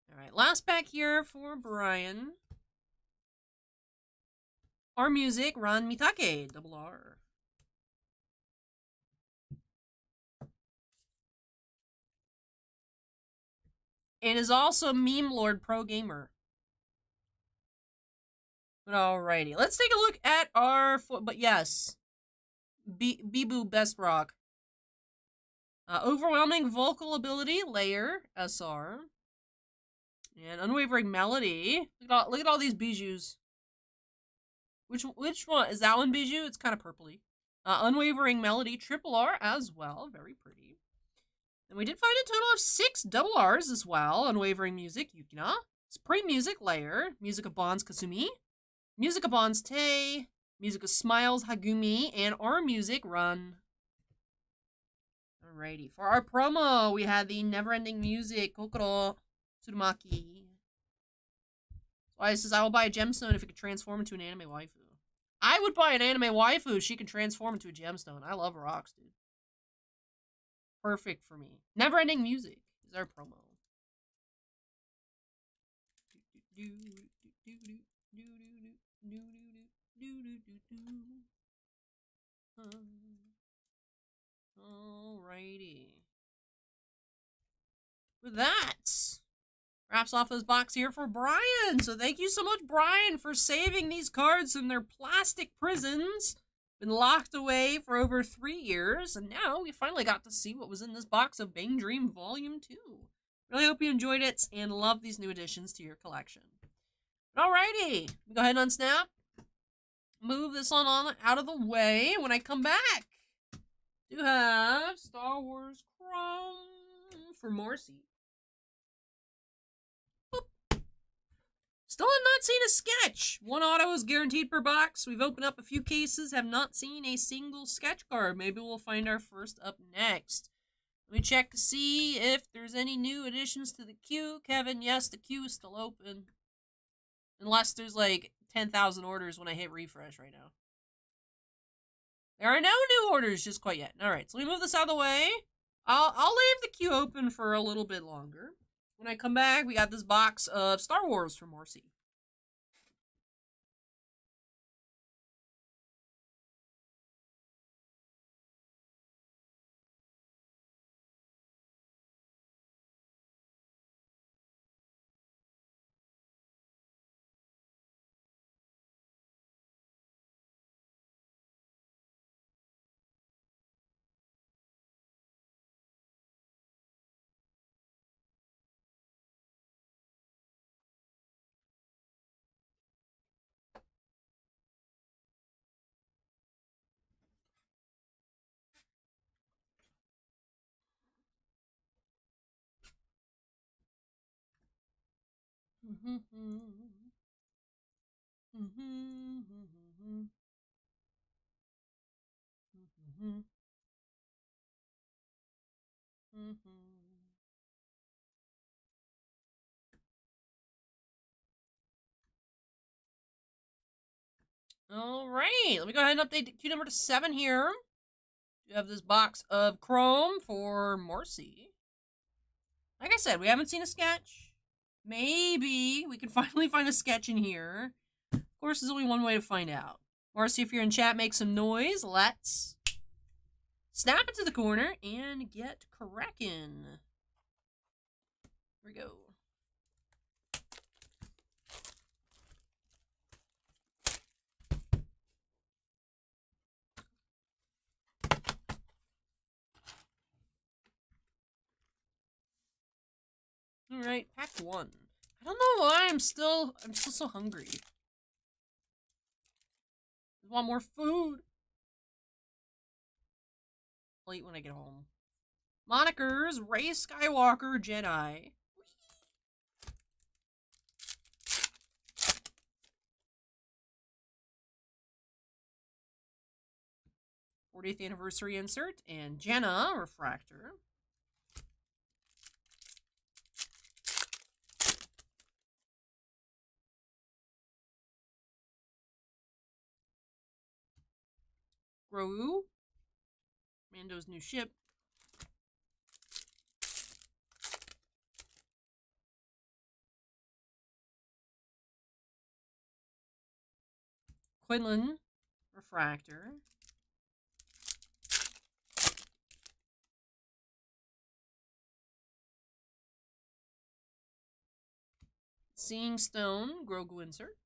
Alright, last pack here for Brian. Our music, Ran Mitake, double R. It is also Meme Lord Pro Gamer. Alrighty, let's take a look at our... But yes, Bibu Best Rock. Overwhelming Vocal Ability, Layer, SR. And Unwavering Melody. Look at all these bijous. Which one? Is that one bijou? It's kind of purpley. Unwavering Melody, triple R as well. Very pretty. And we did find a total of 6 double R's as well. Unwavering Music, Yukina. Supreme Music, Layer. Music of Bonds, Kasumi. Music of Bonds, Tei. Music of Smiles, Hagumi. And our music, Run. Alrighty. For our promo, we had the Neverending Music, Kokoro Tsurumaki. Why it says, I will buy a gemstone if it could transform into an anime waifu. I would buy an anime waifu if she can transform into a gemstone. I love rocks, dude. Perfect for me. Neverending Music is our promo. Alrighty. With that, wraps off this box here for Brian. So thank you so much, Brian, for saving these cards in their plastic prisons. Been locked away for over 3 years, and now we finally got to see what was in this box of Bang Dream Volume 2. Really hope you enjoyed it and love these new additions to your collection. Alrighty, go ahead and unsnap. Move this on out of the way. When I come back, do have Star Wars Chrome for Marcy. Still have not seen a sketch. 1 auto is guaranteed per box. We've opened up a few cases, have not seen a single sketch card. Maybe we'll find our first up next. Let me check to see if there's any new additions to the queue. Kevin, yes, the queue is still open. Unless there's like 10,000 orders when I hit refresh right now. There are no new orders just quite yet. Alright, so let me move this out of the way. I'll leave the queue open for a little bit longer. When I come back, we got this box of Star Wars for Marcy. Alright, let me go ahead and update queue number to 7 here. You have this box of Chrome for Marcy. Like I said, we haven't seen a sketch. Maybe we can finally find a sketch in here. Of course, there's only one way to find out. Marcy, if you're in chat, make some noise. Let's snap it to the corner and get cracking. Here we go. Alright, pack 1. I don't know why I'm still so hungry. I want more food. I'll eat when I get home. Monikers, Rey Skywalker, Jedi. 40th anniversary insert, and Jenna, refractor. Grogu, Mando's new ship. Quinlan, refractor. Seeing Stone, Grogu insert.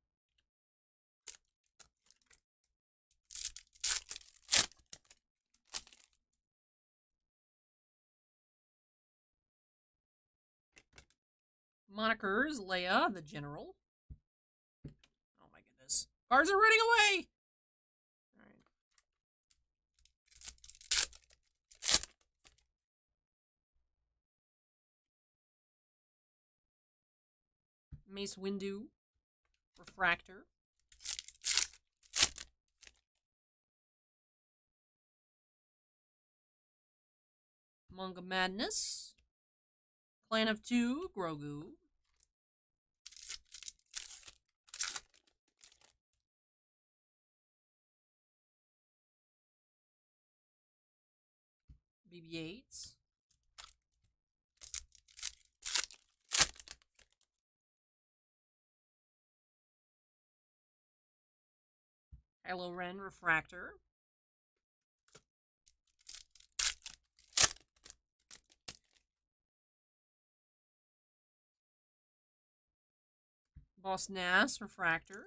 Monikers, Leia, the General. Oh my goodness. Cards are running away! Alright. Mace Windu, refractor. Manga Madness. Clan of 2, Grogu. BB-8s. Kylo Ren, refractor. Boss Nass, refractor.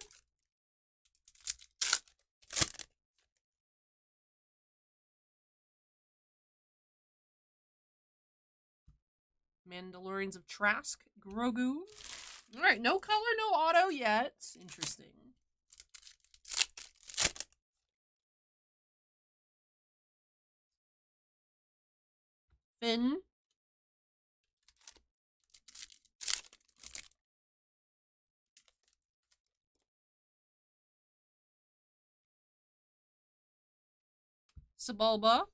Mandalorians of Trask, Grogu. Alright, no color, no auto yet. Interesting. Finn. Sebulba.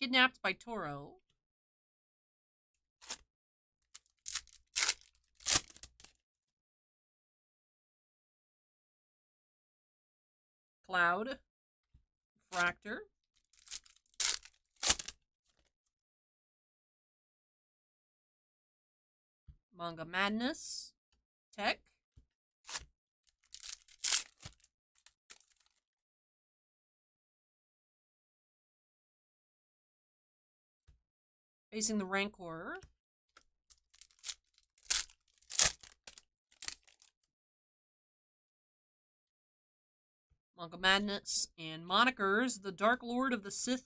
Kidnapped by Toro. Cloud. Refractor. Manga Madness. Tech. Facing the Rancor. Manga Madness and Monikers, the Dark Lord of the Sith.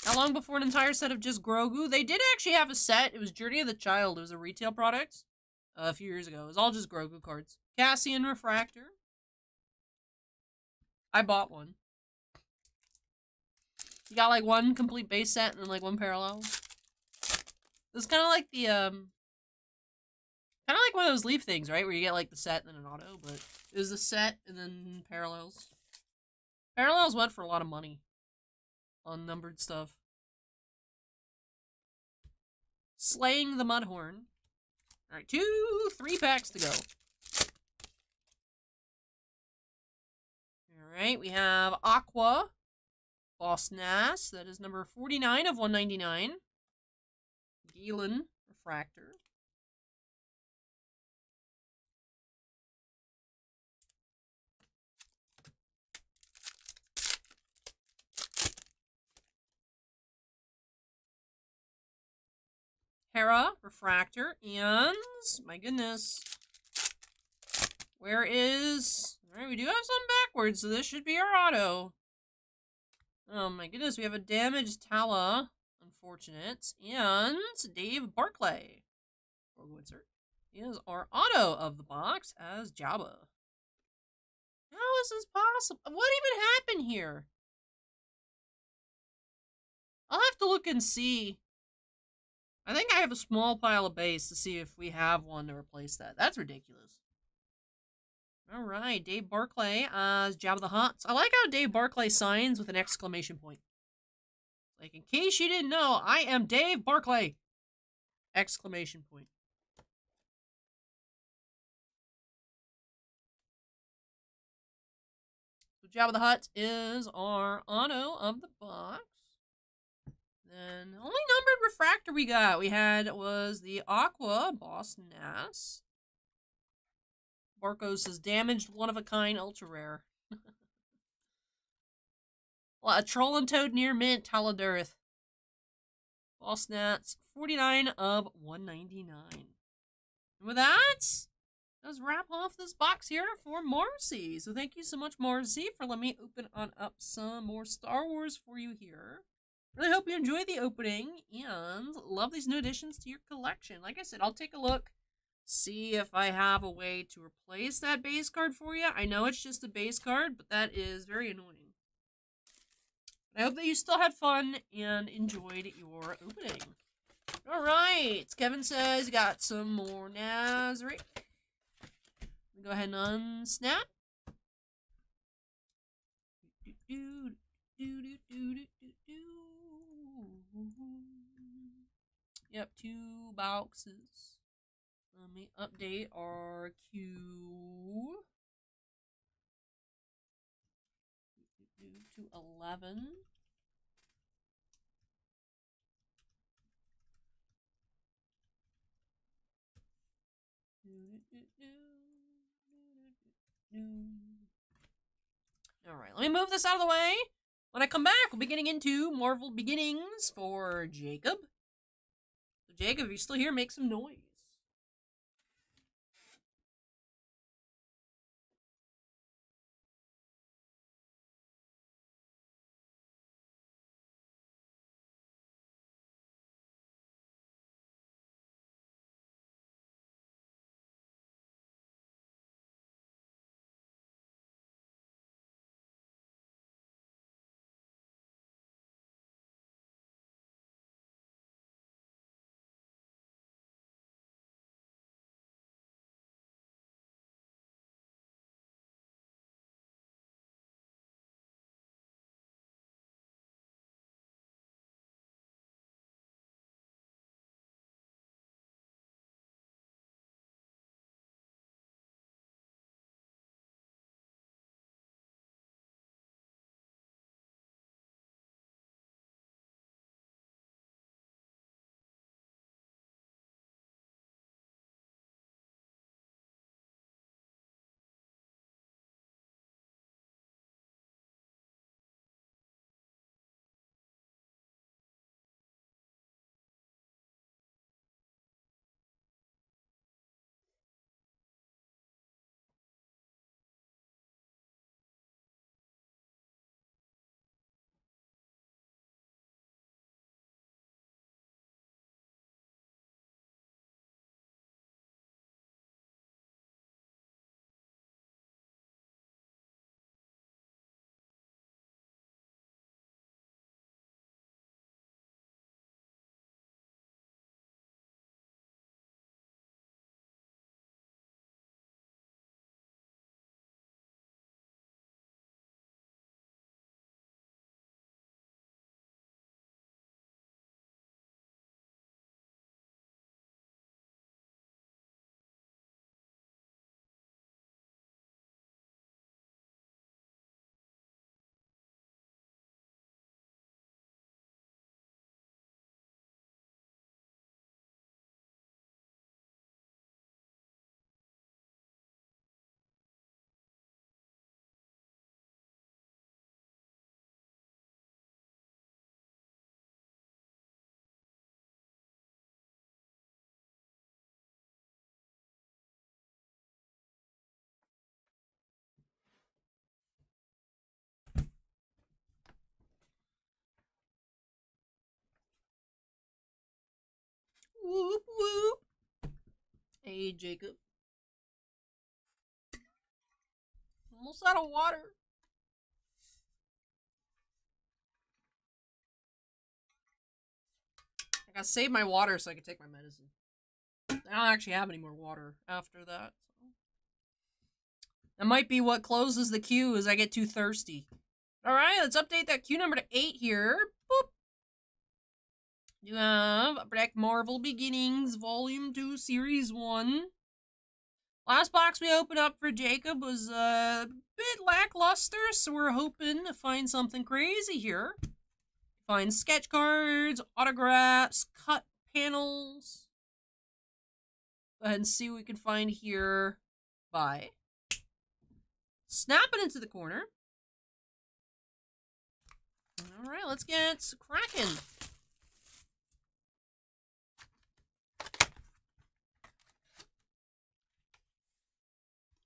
How long before an entire set of just Grogu? They did actually have a set. It was Journey of the Child. It was a retail product a few years ago. It was all just Grogu cards. Cassian Refractor. I bought one. You got like one complete base set and then like one parallel. It was kind of like the kind of like one of those Leaf things, right? Where you get like the set and then an auto, but it was the set and then parallels. Parallels went for a lot of money on numbered stuff. Slaying the Mudhorn. Alright, 3 packs to go. Alright, we have Aqua, Boss Nass, that is number 49 of 199. Dillon Refractor. Hera, Refractor, and my goodness, where is... Alright, we do have some backwards, so this should be our auto. Oh my goodness, we have a damaged Tala, unfortunate, and Dave Barclay. He is our auto of the box as Jabba. How is this possible? What even happened here? I'll have to look and see. I think I have a small pile of base to see if we have one to replace that. That's ridiculous. Alright, Dave Barclay as Jabba the Hutt. I like how Dave Barclay signs with an exclamation point. Like, in case you didn't know, I am Dave Barclay! Exclamation point. So Jabba the Hutt is our auto of the box. Then, only numbered refractor we got. Was the Aqua, Boss Nass. Barcos is damaged, one of a kind, ultra rare. Well, a Troll and Toad near mint, Taladirth. Boss Nass, 49 of 199. And with that, let's wrap off this box here for Marcy. So thank you so much, Marcy, for letting me open on up some more Star Wars for you here. Really hope you enjoy the opening and love these new additions to your collection. Like I said, I'll take a look, see if I have a way to replace that base card for you. I know it's just a base card, but that is very annoying. I hope that you still had fun and enjoyed your opening. Alright, Kevin says you got some more Nazarick. Go ahead and unsnap. Yep, 2 boxes. Let me update our queue to 11. Alright, let me move this out of the way. When I come back, we'll be getting into Marvel Beginnings for Jacob. So Jacob, if you're still here, make some noise. Whoop, whoop. Hey, Jacob. Almost out of water. I gotta save my water so I can take my medicine. I don't actually have any more water after that. So. That might be what closes the queue as I get too thirsty. Alright, let's update that queue number to 8 here. Boop. You have Black Marvel Beginnings, Volume 2, Series 1. Last box we opened up for Jacob was a bit lackluster, so we're hoping to find something crazy here. Find sketch cards, autographs, cut panels. Go ahead and see what we can find here. Bye. Snap it into the corner. Alright, let's get cracking.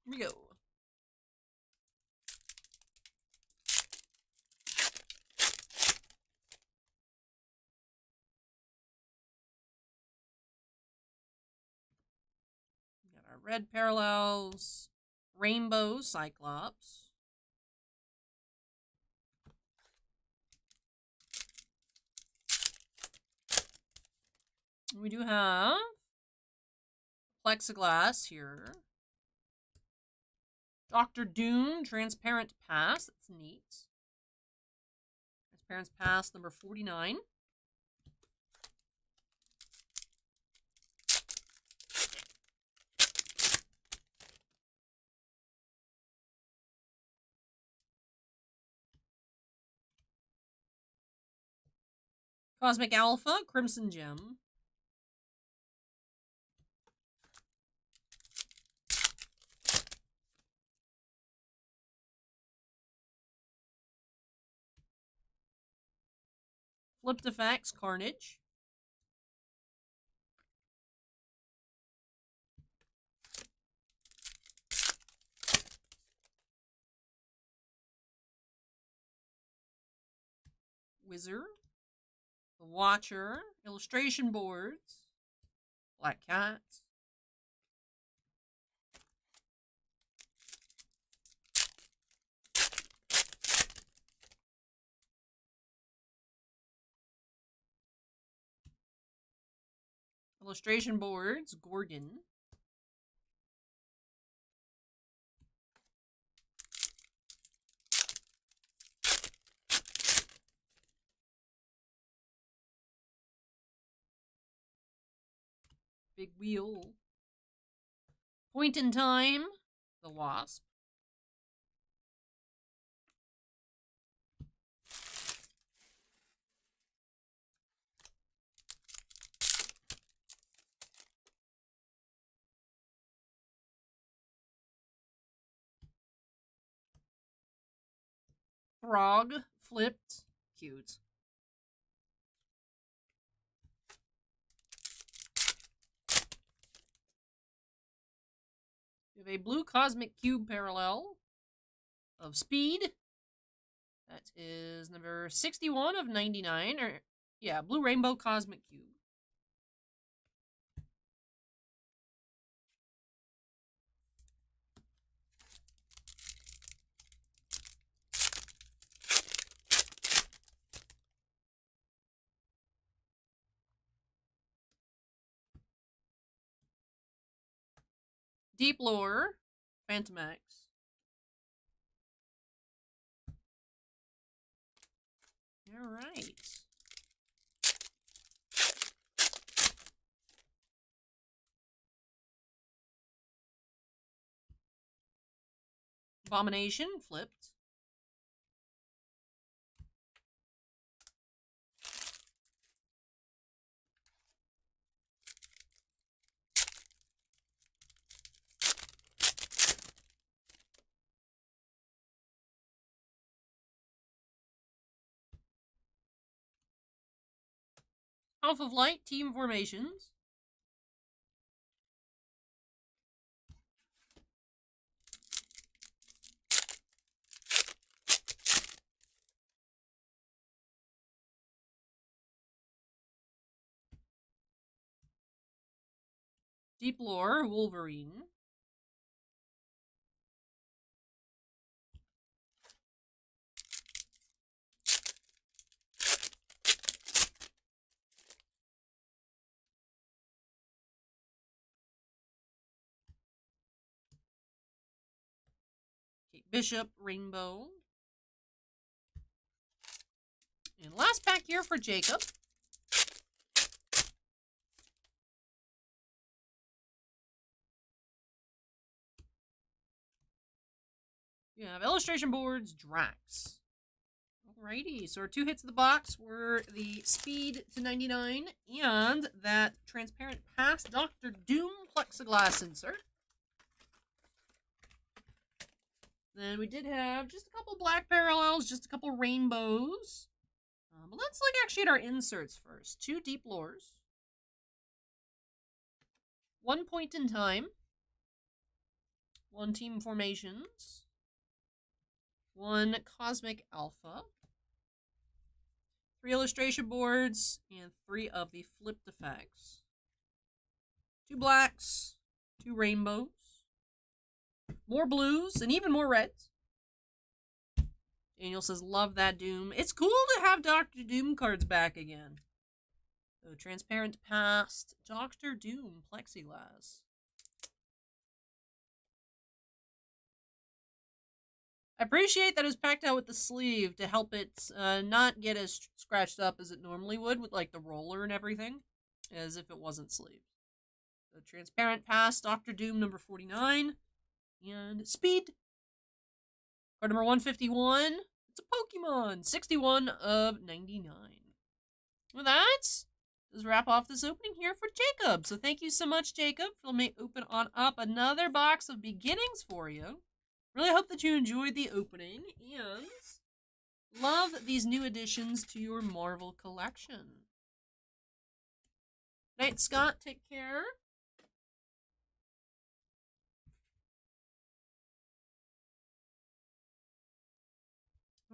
Here we go. We got our red parallels, rainbow Cyclops. We do have plexiglass here. Dr. Doom, Transparent Pass. That's neat. Transparent Pass number 49. Cosmic Alpha, Crimson Gem. Flipped Effects, Carnage. Wizard. The Watcher. Illustration boards. Black Cats. Illustration boards, Gorgon. Big Wheel. Point in Time, the Wasp. Frog, flipped, cute. We have a blue Cosmic Cube parallel of Speed. That is number 61 of 99. Or, yeah, Blue Rainbow Cosmic Cube. Deep Lore, Phantom X. Alright. Abomination, flipped. Alpha Flight, Team Formations. Deep Lore, Wolverine. Kate Bishop, Rainbow. And last pack here for Jacob. You have illustration boards, Drax. Alrighty, so our 2 hits of the box were the Speed to 99 and that transparent past Doctor Doom plexiglass insert. Then we did have just a couple black parallels, just a couple rainbows. But let's look actually at our inserts first. 2 Deep Lores. 1 Point in Time. 1 Team Formations. 1 Cosmic Alpha. 3 illustration boards, and 3 of the flipped effects. 2 blacks, 2 rainbows, more blues, and even more reds. Daniel says, love that Doom. It's cool to have Dr. Doom cards back again. So, transparent past, Dr. Doom plexiglass. I appreciate that it was packed out with the sleeve to help it not get as scratched up as it normally would with like the roller and everything, as if it wasn't sleeved. So transparent past, Dr. Doom number 49, and Speed. Card number 151, it's a Pokemon, 61 of 99. With that, let's wrap off this opening here for Jacob. So thank you so much, Jacob. Let me open on up another box of beginnings for you. Really hope that you enjoyed the opening and love these new additions to your Marvel collection. Good night, Scott. Take care.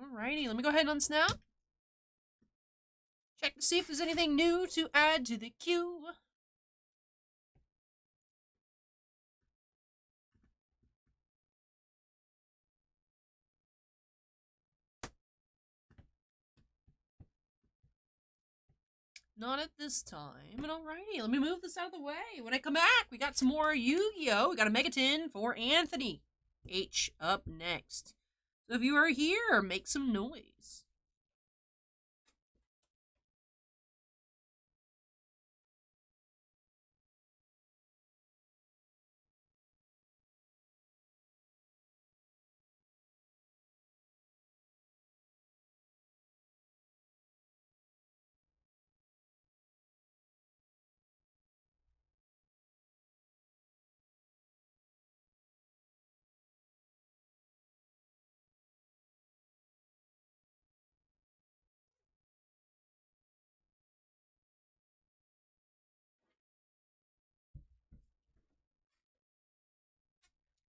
Alrighty, let me go ahead and unsnap. Check to see if there's anything new to add to the queue. Not at this time. But alrighty, let me move this out of the way. When I come back, we got some more Yu-Gi-Oh! We got a Mega Tin for Anthony H up next. So if you are here, make some noise.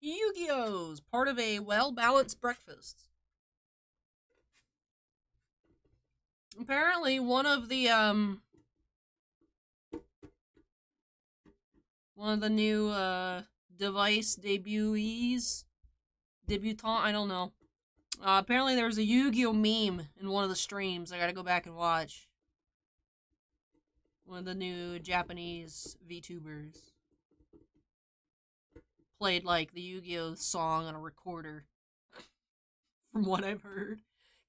Yu-Gi-Oh's part of a well-balanced breakfast. Apparently, one of the new device debutant, I don't know. Apparently there was a Yu-Gi-Oh meme in one of the streams. I gotta go back and watch. One of the new Japanese VTubers played like the Yu-Gi-Oh song on a recorder. From what I've heard.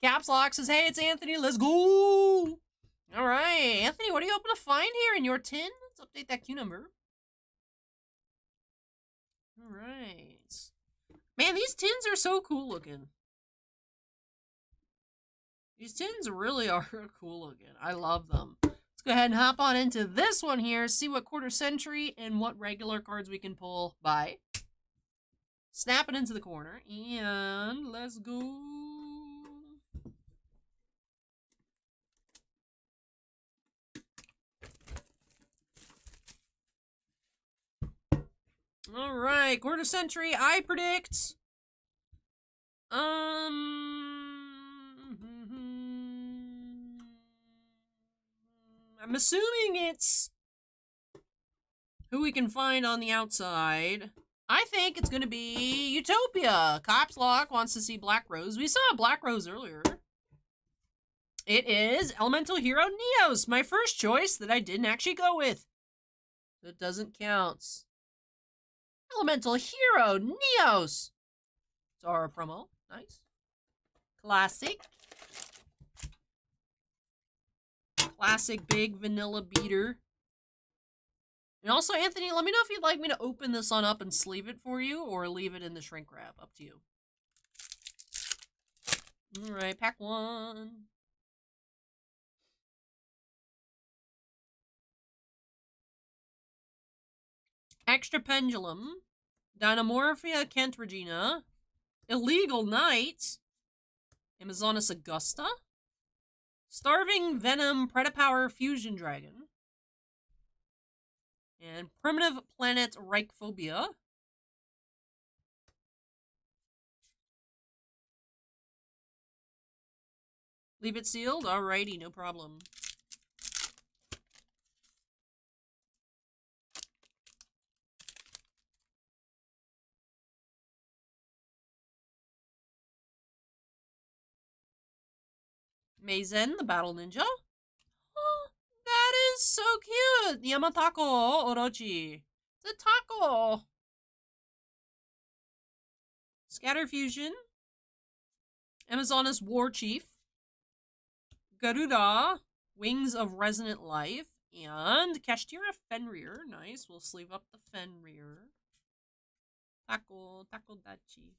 Caps Lock says, hey, it's Anthony, let's go! Alright, Anthony, what are you hoping to find here in your tin? Let's update that queue number. Alright. Man, these tins are so cool looking. These tins really are cool looking. I love them. Let's go ahead and hop on into this one here, see what quarter century and what regular cards we can pull by. Snap it into the corner, and let's go. Alright, quarter century, I predict. I'm assuming it's who we can find on the outside. I think it's going to be Utopia. Cops Lock wants to see Black Rose. We saw Black Rose earlier. It is Elemental Hero Neos, my first choice that I didn't actually go with. That doesn't count. Elemental Hero Neos. Zara promo. Nice. Classic. Classic big vanilla beater. And also, Anthony, let me know if you'd like me to open this on up and sleeve it for you, or leave it in the shrink wrap. Up to you. Alright, pack one. Extra Pendulum. Dynamorphia Kent Regina. Illegal Knight. Amazonas Augusta. Starving Venom Predapower Fusion Dragon. And Primitive Planet Reichphobia. Leave it sealed? Alrighty, no problem. Mazen, the Battle Ninja. Oh, that is so cute! Yamatako Orochi. It's a taco! Scatter Fusion. Amazonas War Chief. Garuda. Wings of Resonant Life. And Kashtira Fenrir. Nice. We'll sleeve up the Fenrir. Taco Dachi.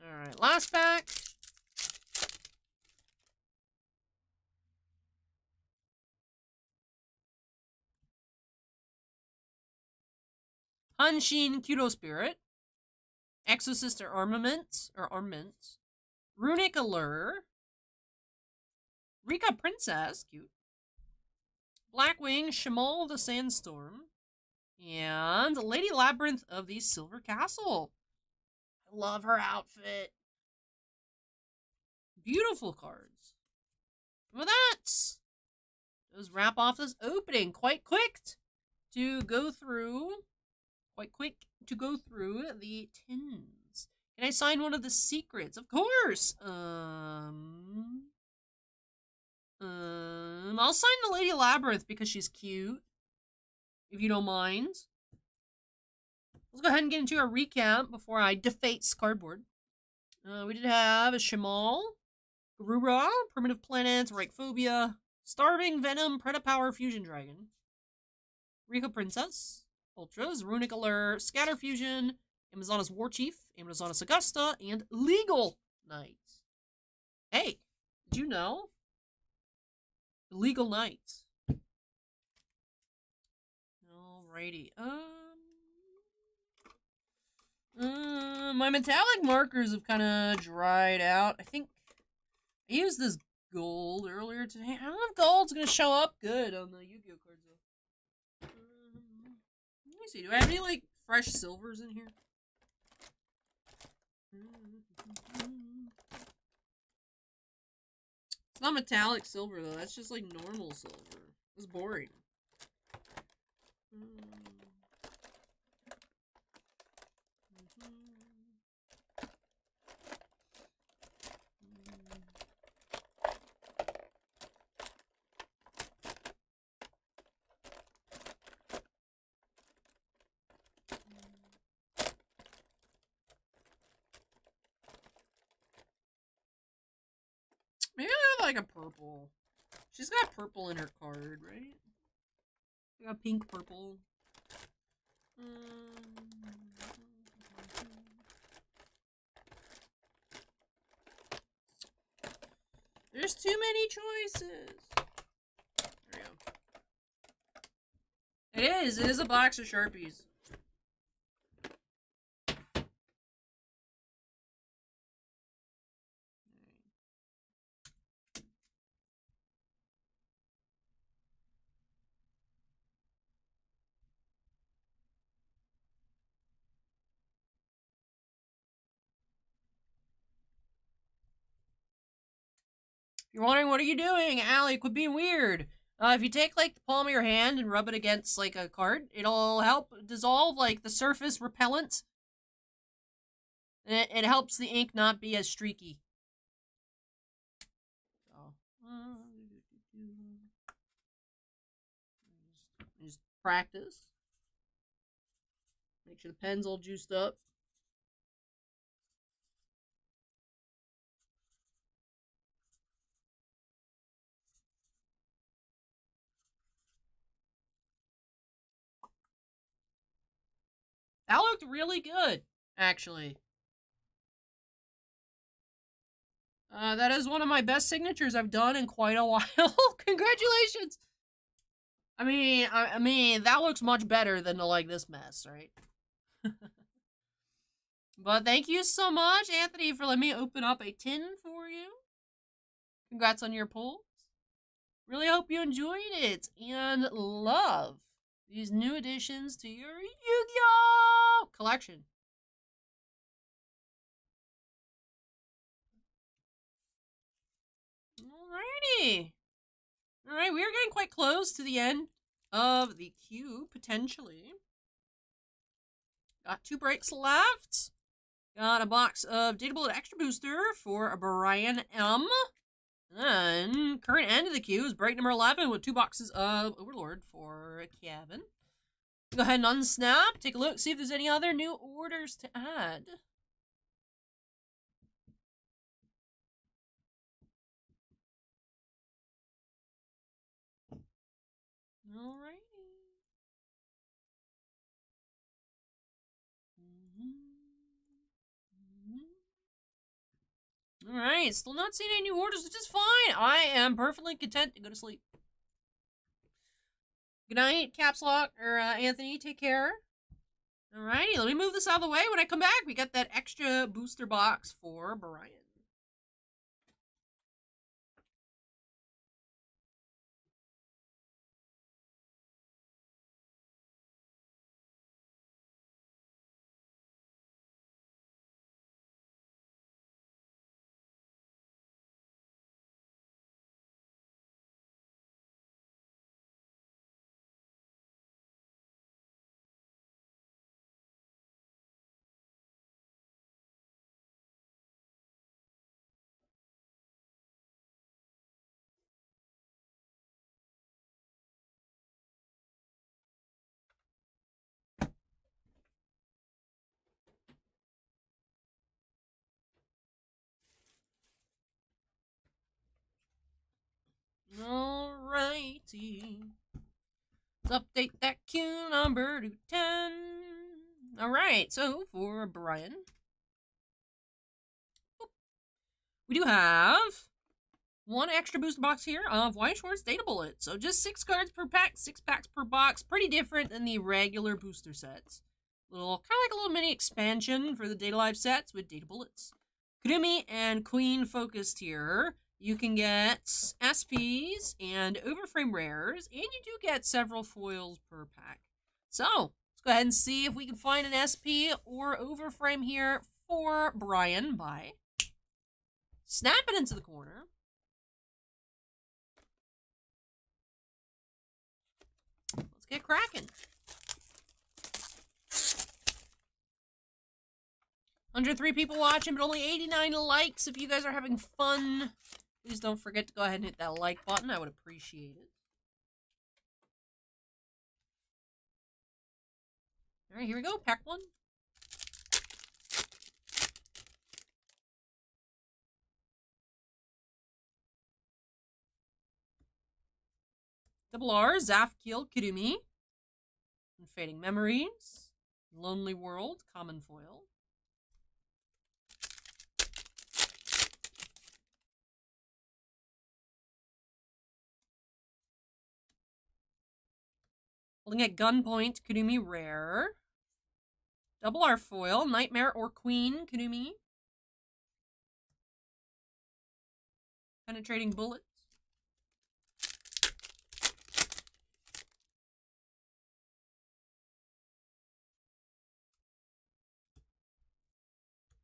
Alright, last pack. Hanshin Kudo Spirit. Exosister Armament. Runic Allure. Rika Princess. Cute. Blackwing Shamal the Sandstorm. And Lady Labyrinth of the Silver Castle. I love her outfit. Beautiful cards. And with that, let's wrap off this opening. Quite quick to go through the tins. Can I sign one of the secrets? Of course. I'll sign the Lady Labyrinth because she's cute. If you don't mind. Let's go ahead and get into a recap before I deface cardboard. We did have a Shamal, Garura, Primitive Planets, Reichphobia, Starving Venom, Predapower Fusion Dragon, Rika Princess, Ultras, Runic Allure, Scatter Fusion, Amazonas War Chief, Amazonas Augusta, and Legal Knight. Hey, did you know? Legal Knight. Alrighty. My metallic markers have kind of dried out. I think I used this gold earlier today. I don't know if gold's gonna show up good on the Yu-Gi-Oh cards though. Let me see. Do I have any like fresh silvers in here? It's not metallic silver though. That's just like normal silver. It's boring. Maybe I have like a purple. She's got purple in her card, right? She got pink, purple. There's too many choices. There we go. It is a box of Sharpies. You're wondering, what are you doing? Allie, quit being weird. If you take, like, the palm of your hand and rub it against, like, a card, it'll help dissolve, like, the surface repellent. And it helps the ink not be as streaky. So, just practice. Make sure the pen's all juiced up. That looked really good, actually. That is one of my best signatures I've done in quite a while. Congratulations! I mean, that looks much better than like this mess, right? But thank you so much, Anthony, for letting me open up a tin for you. Congrats on your pulls. Really hope you enjoyed it and love these new additions to your Yu-Gi-Oh! Collection. Alrighty. Alright, we are getting quite close to the end of the queue, potentially. Got 2 breaks left. Got a box of Data Bullet Extra Booster for Brian M. And current end of the queue is break number 11 with 2 boxes of Overlord for Kevin. Go ahead and unsnap, take a look, see if there's any other new orders to add. Alrighty. Alright, still not seeing any new orders, which is fine. I am perfectly content to go to sleep. Good night, Caps Lock, or Anthony, take care. Alrighty, let me move this out of the way. When I come back, we got that extra booster box for Brian. Alrighty. Let's update that queue number to 10. Alright, so for Brian, we do have 1 extra booster box here of White Schwartz Data Bullet. So just 6 cards per pack, 6 packs per box. Pretty different than the regular booster sets. Kind of like a little mini expansion for the Data Live sets with Data Bullets. Kurumi and Queen focused here. You can get SPs and overframe rares, and you do get several foils per pack. So, let's go ahead and see if we can find an SP or overframe here for Brian by snap it into the corner. Let's get cracking. 103 people watching, but only 89 likes. If you guys are having fun, please don't forget to go ahead and hit that like button. I would appreciate it. Alright, here we go. Pack 1. Double R, Zafkiel, Kirumi. Fading Memories. Lonely World, Common Foil. Holding at Gunpoint, Kurumi Rare. Double R Foil, Nightmare or Queen, Kurumi. Penetrating Bullets.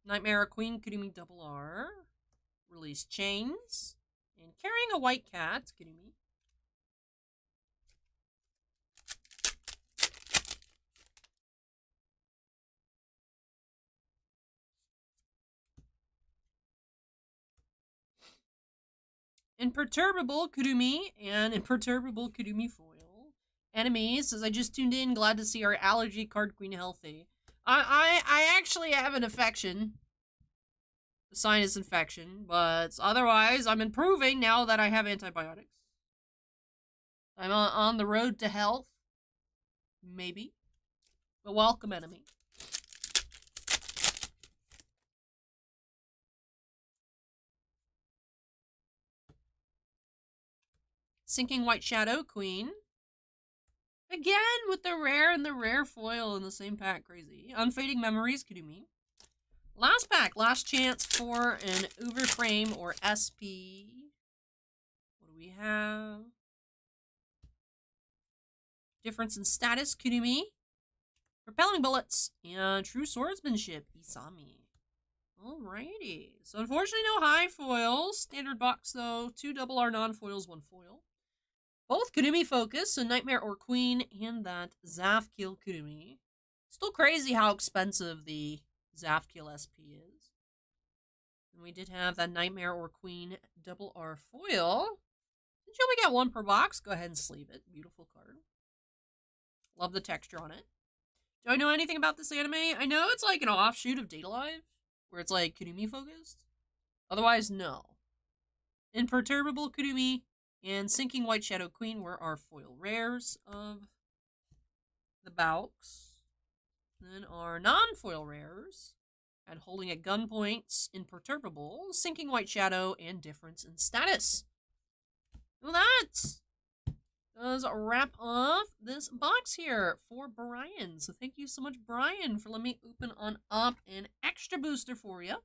Nightmare or Queen, Kurumi Double R. Release Chains. And carrying a white cat. Kidding me? Imperturbable Kurumi and Imperturbable Kurumi foil. Enemies says, I just tuned in. Glad to see our allergy card queen healthy. I actually have an infection. A sinus infection. But otherwise, I'm improving now that I have antibiotics. I'm on the road to health. Maybe. But welcome, enemy. Sinking White Shadow Queen. Again, with the rare and the rare foil in the same pack. Crazy. Unfading Memories, Kurumi. Last pack. Last chance for an Overframe or SP. What do we have? Difference in Status, Kurumi. Repelling Bullets. And True Swordsmanship, Isami. Alrighty. So unfortunately no high foils. Standard box though. 2 double R non-foils, 1 foil. Both Kurumi focus, so Nightmare or Queen, and that Zafkill Kurumi. Still crazy how expensive the Zafkill SP is. And we did have that Nightmare or Queen double R foil. Since you only get 1 per box, go ahead and sleeve it. Beautiful card. Love the texture on it. Do I know anything about this anime? I know it's like an offshoot of Date Alive, where it's like Kurumi focused. Otherwise, no. Imperturbable Kurumi and Sinking White Shadow Queen were our foil rares of the box. Then our non-foil rares had Holding at Gunpoints, Imperturbable, Sinking White Shadow, and Difference in Status. Well, that does wrap off this box here for Brian. So thank you so much, Brian, for letting me open on up an extra booster for you.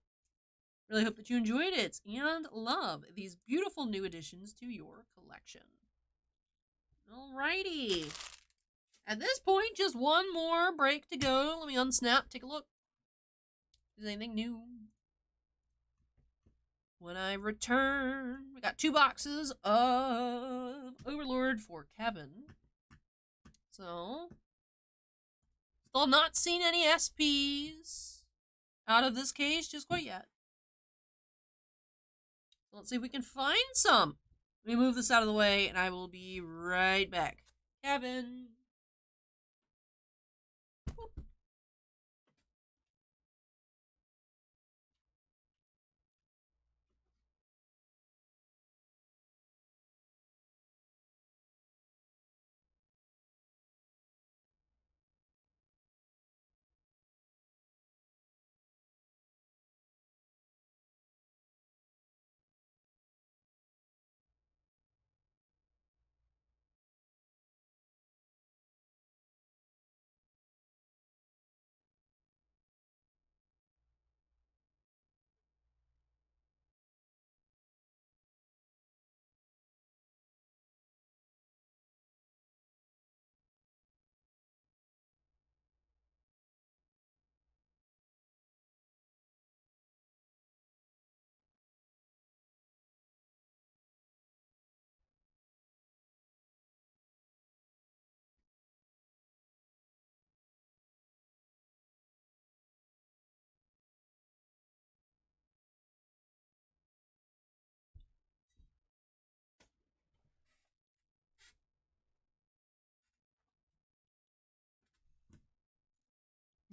Really hope that you enjoyed it and love these beautiful new additions to your collection. Alrighty. At this point, just one more break to go. Let me unsnap, take a look. Is there anything new? When I return, we got 2 boxes of Overlord for Kevin. So, still not seen any SPs out of this case just quite yet. Let's see if we can find some. Let me move this out of the way, and I will be right back. Kevin.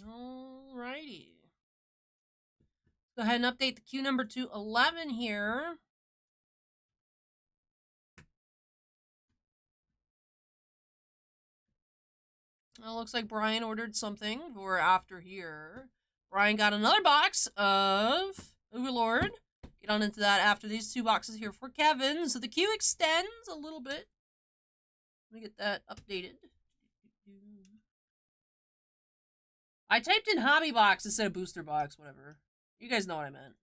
Alrighty. Go ahead and update the queue number to 11 here. It looks like Brian ordered something for after here. Brian got another box of Overlord. Get on into that after these 2 boxes here for Kevin. So the queue extends a little bit. Let me get that updated. I typed in hobby box instead of booster box, whatever. You guys know what I meant.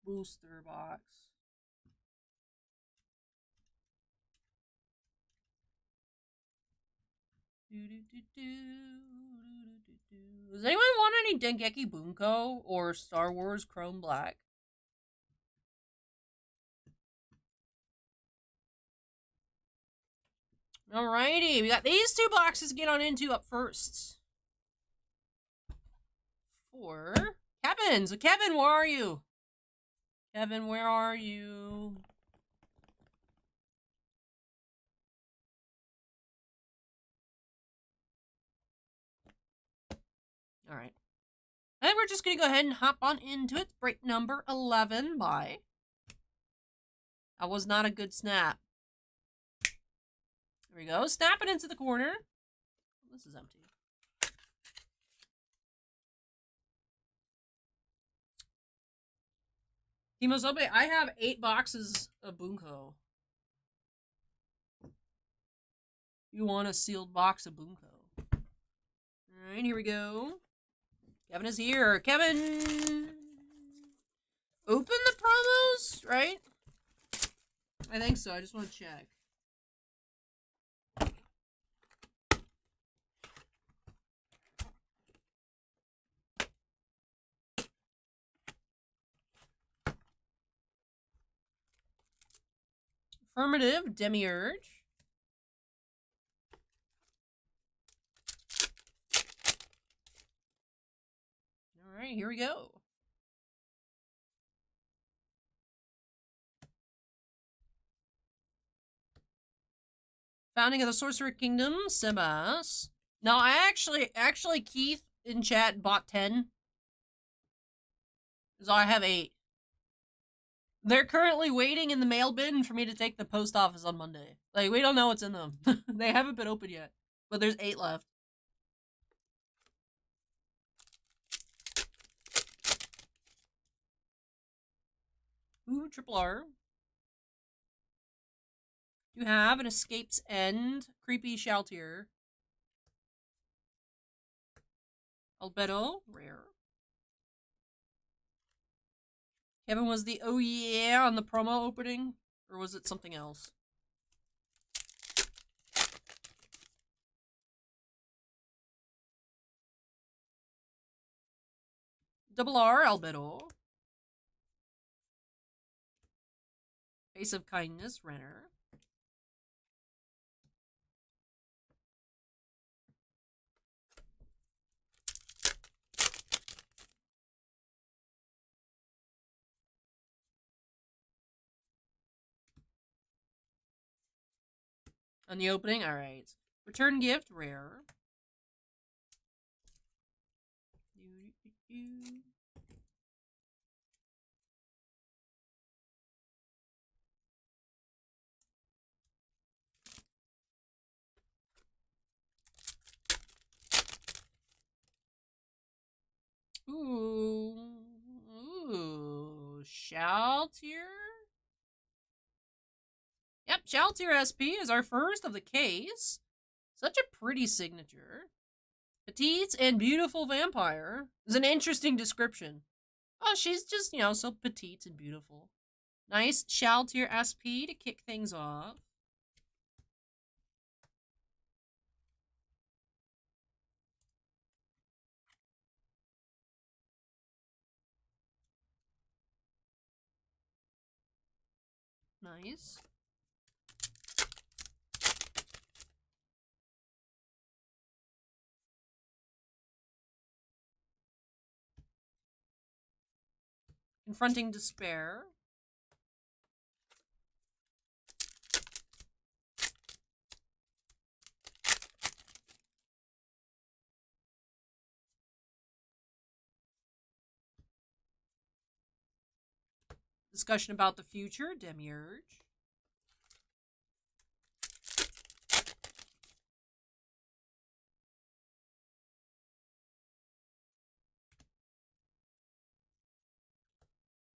Booster box. Does anyone want any Dengeki Bunko or Star Wars Chrome Black? Alrighty, we got these two boxes to get on into up first. For Kevin. So Kevin, where are you? Kevin, where are you? Alright. I think we're just gonna go ahead and hop on into it. Break number 11 by... That was not a good snap. There we go. Snap it into the corner. This is empty. Kimosobe, I have 8 boxes of Bunko. You want a sealed box of Bunko. Alright, here we go. Kevin is here. Kevin! Open the promos, right? I think so. I just want to check. Affirmative, Demiurge. Alright, here we go. Founding of the Sorcerer Kingdom, Sebas. No, I actually, Keith in chat bought 10. So I have 8. They're currently waiting in the mail bin for me to take the post office on Monday. Like, we don't know what's in them. They haven't been opened yet. But there's 8 left. Ooh, triple R. You have an Escape's End, Creepy Shaltier. Albedo, rare. Kevin was the oh yeah on the promo opening? Or was it something else? Double R, Albedo. Face of Kindness, Renner. On the opening? Alright. Return gift, rare. Ooh, Shaltier? Yep, Shaltier SP is our first of the case. Such a pretty signature. Petite and beautiful vampire is an interesting description. Oh, she's just, so petite and beautiful. Nice Shaltier SP to kick things off. Nice. Confronting Despair. Discussion about the future, Demiurge.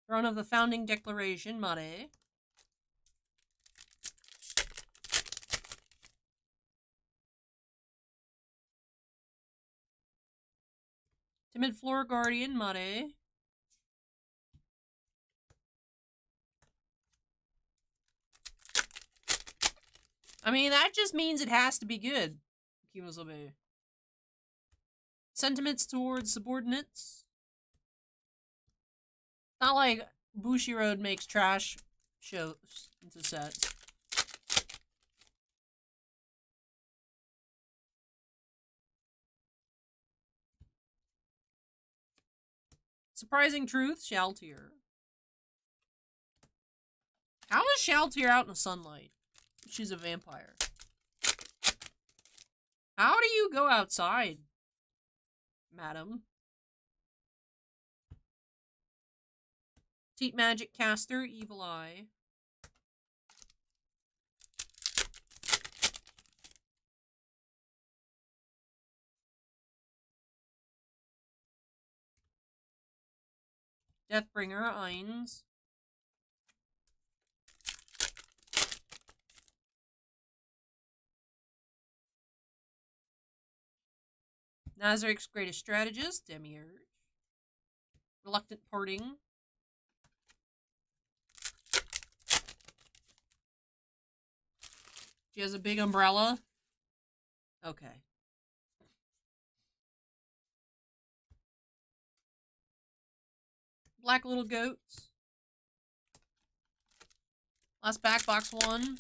Throne of the Founding Declaration, Mare. Timid Floor Guardian, Mare. I mean, that just means it has to be good. Kimosobe. Sentiments towards subordinates. Not like Bushiroad makes trash shows into sets. Surprising Truth, Shaltier. How is Shaltier out in the sunlight? She's a vampire. How do you go outside, madam? Teat Magic Caster, Evil Eye. Deathbringer, Ainz. Nazarick's Greatest Strategist, Demiurge. Reluctant Parting. She has a big umbrella. Okay. Black Little Goats. Last back box one.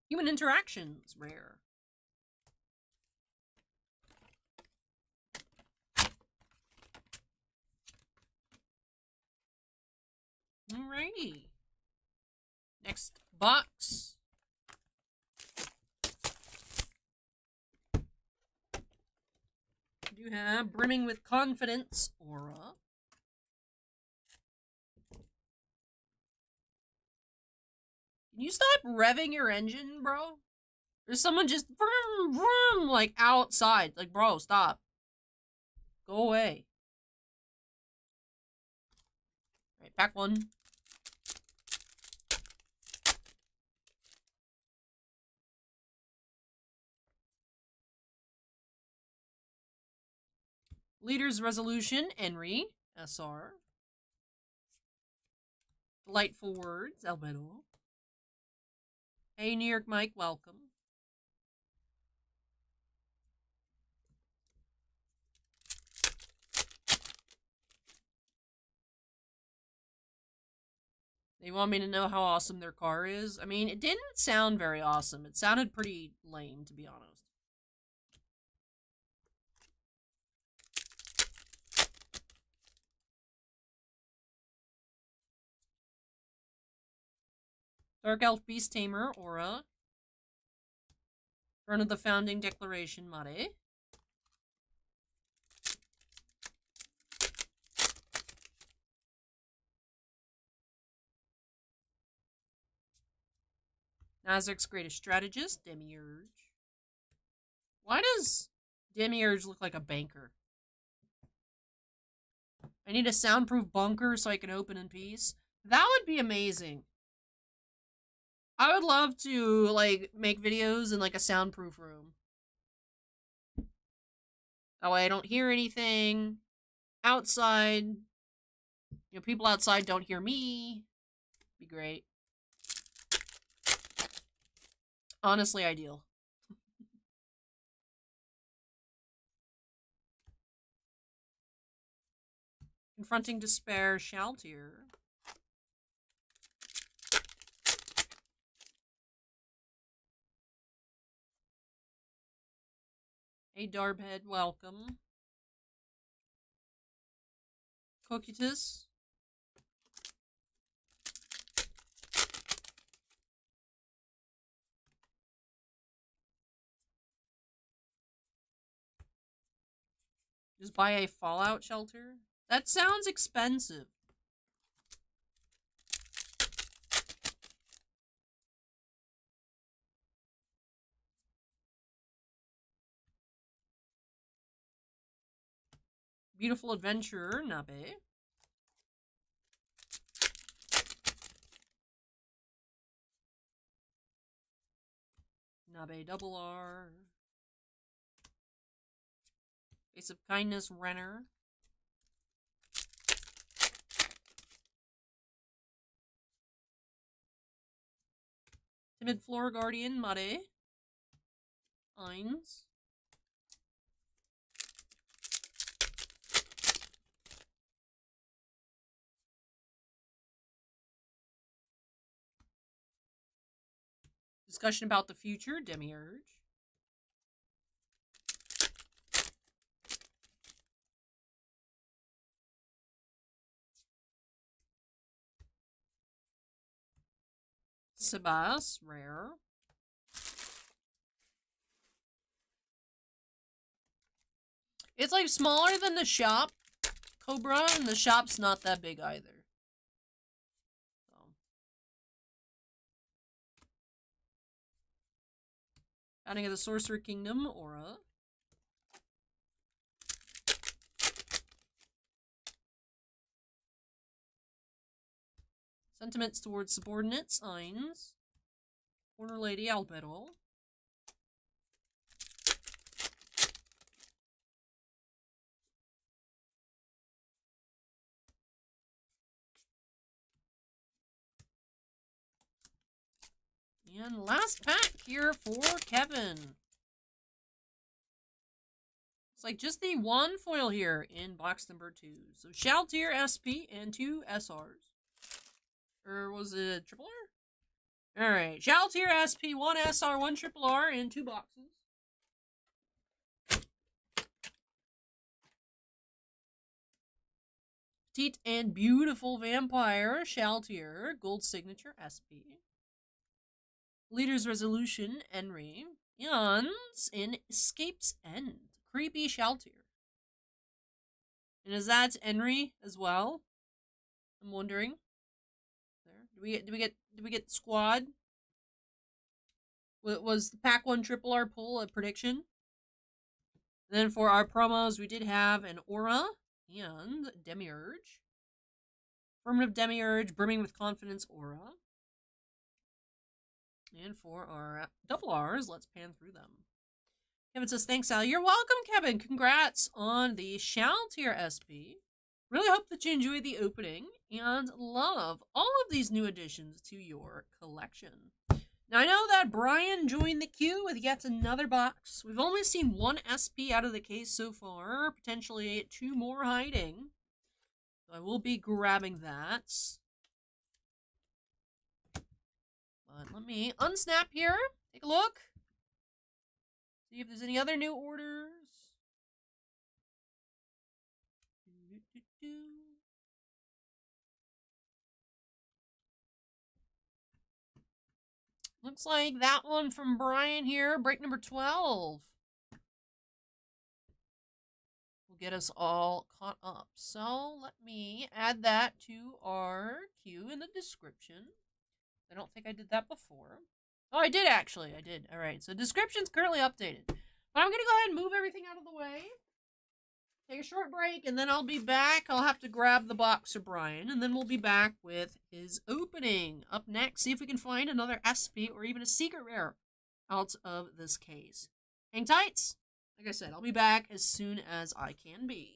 Human Interactions, rare. Alrighty. Next box. We do have Brimming with Confidence, Aura. Can you stop revving your engine, bro? There's someone just vroom, vroom, like outside. Like, bro, stop. Go away. Alright, pack one. Leader's Resolution, Henry, SR. Delightful Words, Albedo. Hey, New York Mike, welcome. They want me to know how awesome their car is. I mean, it didn't sound very awesome. It sounded pretty lame, to be honest. Dark Elf Beast Tamer, Aura. Front of the Founding Declaration, Mare. Nazarick's Greatest Strategist, Demiurge. Why does Demiurge look like a banker? I need a soundproof bunker so I can open in peace. That would be amazing. I would love to, like, make videos in, like, a soundproof room. That way I don't hear anything. Outside. You know, people outside don't hear me. Be great. Honestly, ideal. Confronting Despair, Shaltier. Hey, Darbhead, welcome. Cocytus. Just buy a Fallout shelter? That sounds expensive. Beautiful Adventurer, Nabe. Nabe Double R. Face of Kindness, Renner. Timid Floor Guardian, Mare. Ainz. Just Discussion about the future, Demiurge. Sebas, rare. It's like smaller than the shop Cobra, and the shop's not that big either. So. Founding of the Sorcerer Kingdom, aura. Sentiments towards subordinates, Ainz. Corner Lady, Albedo. And last pack here for Kevin. It's like just the one foil here in box number 2. So Shaltir SP and 2 SRs. Or was it a triple R? Alright, Shaltir SP, 1 SR, 1 triple R in 2 boxes. Petite and beautiful vampire, Shaltir, gold signature SP. Leader's Resolution, Henry. Yawns in Escape's End. Creepy Shaltir. And is that Henry as well? I'm wondering. There. Do we get squad? Was the pack 1 triple R pull a prediction? And then for our promos, we did have an aura and Demiurge. Affirmative Demiurge, brimming with confidence aura. And for our double R's, let's pan through them. Kevin says, thanks, Al. You're welcome, Kevin. Congrats on the Shaltir SP. Really hope that you enjoy the opening and love all of these new additions to your collection. Now, I know that Brian joined the queue with yet another box. We've only seen 1 SP out of the case so far, potentially 2 more hiding. So I will be grabbing that. But let me unsnap here. Take a look. See if there's any other new orders. Looks like that one from Brian here, break number 12. Will get us all caught up. So let me add that to our queue in the description. I don't think I did that before. Oh, I did actually. I did. All right. So description's currently updated. But I'm going to go ahead and move everything out of the way. Take a short break, and then I'll be back. I'll have to grab the box for Brian, and then we'll be back with his opening. Up next, see if we can find another SP or even a secret rare out of this case. Hang tight. Like I said, I'll be back as soon as I can be.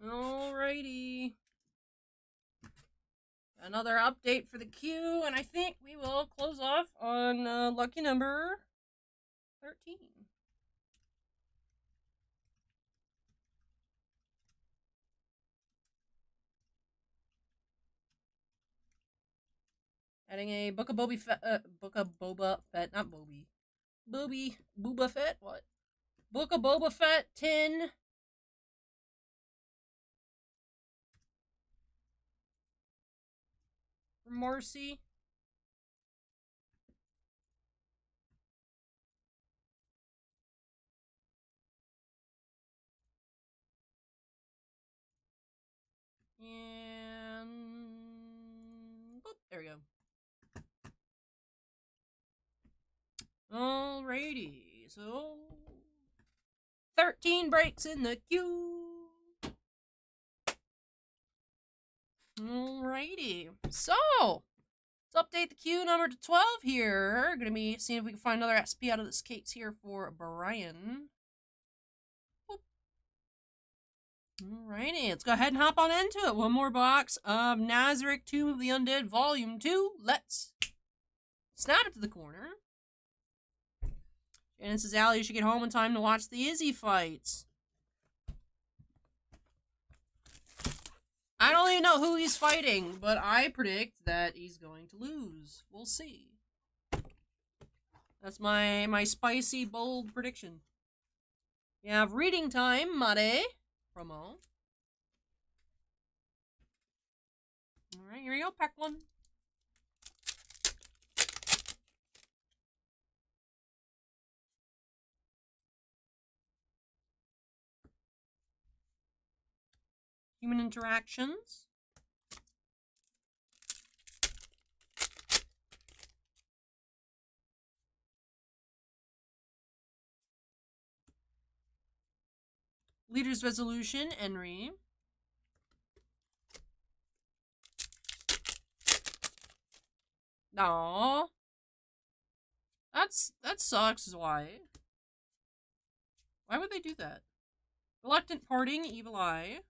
Alrighty. Another update for the queue, and I think we will close off on lucky number 13. Adding a Book of Boba Fett, not Bobby. Boba Fett, what? Book of Boba Fett 10. For Marcy. And boop, there we go. Alrighty, so 13 breaks in the queue. Alrighty, so let's update the queue number to 12 here. Gonna be seeing if we can find another SP out of this case here for Brian. Boop. Alrighty, let's go ahead and hop on into it. One more box of Nazarick Tomb of the Undead Volume 2. Let's snap it to the corner. And says, Allie, you should get home in time to watch the Izzy fights. I don't even know who he's fighting, but I predict that he's going to lose. We'll see. That's my spicy, bold prediction. We have reading time, Mare. Promo. Alright, here we go. Pack one. Human interactions. Leader's resolution, Henry. Aww. That sucks, why? Why would they do that? Reluctant parting, evil eye.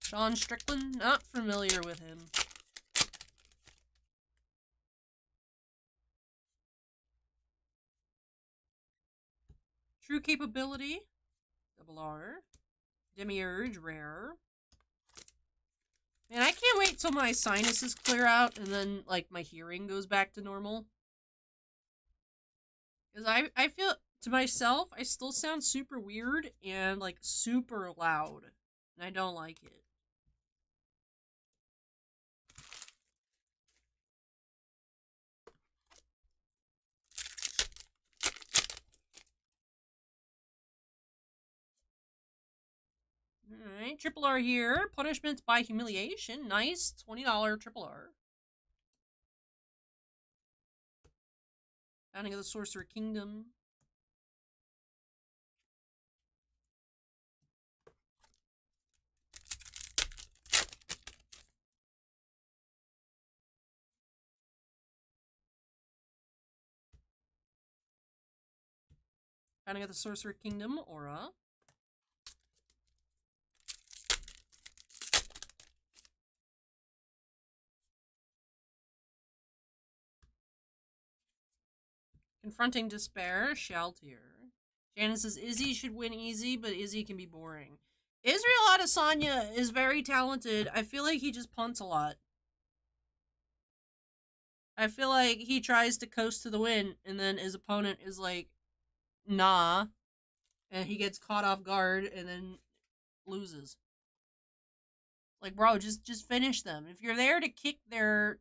Sean Strickland, not familiar with him. True capability, double R. Demiurge, rare. Man, I can't wait till my sinuses clear out and then, like, my hearing goes back to normal. Because I feel, to myself, I still sound super weird and, like, super loud. And I don't like it. Alright, triple R here. Punishments by humiliation. Nice. $20 triple R. Founding of the Sorcerer Kingdom. Founding of the Sorcerer Kingdom, Aura. Confronting Despair, Shaltier. Janice says Izzy should win easy, but Izzy can be boring. Israel Adesanya is very talented. I feel like he just punts a lot. I feel like he tries to coast to the win, and then his opponent is like, nah. And he gets caught off guard, and then loses. Like, bro, just finish them. If you're there to kick their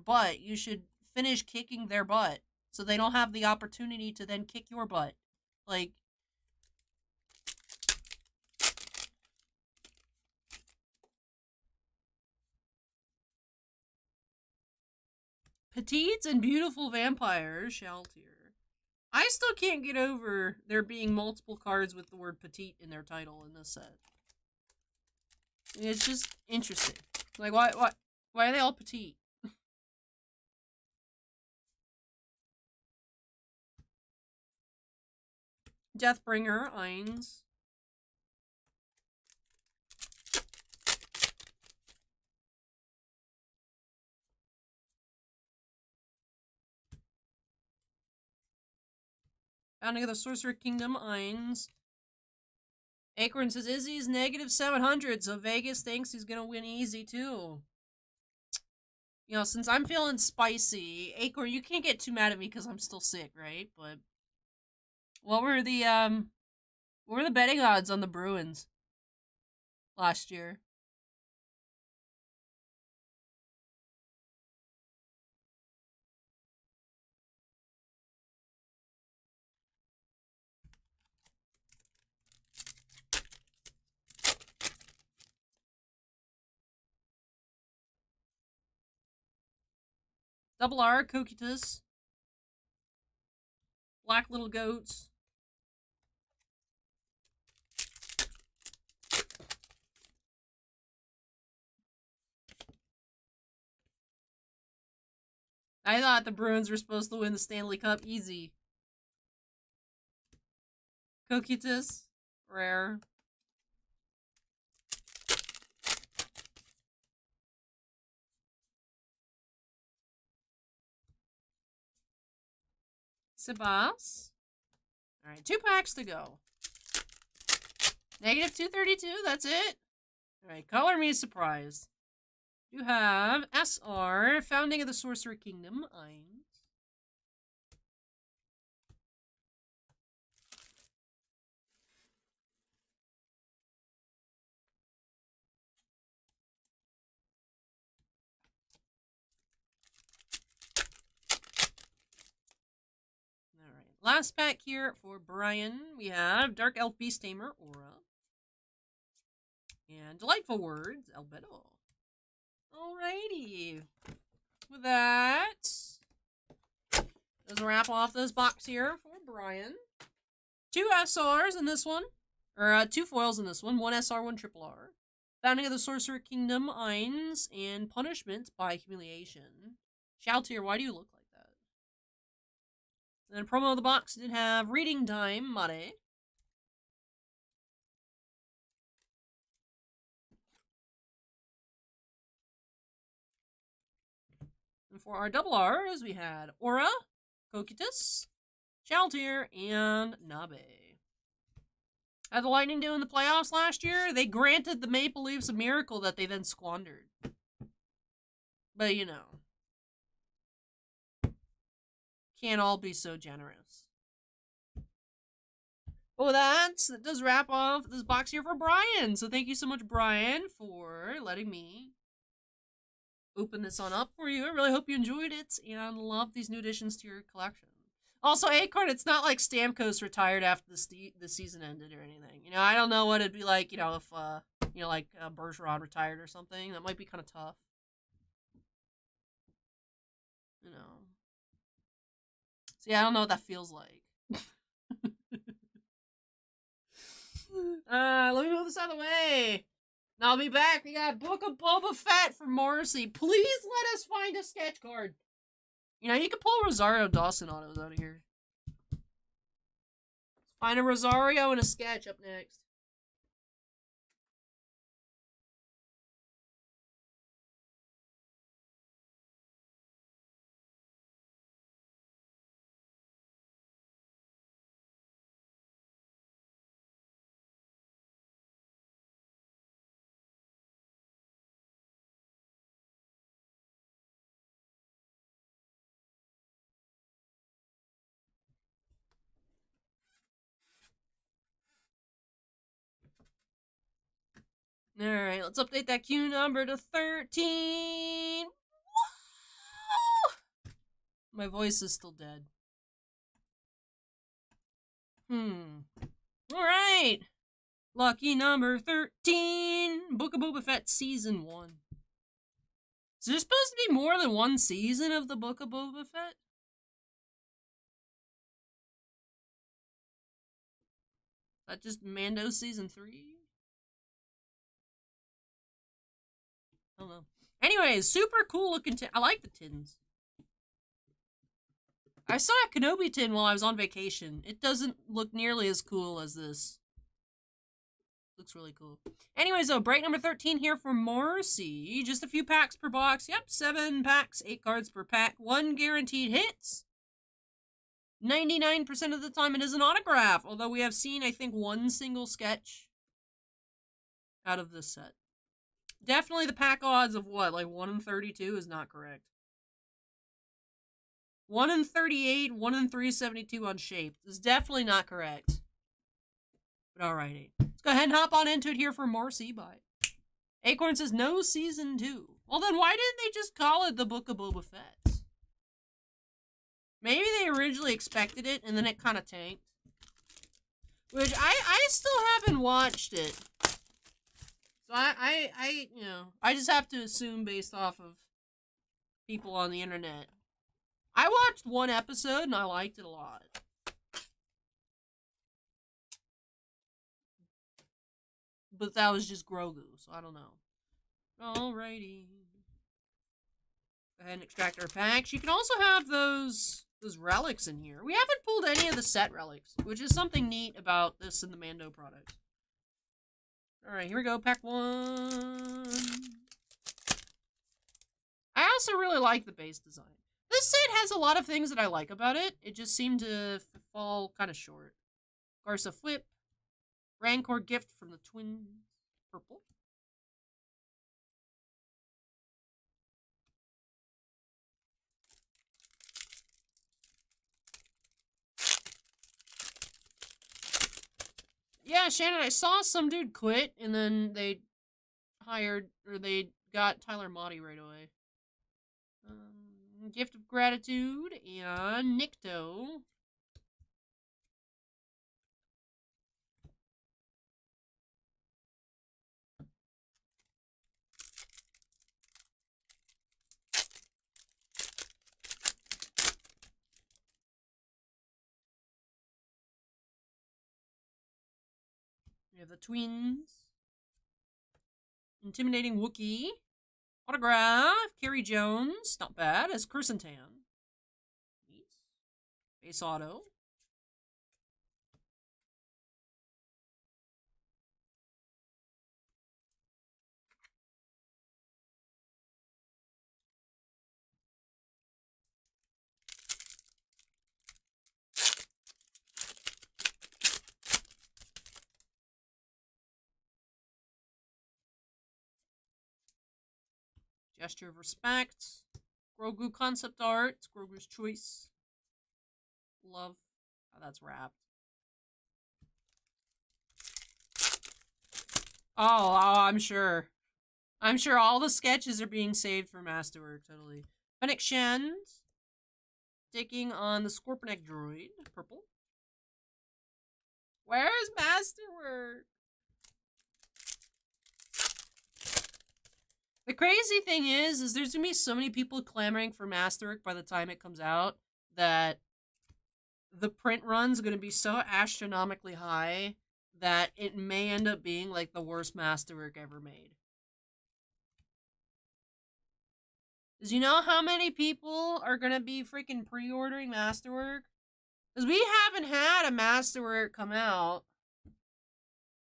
butt, you should finish kicking their butt. So they don't have the opportunity to then kick your butt. Like, petites and beautiful vampires, Shaltier. I still can't get over there being multiple cards with the word petite in their title in this set. It's just interesting. Like, why are they all petite? Deathbringer, Ainz. Founding of the Sorcerer Kingdom, Eins. Acorn says Izzy's negative 700, so Vegas thinks he's gonna win easy too. You know, since I'm feeling spicy, Acorn, you can't get too mad at me because I'm still sick, right? But what were the betting odds on the Bruins last year? Double R, Cocytus. Black Little Goats. I thought the Bruins were supposed to win the Stanley Cup easy. Cocytus. Rare. Sebas. Alright, 2 packs to go. Negative 232, that's it. Alright, color me surprised. You have SR, Founding of the Sorcerer Kingdom, Eins. Alright, last pack here for Brian. We have Dark Elf Beast Tamer, Aura. And Delightful Words, Albedo. Alrighty. With that, let's wrap off this box here for Brian. 2 SRs in this one. Or 2 foils in this one. 1 SR, 1 triple R. Founding of the Sorcerer Kingdom, Eins. And Punishment by Humiliation. Shoutier, why do you look like that? And then promo of the box did have Reading Time, Mare. And for our double R's, we had Aura, Cocytus, Shoutier, and Nabe. Had the Lightning do in the playoffs last year, they granted the Maple Leafs a miracle that they then squandered. But, you know. Can't all be so generous. Well, that does wrap off this box here for Brian. So thank you so much, Brian, for letting me open this on up for you. I really hope you enjoyed it and love these new additions to your collection. Also, Acorn, it's not like Stamkos retired after the season ended or anything. You know, I don't know what it'd be like, you know, if, you know, like Bergeron retired or something. That might be kind of tough. You know. So, yeah, I don't know what that feels like. Let me move this out of the way. Now I'll be back. We got Book of Boba Fett for Marcy. Please let us find a sketch card. You know, you can pull Rosario Dawson autos out of here. Let's find a Rosario and a sketch up next. Alright, let's update that queue number to 13. Woo! My voice is still dead. Alright. Lucky number 13. Book of Boba Fett Season 1. Is there supposed to be more than one season of the Book of Boba Fett? That just Mando Season 3? I don't know. Anyways, super cool looking tin. I like the tins. I saw a Kenobi tin while I was on vacation. It doesn't look nearly as cool as this. Looks really cool. Anyways, though, break number 13 here for Marcy. Just a few packs per box. Yep, 7 packs, 8 cards per pack. 1 guaranteed hits. 99% of the time it is an autograph, although we have seen, I think, one single sketch out of this set. Definitely the pack odds of what, like 1 in 32 is not correct. 1 in 38, 1 in 372 on shape is definitely not correct. But alrighty. Let's go ahead and hop on into it here for Marcy by Acorn says no season 2. Well then why didn't they just call it the Book of Boba Fett? Maybe they originally expected it and then it kind of tanked. Which I still haven't watched it. So I you know, I just have to assume based off of people on the internet. I watched one episode and I liked it a lot. But that was just Grogu, so I don't know. Alrighty. Go ahead and extract our packs. You can also have those relics in here. We haven't pulled any of the set relics, which is something neat about this and the Mando product. Alright, here we go. Pack 1. I also really like the base design. This set has a lot of things that I like about it. It just seemed to fall kind of short. Garza Flip. Rancor gift from the twins. Purple. Yeah, Shannon, I saw some dude quit, and then they they got Tyler Motti right away. Gift of Gratitude and Nikto. We have the twins. Intimidating Wookiee. Autograph. Carrie Jones. Not bad. As Chrysantan. Neat. Base auto. Gesture of Respect. Grogu concept art. It's Grogu's choice. Love how that's wrapped. Oh, I'm sure. I'm sure all the sketches are being saved for Masterwork, totally. Fennec Shand. Sticking on the Scorpionic droid. Purple. Where's Masterwork? The crazy thing is there's gonna be so many people clamoring for Masterwork by the time it comes out that the print run's gonna be so astronomically high that it may end up being like the worst Masterwork ever made. Because you know how many people are gonna be freaking pre-ordering Masterwork? Because we haven't had a Masterwork come out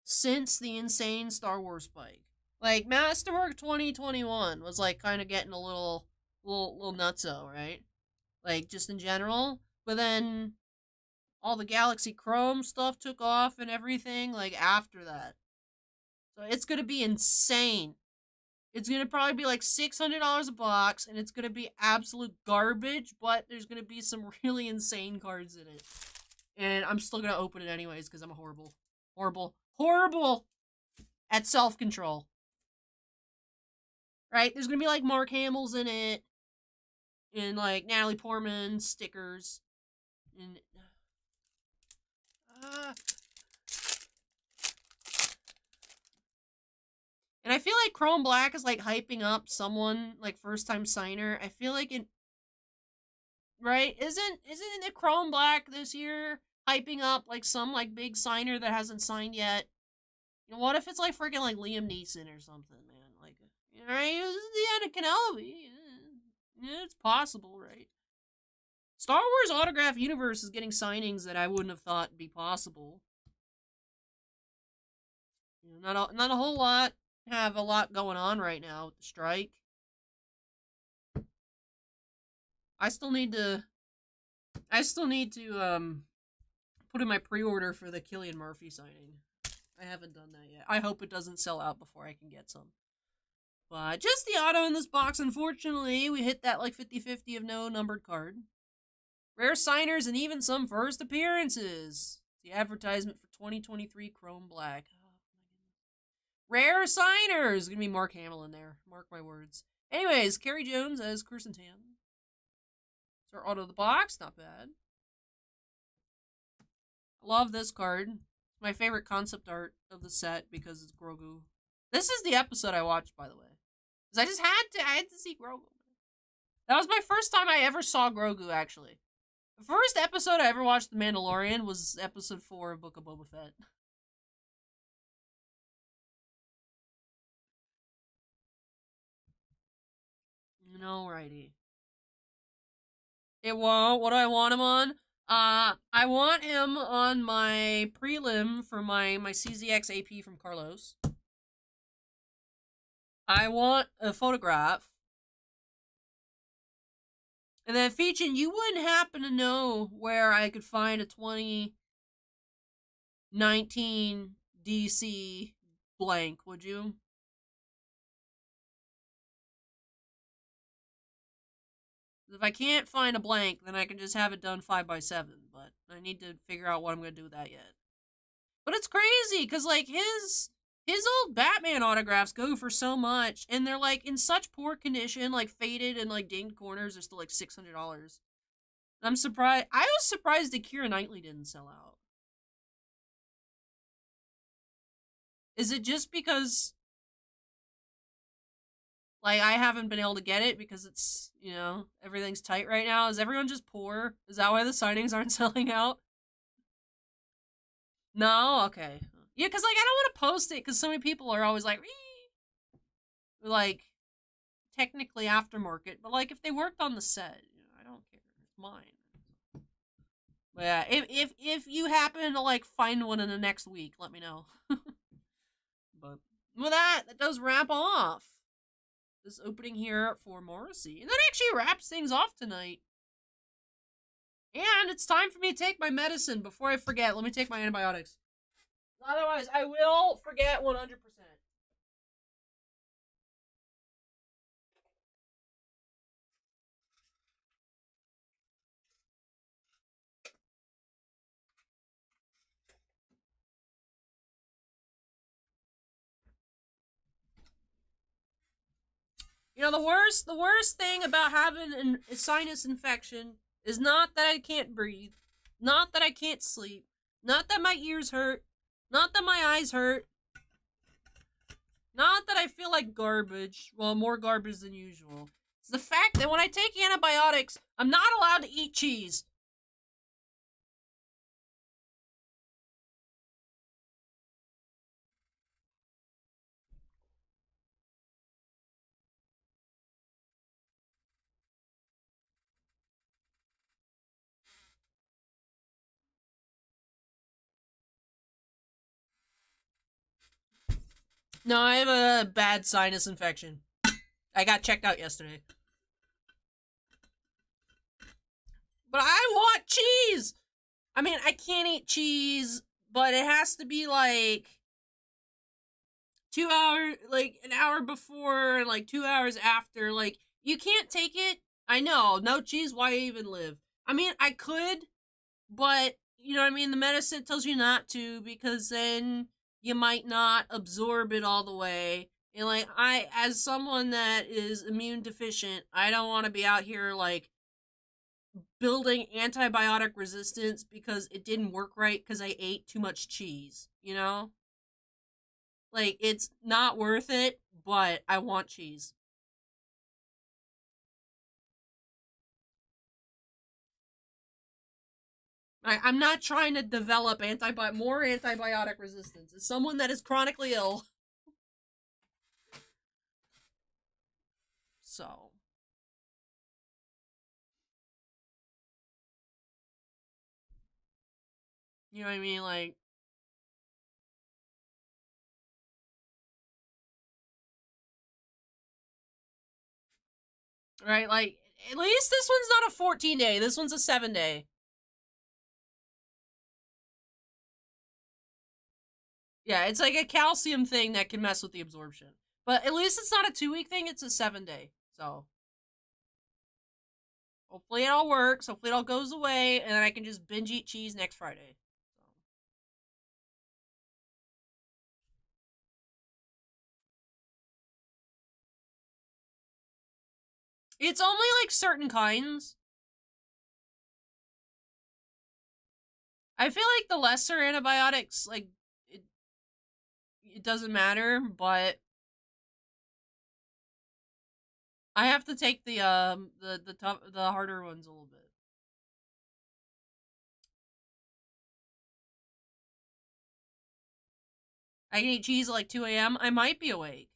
since the insane Star Wars spike. Like, Masterwork 2021 was, like, kind of getting a little nutso, right? Like, just in general. But then all the Galaxy Chrome stuff took off and everything, like, after that. So it's gonna be insane. It's gonna probably be, like, $600 a box, and it's gonna be absolute garbage, but there's gonna be some really insane cards in it. And I'm still gonna open it anyways, because I'm horrible at self-control. Right? There's gonna be like Mark Hamill's in it. And like Natalie Portman stickers. And and I feel like Chrome Black is like hyping up someone like first time signer. I feel like it right? Isn't it Chrome Black this year hyping up like some like big signer that hasn't signed yet? You know, what if it's like freaking like Liam Neeson or something, man? Like, right? This is the Anakin Kenobi. Yeah, it's possible, right? Star Wars Autograph Universe is getting signings that I wouldn't have thought be possible. You know, not a whole lot have a lot going on right now with the strike. I still need to I still need to put in my pre-order for the Cillian Murphy signing. I haven't done that yet. I hope it doesn't sell out before I can get some. But just the auto in this box, unfortunately. We hit that like 50-50 of no numbered card. Rare signers and even some first appearances. The advertisement for 2023 Chrome Black. Oh, rare signers. Gonna be Mark Hamill in there. Mark my words. Anyways, Carrie Jones as Kirsten Tan. It's our auto of the box. Not bad. I love this card. It's my favorite concept art of the set because it's Grogu. This is the episode I watched, by the way. Because I had to see Grogu. That was my first time I ever saw Grogu, actually. The first episode I ever watched The Mandalorian was episode 4 of Book of Boba Fett. Alrighty. It won't. What do I want him on? I want him on my prelim for my CZX AP from Carlos. I want a photograph. And then, Feechin, you wouldn't happen to know where I could find a 2019 DC blank, would you? If I can't find a blank, then I can just have it done 5x7. But I need to figure out what I'm going to do with that yet. But it's crazy, because, like, his old Batman autographs go for so much, and they're, like, in such poor condition, like, faded and, like, dinged corners are still, like, $600. I'm surprised. I was surprised that Keira Knightley didn't sell out. Is it just because, like, I haven't been able to get it because it's, you know, everything's tight right now? Is everyone just poor? Is that why the signings aren't selling out? No? Okay. Yeah, because, like, I don't want to post it because so many people are always like, technically aftermarket, but, like, if they worked on the set, you know, I don't care. It's mine. But yeah, if you happen to, like, find one in the next week, let me know. But with that does wrap off this opening here for Marcy. And that actually wraps things off tonight. And it's time for me to take my medicine before I forget. Let me take my antibiotics. Otherwise, I will forget 100%. You know, the worst thing about having a sinus infection is not that I can't breathe, not that I can't sleep, not that my ears hurt, not that my eyes hurt, not that I feel like garbage, well, more garbage than usual. It's the fact that when I take antibiotics, I'm not allowed to eat cheese. No, I have a bad sinus infection. I got checked out yesterday. But I want cheese! I mean, I can't eat cheese, but it has to be like 2 hours, like an hour before, and like 2 hours after. Like, you can't take it. I know, no cheese, why even live? I mean, I could, but, you know what I mean? The medicine tells you not to because then you might not absorb it all the way. And, like, as someone that is immune deficient, I don't want to be out here, like, building antibiotic resistance because it didn't work right because I ate too much cheese, you know? Like, it's not worth it, but I want cheese. I'm not trying to develop more antibiotic resistance. As someone that is chronically ill. So. You know what I mean? Like. Right? Like, at least this one's not a 14-day. This one's a 7-day. Yeah, it's like a calcium thing that can mess with the absorption. But at least it's not a 2-week thing, it's a 7-day. So hopefully it all works. Hopefully it all goes away, and then I can just binge eat cheese next Friday. So. It's only like certain kinds. I feel like the lesser antibiotics, like it doesn't matter, but I have to take the harder ones a little bit. I can eat cheese at like 2 a.m. I might be awake.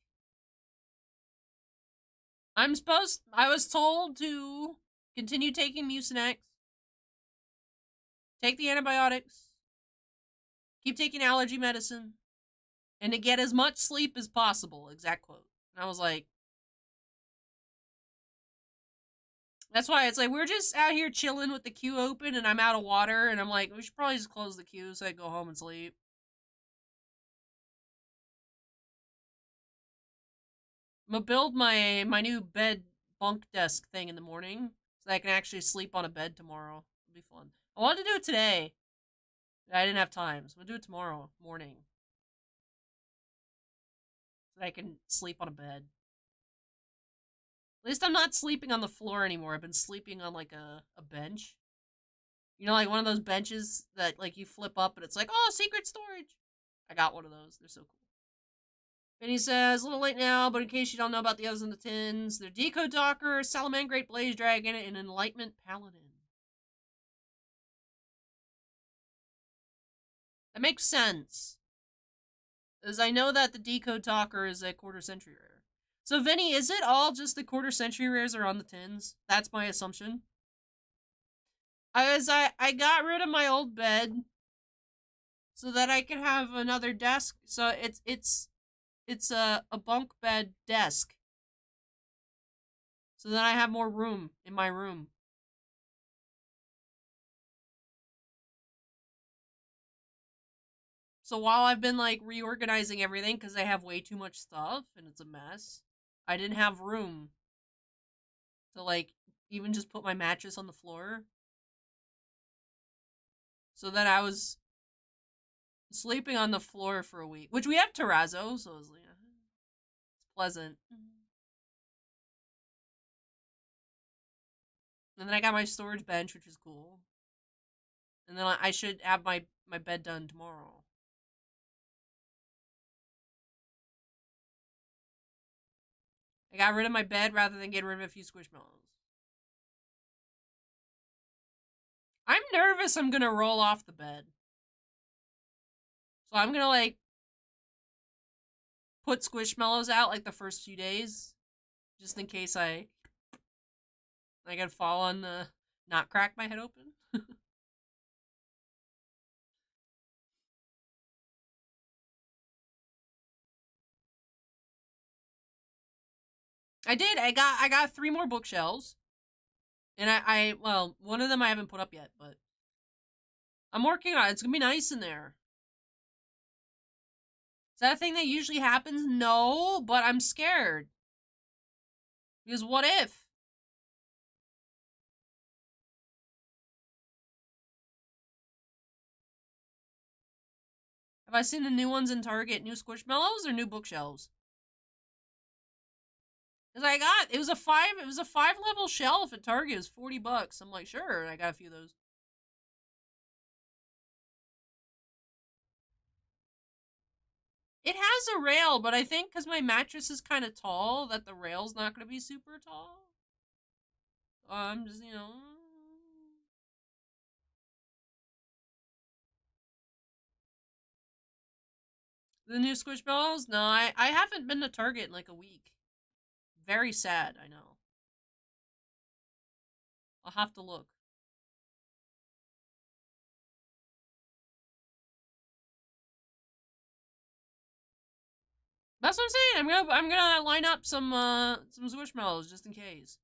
I was told to continue taking Mucinex, take the antibiotics, keep taking allergy medicine, and to get as much sleep as possible. Exact quote. And I was like, that's why it's like we're just out here chilling with the queue open, and I'm out of water, and I'm like, we should probably just close the queue so I can go home and sleep. I'm gonna build my new bed bunk desk thing in the morning so I can actually sleep on a bed tomorrow. It'll be fun. I wanted to do it today. I didn't have time, so I'm gonna do it tomorrow morning so that I can sleep on a bed. At least I'm not sleeping on the floor anymore. I've been sleeping on like a bench. You know, like one of those benches that like you flip up and it's like, oh, secret storage. I got one of those. They're so cool. And he says, a little late now, but in case you don't know about the others in the tins, they're Decode Docker, Salamangreat Blaze Dragon, and Enlightenment Paladin. That makes sense. As I know that the Decode Talker is a quarter century rare. So, Vinny, is it all just the quarter century rares are on the tins? That's my assumption. I got rid of my old bed so that I can have another desk. So it's a bunk bed desk. So then I have more room in my room. So while I've been like reorganizing everything because I have way too much stuff and it's a mess, I didn't have room to like even just put my mattress on the floor. So then I was sleeping on the floor for a week, which we have terrazzo, so it's pleasant. And then I got my storage bench, which is cool. And then I should have my bed done tomorrow. I got rid of my bed rather than getting rid of a few squishmallows. I'm nervous I'm gonna roll off the bed. So I'm gonna like put squishmallows out like the first few days. Just in case I gotta fall on the not crack my head open. I did. I got 3 more bookshelves. And well, one of them I haven't put up yet, but I'm working on it. It's gonna be nice in there. Is that a thing that usually happens? No, but I'm scared. Because what if? Have I seen the new ones in Target? New Squishmallows or new bookshelves? Because it was a 5-level shelf at Target. It was $40. I'm like, sure, and I got a few of those. It has a rail, but I think because my mattress is kind of tall, that the rail's not going to be super tall. I'm just, The new Squishmallows? No, I haven't been to Target in like a week. Very sad, I know. I'll have to look. That's what I'm saying. I'm gonna line up some Squishmallows just in case.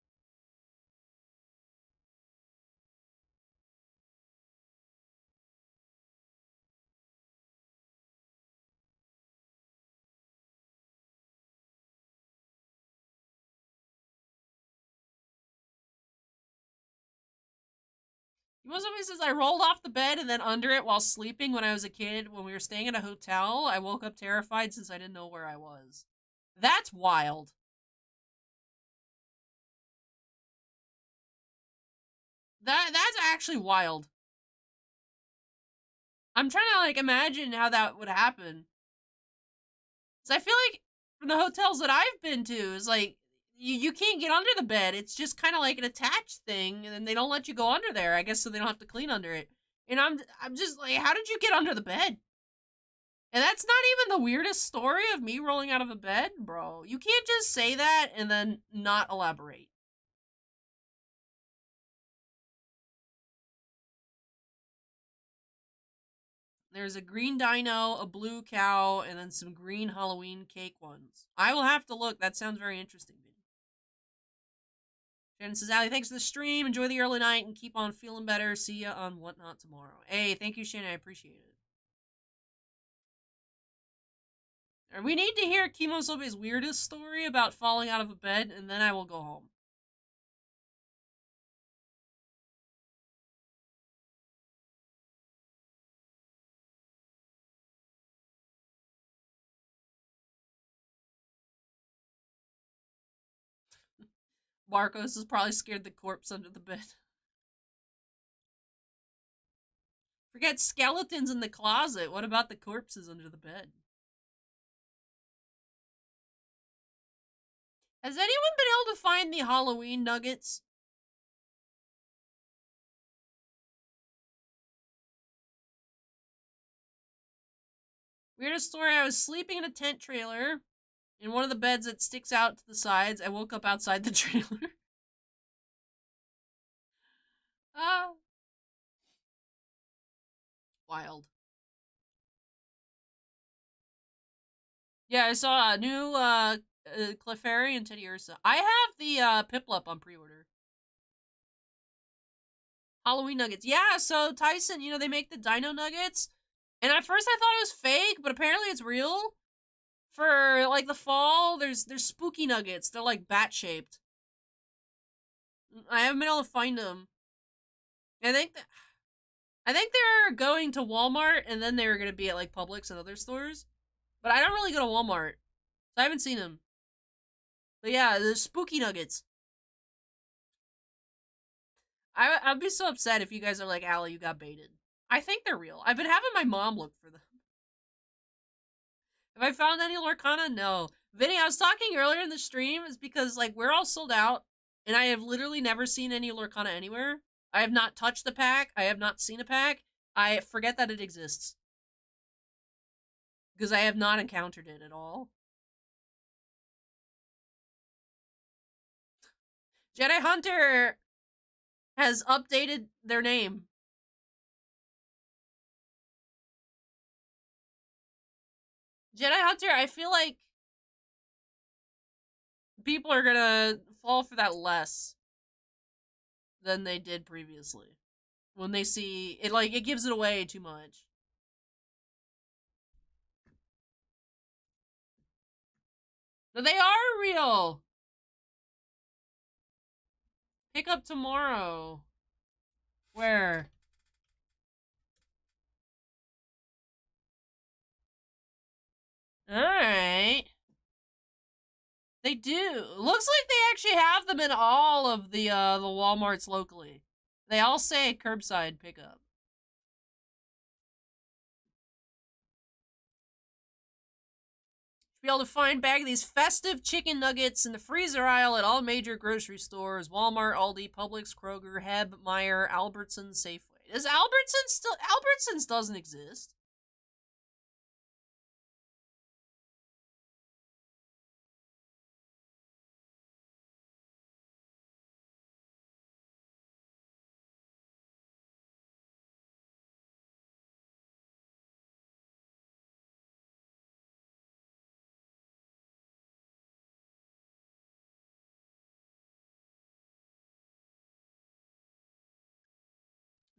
Somebody says I rolled off the bed and then under it while sleeping when I was a kid. When we were staying at a hotel, I woke up terrified since I didn't know where I was. That's wild. That's actually wild. I'm trying to like imagine how that would happen. So I feel like from the hotels that I've been to, is like you can't get under the bed. It's just kind of like an attached thing, and then they don't let you go under there. I guess so they don't have to clean under it. And I'm just like, how did you get under the bed? And that's not even the weirdest story of me rolling out of a bed, bro. You can't just say that and then not elaborate. There's a green dino, a blue cow, and then some green Halloween cake ones. I will have to look. That sounds very interesting. Shannon says, Allie, thanks for the stream. Enjoy the early night and keep on feeling better. See ya on Whatnot tomorrow. Hey, thank you, Shannon. I appreciate it. We need to hear Kimosobe's weirdest story about falling out of a bed, and then I will go home. Marcos is probably scared the corpse under the bed. Forget skeletons in the closet. What about the corpses under the bed? Has anyone been able to find the Halloween nuggets? Weirdest story, I was sleeping in a tent trailer. In one of the beds that sticks out to the sides, I woke up outside the trailer. Wild. Yeah, I saw a new Clefairy and Teddy Ursa. I have the Piplup on pre-order. Halloween nuggets. Yeah, so Tyson, they make the dino nuggets. And at first I thought it was fake, but apparently it's real. For like the fall, there's spooky nuggets. They're like bat-shaped. I haven't been able to find them. I think they're going to Walmart, and then they were gonna be at like Publix and other stores. But I don't really go to Walmart, so I haven't seen them. But yeah, the spooky nuggets. I'd be so upset if you guys are like, Allie, you got baited. I think they're real. I've been having my mom look for them. Have I found any Lorcana? No. Vinny, I was talking earlier in the stream is because like we're all sold out, and I have literally never seen any Lorcana anywhere. I have not touched the pack. I have not seen a pack. I forget that it exists. Because I have not encountered it at all. Jedi Hunter has updated their name. Jedi Hunter, I feel like people are gonna fall for that less than they did previously. When they see it, like, it gives it away too much. But they are real! Pick up tomorrow. Where? Alright. They do. Looks like they actually have them in all of the Walmarts locally. They all say curbside pickup. Be able to find a bag of these festive chicken nuggets in the freezer aisle at all major grocery stores: Walmart, Aldi, Publix, Kroger, Heb, Meyer, Albertsons, Safeway. Is Albertsons still? Albertsons doesn't exist.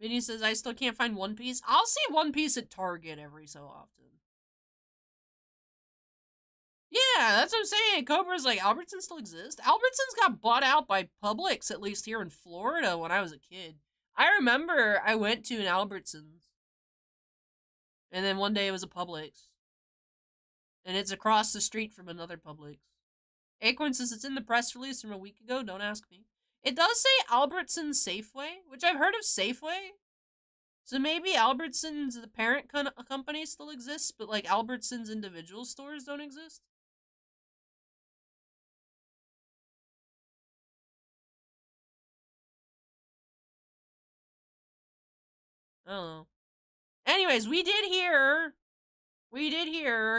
Vinny says, I still can't find One Piece. I'll see One Piece at Target every so often. Yeah, that's what I'm saying. Cobra's like, Albertsons still exist? Albertsons got bought out by Publix, at least here in Florida, when I was a kid. I remember I went to an Albertsons, and then one day it was a Publix, and it's across the street from another Publix. Acorn says it's in the press release from a week ago. Don't ask me. It does say Albertsons Safeway, which I've heard of Safeway. So maybe Albertsons, the parent company, still exists, but like Albertsons individual stores don't exist. I don't know. Anyways, we did hear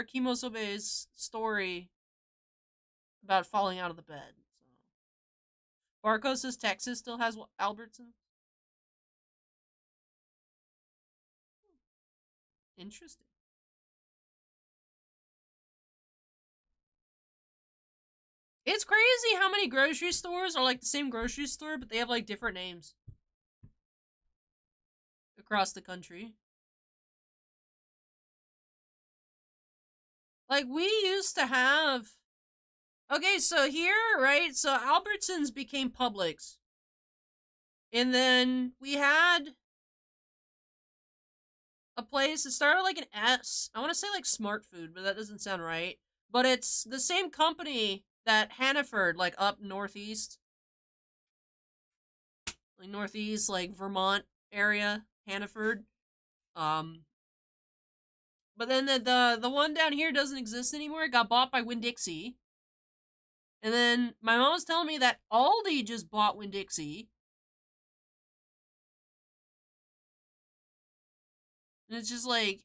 Kimo Sobe's story about falling out of the bed. So. Barco says Texas still has Albertsons. Interesting. It's crazy how many grocery stores are like the same grocery store, but they have like different names across the country. Like we used to have. Okay, so here, right? So Albertsons became Publix. And then we had a place that started like an S. I want to say like Smart Food, but that doesn't sound right. But it's the same company that Hannaford, like up northeast. Like northeast, like Vermont area, Hannaford. Um but then the one down here doesn't exist anymore. It got bought by Winn-Dixie. And then my mom was telling me that Aldi just bought Winn-Dixie. And it's just like,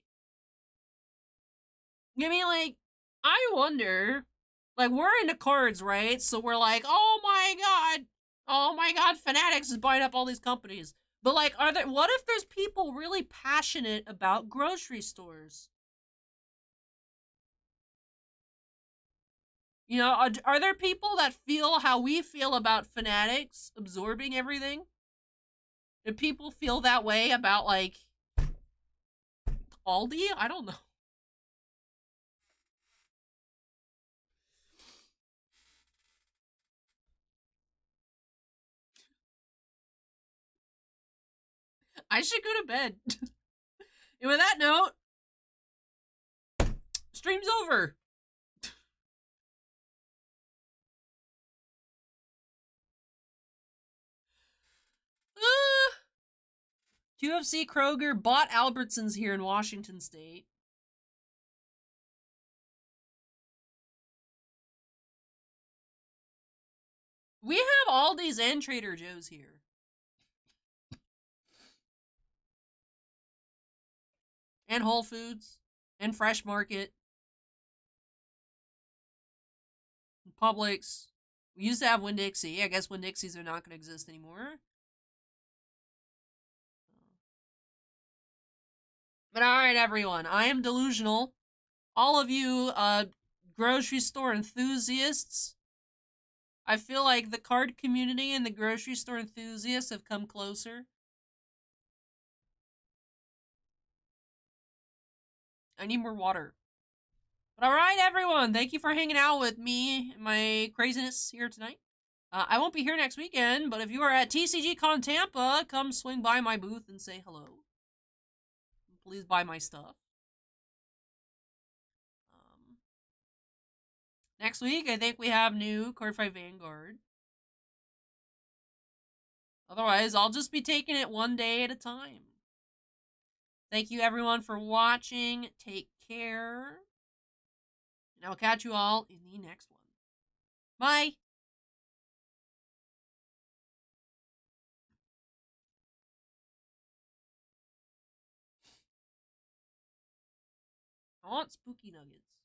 I mean, like, I wonder, like, we're into cards, right? So we're like, oh my god, Fanatics is buying up all these companies. But like, what if there's people really passionate about grocery stores? You know, are there people that feel how we feel about Fanatics absorbing everything? Do people feel that way about, like, Aldi? I don't know. I should go to bed. And with that note, stream's over. QFC Kroger bought Albertsons here in Washington State. We have Aldi's and Trader Joe's here. And Whole Foods. And Fresh Market. And Publix. We used to have Winn-Dixie. I guess Winn-Dixies are not going to exist anymore. But alright, everyone. I am delusional. All of you grocery store enthusiasts, I feel like the card community and the grocery store enthusiasts have come closer. I need more water. But alright, everyone. Thank you for hanging out with me and my craziness here tonight. I won't be here next weekend, but if you are at TCG Con Tampa, come swing by my booth and say hello. Please buy my stuff. Next week, I think we have new Cardfight Vanguard. Otherwise, I'll just be taking it one day at a time. Thank you, everyone, for watching. Take care. And I'll catch you all in the next one. Bye! I want spooky nuggets.